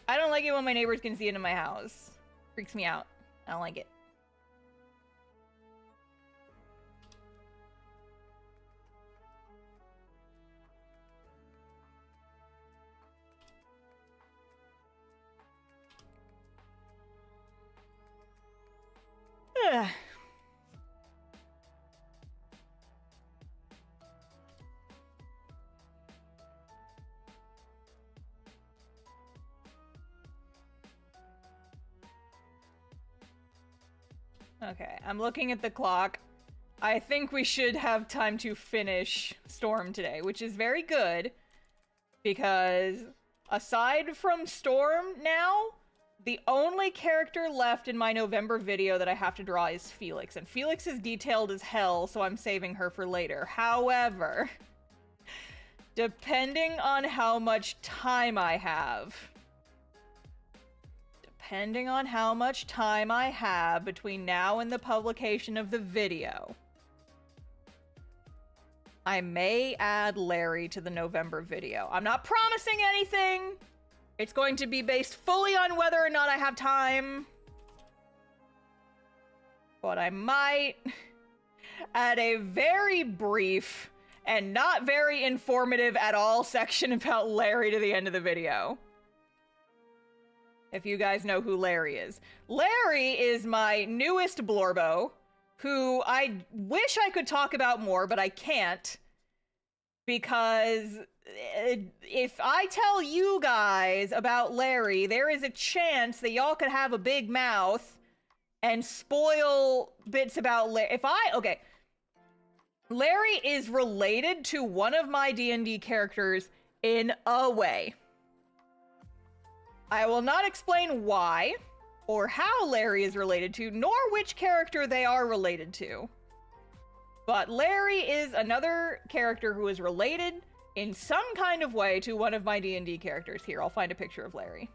I don't like it when my neighbors can see into my house. Freaks me out. I don't like it. Okay, I'm looking at the clock. I think we should have time to finish Storm today, which is very good because aside from Storm now, the only character left in my November video that I have to draw is Felix, and Felix is detailed as hell, so I'm saving her for later. However, depending on how much time I have, between now and the publication of the video, I may add Larry to the November video. I'm not promising anything. It's going to be based fully on whether or not I have time. But I might add a very brief and not very informative at all section about Larry to the end of the video. If you guys know who Larry is. Larry is my newest Blorbo, who I wish I could talk about more, but I can't. Because if I tell you guys about Larry, there is a chance that y'all could have a big mouth and spoil bits about Larry. Okay. Larry is related to one of my D&D characters in a way. I will not explain why, or how Larry is related to, nor which character they are related to. But Larry is another character who is related in some kind of way to one of my D&D characters. Here, I'll find a picture of Larry.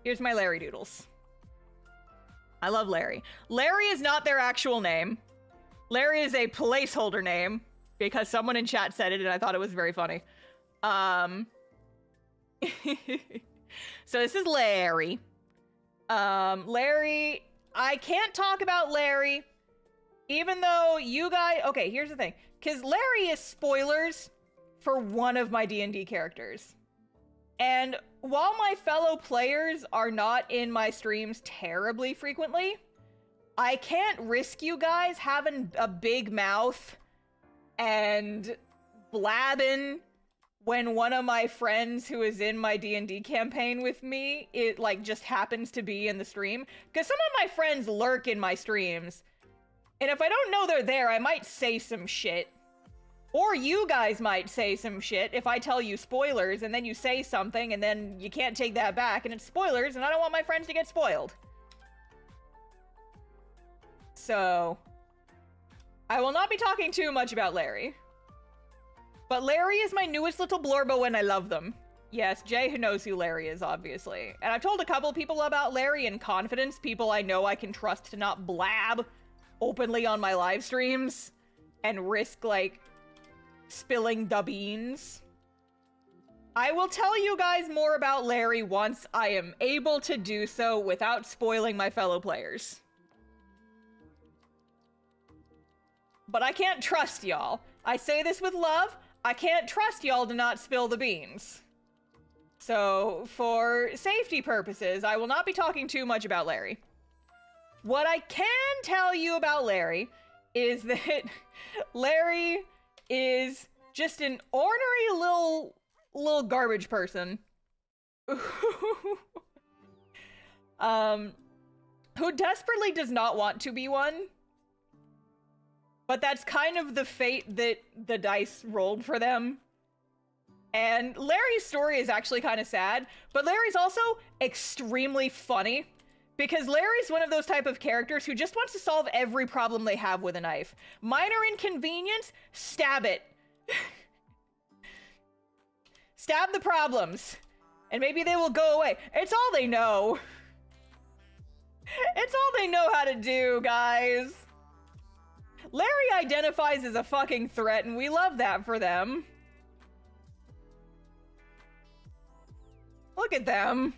Here's my Larry doodles. I love Larry. Larry is not their actual name. Larry is a placeholder name because someone in chat said it and I thought it was very funny. So this is Larry. Larry, I can't talk about Larry, even though you guys, okay, here's the thing, because Larry is spoilers for one of my D&D characters. And while my fellow players are not in my streams terribly frequently, I can't risk you guys having a big mouth and blabbing when one of my friends who is in my D&D campaign with me, it like just happens to be in the stream. Because some of my friends lurk in my streams. And if I don't know they're there, I might say some shit. Or you guys might say some shit if I tell you spoilers and then you say something and then you can't take that back and it's spoilers and I don't want my friends to get spoiled. So, I will not be talking too much about Larry. But Larry is my newest little blorbo and I love them. Yes, Jay who knows who Larry is, obviously. And I've told a couple people about Larry in confidence, people I know I can trust to not blab openly on my live streams and risk, like, spilling the beans. I will tell you guys more about Larry once I am able to do so without spoiling my fellow players. But I can't trust y'all. I say this with love. I can't trust y'all to not spill the beans. So, for safety purposes, I will not be talking too much about Larry. What I can tell you about Larry is that Larry is just an ornery little garbage person. Who desperately does not want to be one. But that's kind of the fate that the dice rolled for them. And Larry's story is actually kind of sad, but Larry's also extremely funny. Because Larry's one of those type of characters who just wants to solve every problem they have with a knife. Minor inconvenience, stab it. Stab the problems. And maybe they will go away. It's all they know. It's all they know how to do, guys. Larry identifies as a fucking threat, and we love that for them. Look at them.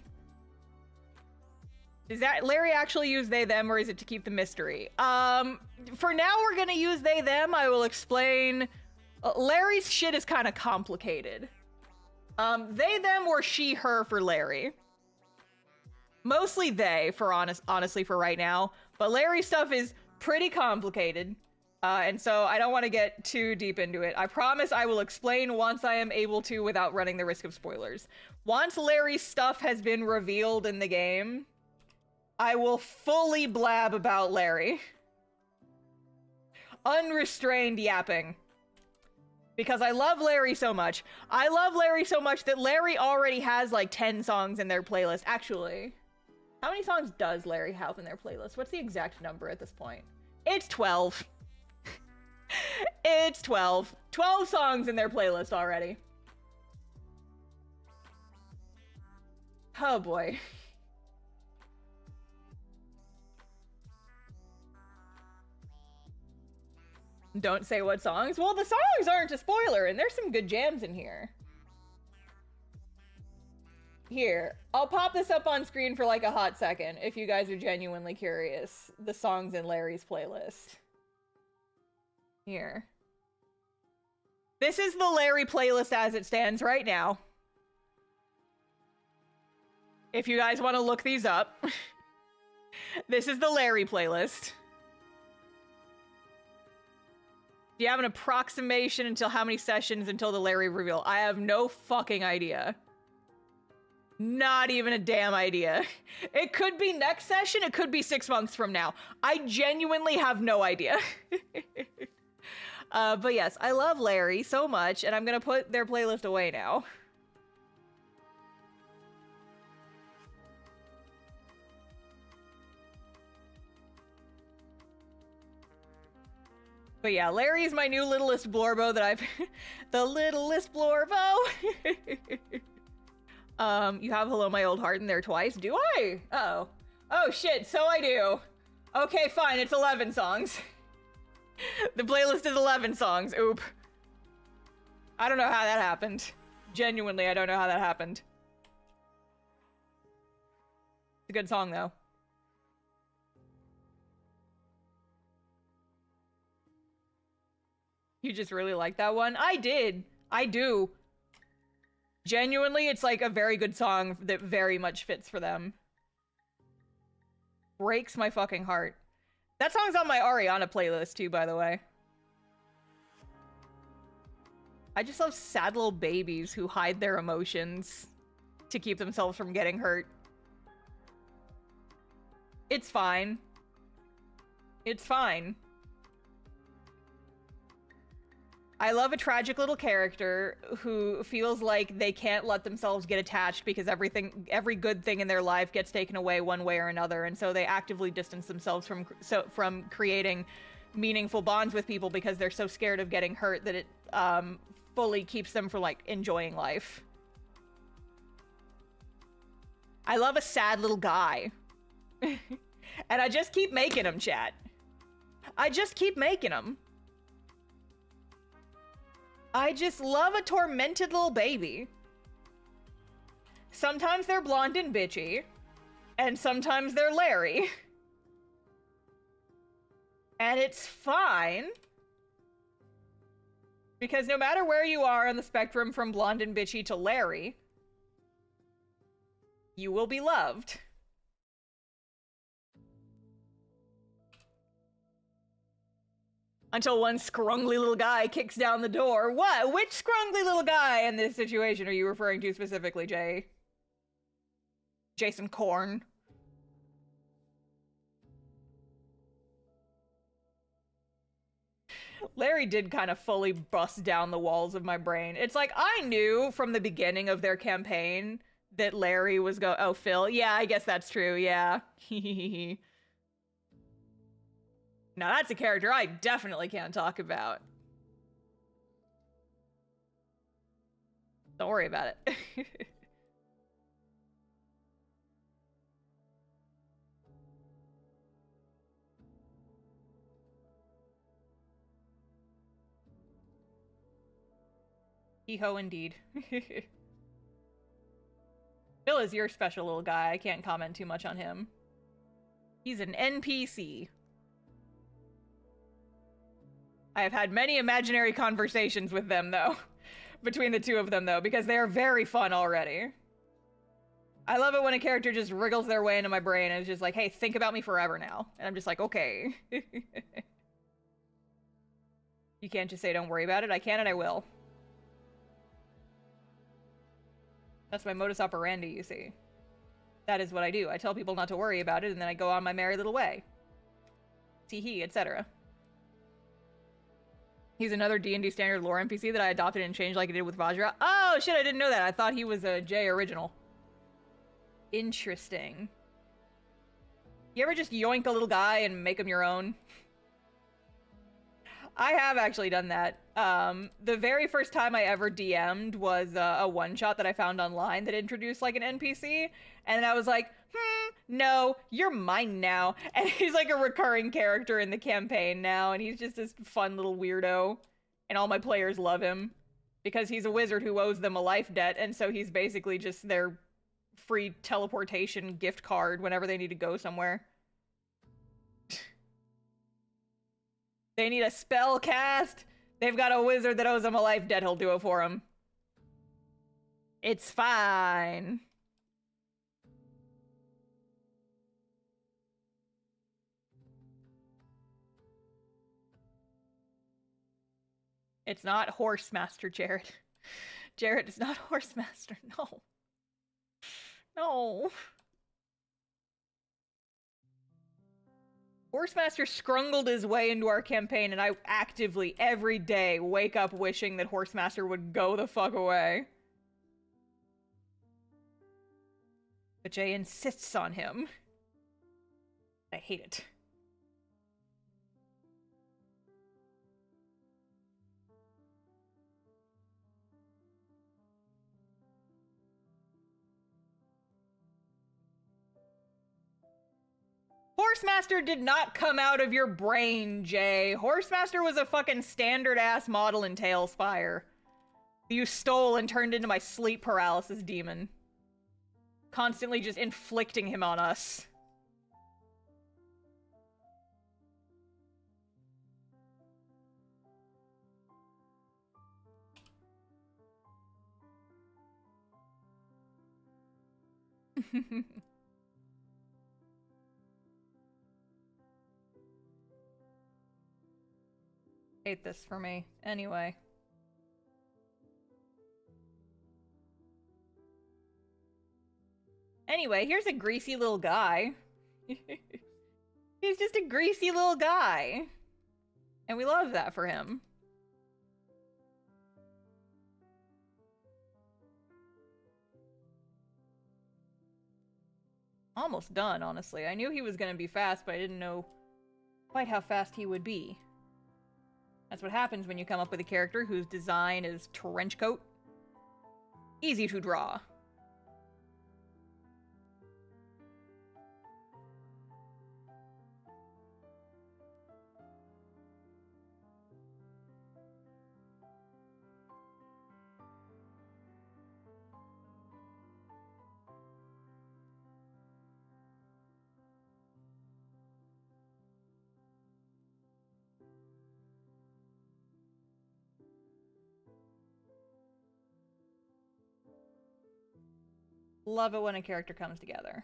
Does that Larry actually use they, them, or is it to keep the mystery? For now, we're gonna use they, them. I will explain. Larry's shit is kind of complicated. They, them, or she, her for Larry. Mostly they, for honestly, for right now. But Larry's stuff is pretty complicated. And so I don't want to get too deep into it. I promise I will explain once I am able to without running the risk of spoilers. Once Larry's stuff has been revealed in the game, I will fully blab about Larry. Unrestrained yapping. Because I love Larry so much. I love Larry so much that Larry already has like 10 songs in their playlist. Actually, how many songs does Larry have in their playlist? What's the exact number at this point? It's 12. It's 12. 12 songs in their playlist already. Oh boy. Don't say what songs. Well, the songs aren't a spoiler, and there's some good jams in here. Here, I'll pop this up on screen for like a hot second if you guys are genuinely curious. The songs in Larry's playlist. Here. This is the Larry playlist as it stands right now. If you guys want to look these up. This is the Larry playlist. Do you have an approximation until how many sessions until the Larry reveal? I have no fucking idea. Not even a damn idea. It could be next session, it could be 6 months from now. I genuinely have no idea. But yes, I love Larry so much, and I'm gonna put their playlist away now. But yeah, Larry's my new littlest blorbo that I've... the littlest blorbo! You have Hello My Old Heart in there twice? Do I? Uh-oh. Oh shit, so I do. Okay, fine, it's 11 songs. The playlist is 11 songs, oop. I don't know how that happened. Genuinely, I don't know how that happened. It's a good song, though. You just really like that one? I did. I do. Genuinely, it's like a very good song that very much fits for them. Breaks my fucking heart. That song's on my Ariana playlist too, by the way. I just love sad little babies who hide their emotions to keep themselves from getting hurt. It's fine. It's fine. I love a tragic little character who feels like they can't let themselves get attached because every good thing in their life gets taken away one way or another, and so they actively distance themselves from creating meaningful bonds with people because they're so scared of getting hurt that it fully keeps them from like enjoying life. I love a sad little guy. And I just keep making them, chat. I just keep making them. I just love a tormented little baby. Sometimes they're blonde and bitchy, and sometimes they're Larry. And it's fine. Because no matter where you are on the spectrum from blonde and bitchy to Larry, you will be loved. Until one scrungly little guy kicks down the door. What? Which scrungly little guy in this situation are you referring to specifically, Jay? Jason Korn. Larry did kind of fully bust down the walls of my brain. It's like, I knew from the beginning of their campaign that Larry was oh, Phil? Yeah, I guess that's true, yeah. Now that's a character I definitely can't talk about. Don't worry about it. Hee-ho indeed. Phil is your special little guy. I can't comment too much on him. He's an NPC. I have had many imaginary conversations with them, though. Between the two of them, though, because they are very fun already. I love it when a character just wriggles their way into my brain and is just like, hey, think about me forever now. And I'm just like, okay. You can't just say don't worry about it. I can and I will. That's my modus operandi, you see. That is what I do. I tell people not to worry about it, and then I go on my merry little way. Tee-hee, etc. He's another D&D standard lore NPC that I adopted and changed like I did with Vajra. Oh, shit, I didn't know that. I thought he was a J original. Interesting. You ever just yoink a little guy and make him your own? I have actually done that. The very first time I ever DM'd was a one-shot that I found online that introduced like an NPC, and I was like, no, you're mine now. And he's like a recurring character in the campaign now, and he's just this fun little weirdo, and all my players love him because he's a wizard who owes them a life debt, and so he's basically just their free teleportation gift card whenever they need to go somewhere. They need a spell cast. They've got a wizard that owes them a life debt. He'll do it for them. It's fine. It's not Horsemaster, Jared. Jared is not Horsemaster. No. No. Horsemaster scrungled his way into our campaign, and I actively, every day, wake up wishing that Horsemaster would go the fuck away. But Jay insists on him. I hate it. Horsemaster did not come out of your brain, Jay. Horsemaster was a fucking standard-ass model in Tailspire. You stole and turned into my sleep paralysis demon. Constantly just inflicting him on us. Hate this for me. Anyway. Anyway, here's a greasy little guy. He's just a greasy little guy. And we love that for him. Almost done, honestly. I knew he was gonna be fast, but I didn't know quite how fast he would be. That's what happens when you come up with a character whose design is trenchcoat. Easy to draw. Love it when a character comes together.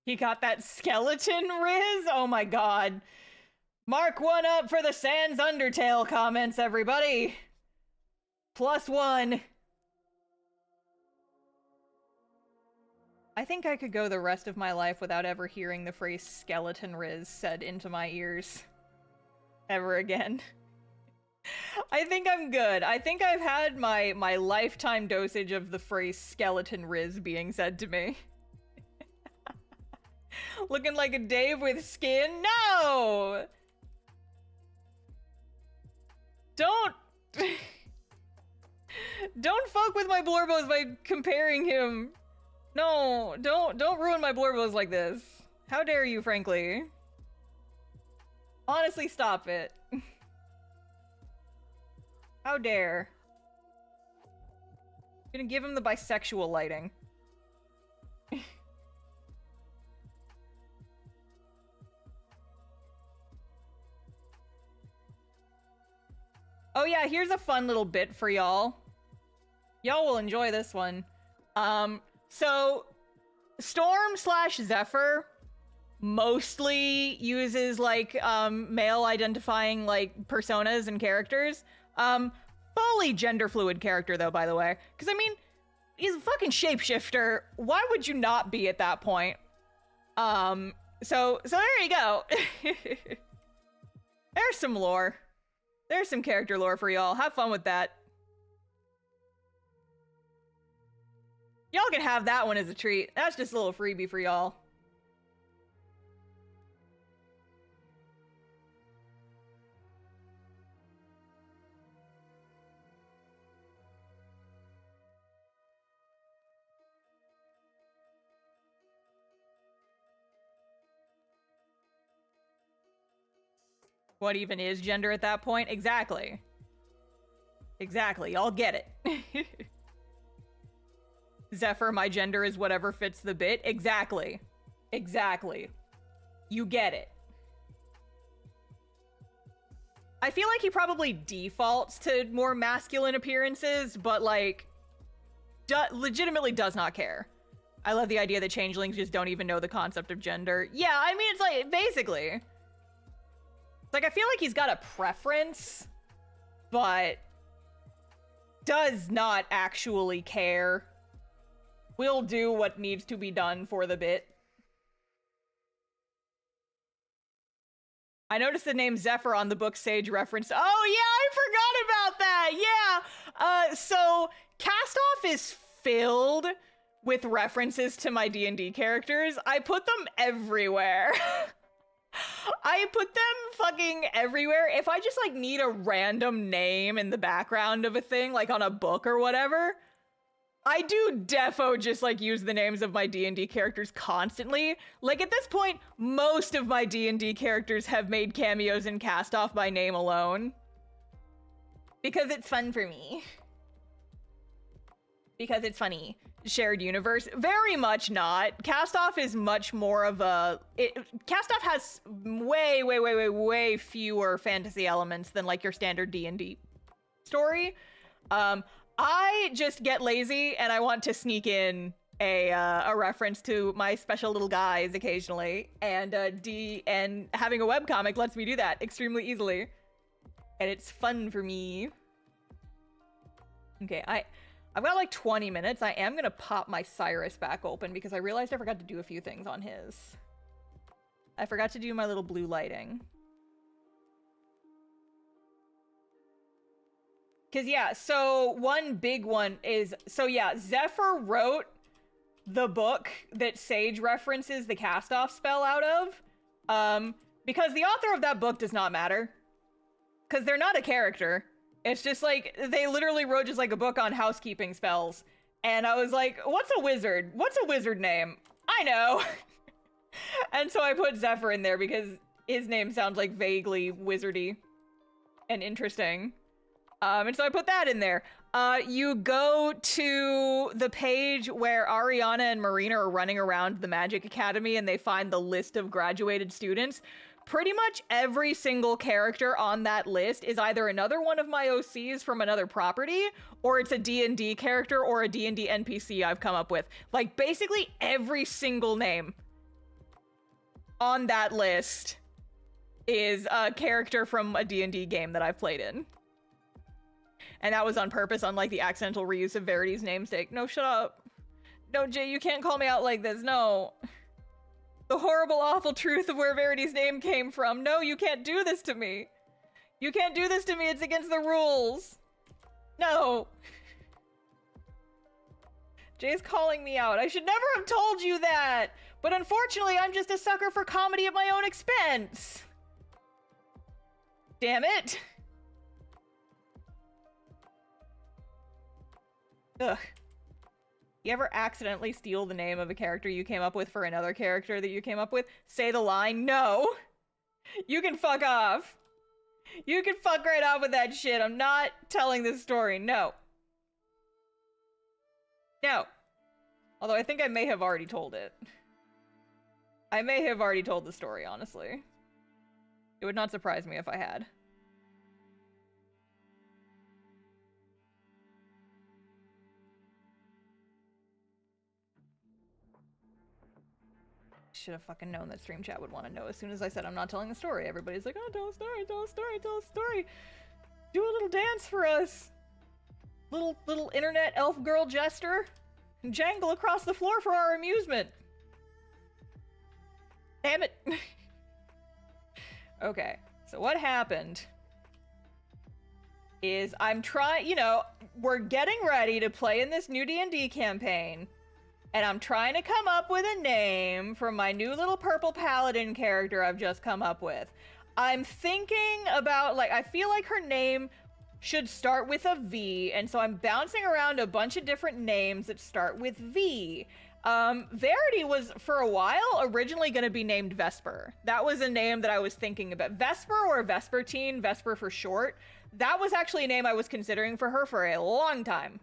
He got that skeleton riz? Oh my god. Mark one up for the Sans Undertale comments, everybody. +1. I think I could go the rest of my life without ever hearing the phrase skeleton riz said into my ears. Ever again. I think I'm good. I think I've had my lifetime dosage of the phrase skeleton riz being said to me. Looking like a Dave with skin? No! Don't fuck with my Blorbos by comparing him. No, don't ruin my Blorbos like this. How dare you, frankly. Honestly, stop it. How dare. I'm gonna give him the bisexual lighting. Oh yeah, here's a fun little bit for y'all. Y'all will enjoy this one. So Storm/Zephyr mostly uses like male identifying like personas and characters. Fully gender fluid character though, by the way. Cause I mean, he's a fucking shapeshifter. Why would you not be at that point? So there you go. There's some lore. There's some character lore for y'all. Have fun with that. Y'all can have that one as a treat. That's just a little freebie for y'all. What even is gender at that point? Exactly. Exactly. Y'all get it. Zephyr, my gender is whatever fits the bit. Exactly. Exactly. You get it. I feel like he probably defaults to more masculine appearances, but like, legitimately does not care. I love the idea that changelings just don't even know the concept of gender. Yeah, I mean, it's like, basically. Like, I feel like he's got a preference, but does not actually care. Will do what needs to be done for the bit. I noticed the name Zephyr on the book Sage reference. Oh yeah, I forgot about that. Yeah. So Castoff is filled with references to my D&D characters. I put them everywhere. I put them fucking everywhere. If I just like need a random name in the background of a thing, like on a book or whatever, I do defo just like use the names of my D&D characters constantly. Like at this point, most of my D&D characters have made cameos in Castoff by name alone. Because it's fun for me. Because it's funny. Shared universe? Very much not. Castoff is much more of a... Castoff has way fewer fantasy elements than like your standard D&D story. I just get lazy and I want to sneak in a reference to my special little guys occasionally, and having a webcomic lets me do that extremely easily. and it's fun for me. Okay, I've got like 20 minutes. I am gonna pop my Cyrus back open because I realized I forgot to do a few things on his. I forgot to do my little blue lighting. Cause yeah, so one big one is, so yeah, Zephyr wrote the book that Sage references the cast-off spell out of. Because the author of that book does not matter. Cause they're not a character. It's just like, they literally wrote just like a book on housekeeping spells. And I was like, what's a wizard? What's a wizard name? I know. And so I put Zephyr in there because his name sounds like vaguely wizardy and interesting. And so I put that in there. You go to the page where Ariana and Marina are running around the Magic Academy and they find the list of graduated students. Pretty much every single character on that list is either another one of my OCs from another property, or it's a D&D character or a D&D NPC I've come up with. Like, basically every single name on that list is a character from a D&D game that I've played in. And that was on purpose, unlike the accidental reuse of Verity's namesake. No, shut up. No, Jay, you can't call me out like this. No. The horrible, awful truth of where Verity's name came from. No, you can't do this to me. You can't do this to me. It's against the rules. No. Jay's calling me out. I should never have told you that. But unfortunately, I'm just a sucker for comedy at my own expense. Damn it. Ugh. You ever accidentally steal the name of a character you came up with for another character that you came up with? Say the line, no! You can fuck off! You can fuck right off with that shit. I'm not telling this story, no. No. Although I think I may have already told it. I may have already told the story, honestly. It would not surprise me if I had. Should have fucking known that stream chat would want to know. As soon as I said I'm not telling the story, everybody's like, oh, tell a story, tell a story, tell a story. Do a little dance for us. Little internet elf girl jester. And jangle across the floor for our amusement. Damn it. Okay, so what happened is I'm trying, you know, we're getting ready to play in this new D&D campaign. And I'm trying to come up with a name for my new little purple paladin character I've just come up with. I'm thinking about, like, I feel like her name should start with a V, and so I'm bouncing around a bunch of different names that start with V. Verity was, for a while, originally going to be named Vesper. That was a name that I was thinking about. Vesper or Vespertine, Vesper for short. That was actually a name I was considering for her for a long time.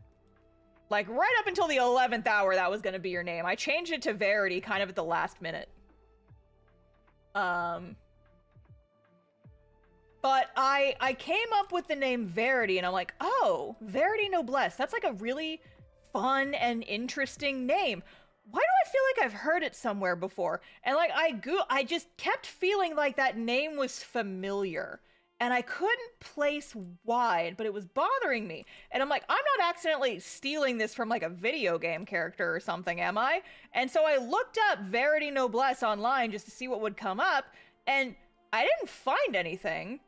Like, right up until the 11th hour, that was gonna be your name. I changed it to Verity kind of at the last minute. But I came up with the name Verity, and I'm like, oh, Verity Noblesse. That's like a really fun and interesting name. Why do I feel like I've heard it somewhere before? And like, I just kept feeling like that name was familiar. And I couldn't place why, but it was bothering me. And I'm like, I'm not accidentally stealing this from like a video game character or something, am I? And so I looked up Verity Noblesse online just to see what would come up, and I didn't find anything.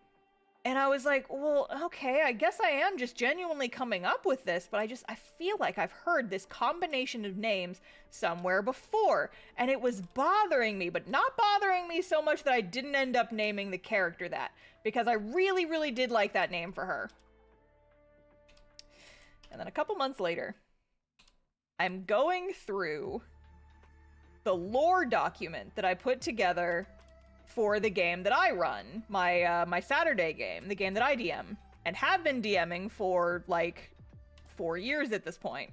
And I was like, well, okay, I guess I am just genuinely coming up with this, but I feel like I've heard this combination of names somewhere before. And it was bothering me, but not bothering me so much that I didn't end up naming the character that. Because I really, really did like that name for her. And then a couple months later, I'm going through the lore document that I put together for the game that I run, my Saturday game, the game that I DM, and have been DMing for like 4 years at this point.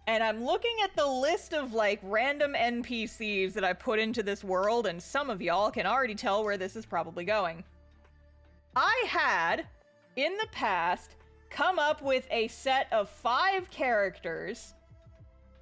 And I'm looking at the list of like random NPCs that I put into this world, and some of y'all can already tell where this is probably going. I had, in the past, come up with a set of 5 characters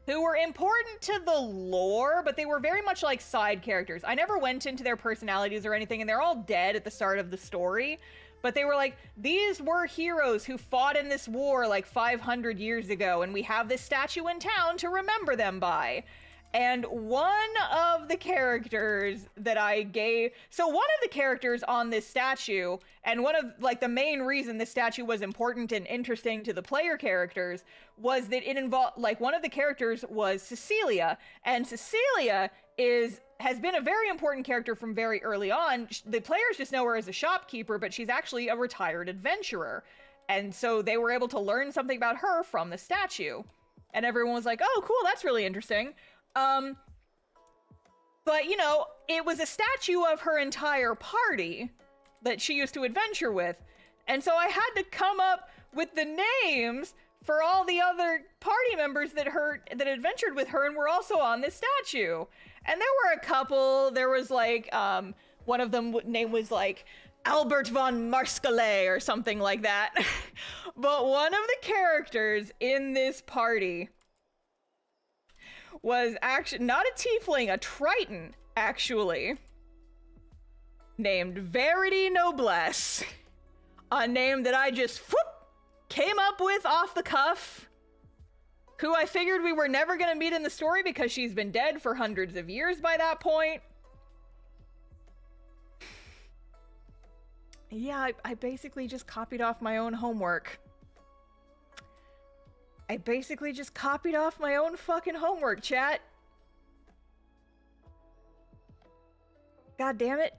who were important to the lore, but they were very much like side characters. I never went into their personalities or anything, and they're all dead at the start of the story. But they were like, these were heroes who fought in this war like 500 years ago, and we have this statue in town to remember them by. And one of the characters that I gave... So one of the characters on this statue, and one of, like, the main reason this statue was important and interesting to the player characters was that it involved... Like, one of the characters was Cecilia, and Cecilia has been a very important character from very early on. The players just know her as a shopkeeper, but she's actually a retired adventurer. And so they were able to learn something about her from the statue. And everyone was like, oh, cool, that's really interesting. But, you know, it was a statue of her entire party that she used to adventure with. And so I had to come up with the names for all the other party members that adventured with her and were also on this statue. And there were a couple. There was like, one of them name was like Albert von Marskale or something like that. But one of the characters in this party was actually not a tiefling, a triton, actually, named Verity Noblesse. A name that I just came up with off the cuff, who I figured we were never gonna meet in the story because she's been dead for hundreds of years by that point. Yeah, I basically just copied off my own homework. I basically just copied off my own fucking homework, chat. God damn it.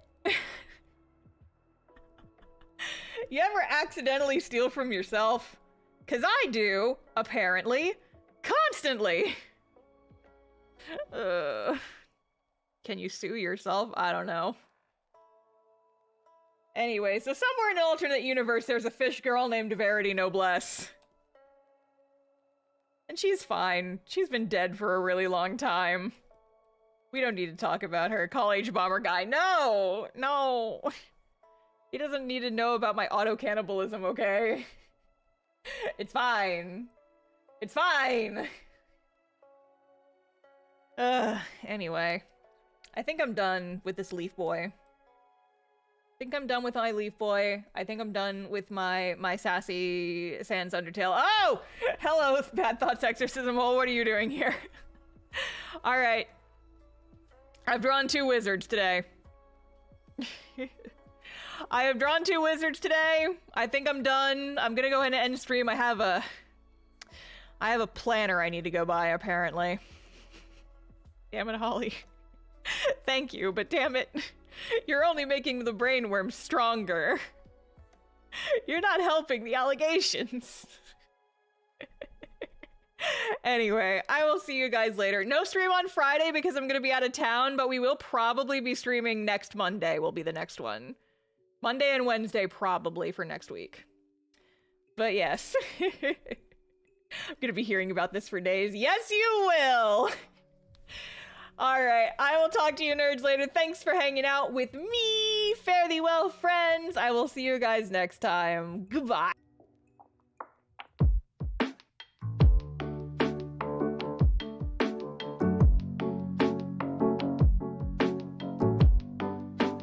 You ever accidentally steal from yourself? 'Cause I do, apparently, constantly. Can you sue yourself? I don't know. Anyway, so somewhere in an alternate universe, there's a fish girl named Verity Noblesse. And she's fine. She's been dead for a really long time. We don't need to talk about her. Call H-Bomber guy. No! No! He doesn't need to know about my auto-cannibalism, okay? It's fine. It's fine! Anyway. I think I'm done with this Leaf Boy. I think I'm done with my Leaf Boy. I think I'm done with my sassy Sans Undertale. Oh! Hello, Bad Thoughts Exorcism Hole. What are you doing here? Alright. I've drawn 2 wizards today. I have drawn 2 wizards today. I think I'm done. I'm gonna go ahead and end stream. I have a planner I need to go by, apparently. Damn it, Holly. Thank you, but damn it. You're only making the brainworm stronger. You're not helping the allegations. Anyway, I will see you guys later. No stream on Friday because I'm gonna be out of town, but we will probably be streaming next Monday will be the next one. Monday and Wednesday probably for next week. But yes. I'm gonna be hearing about this for days. Yes, you will! Alright, I will talk to you nerds later. Thanks for hanging out with me. Fare thee well, friends. I will see you guys next time. Goodbye.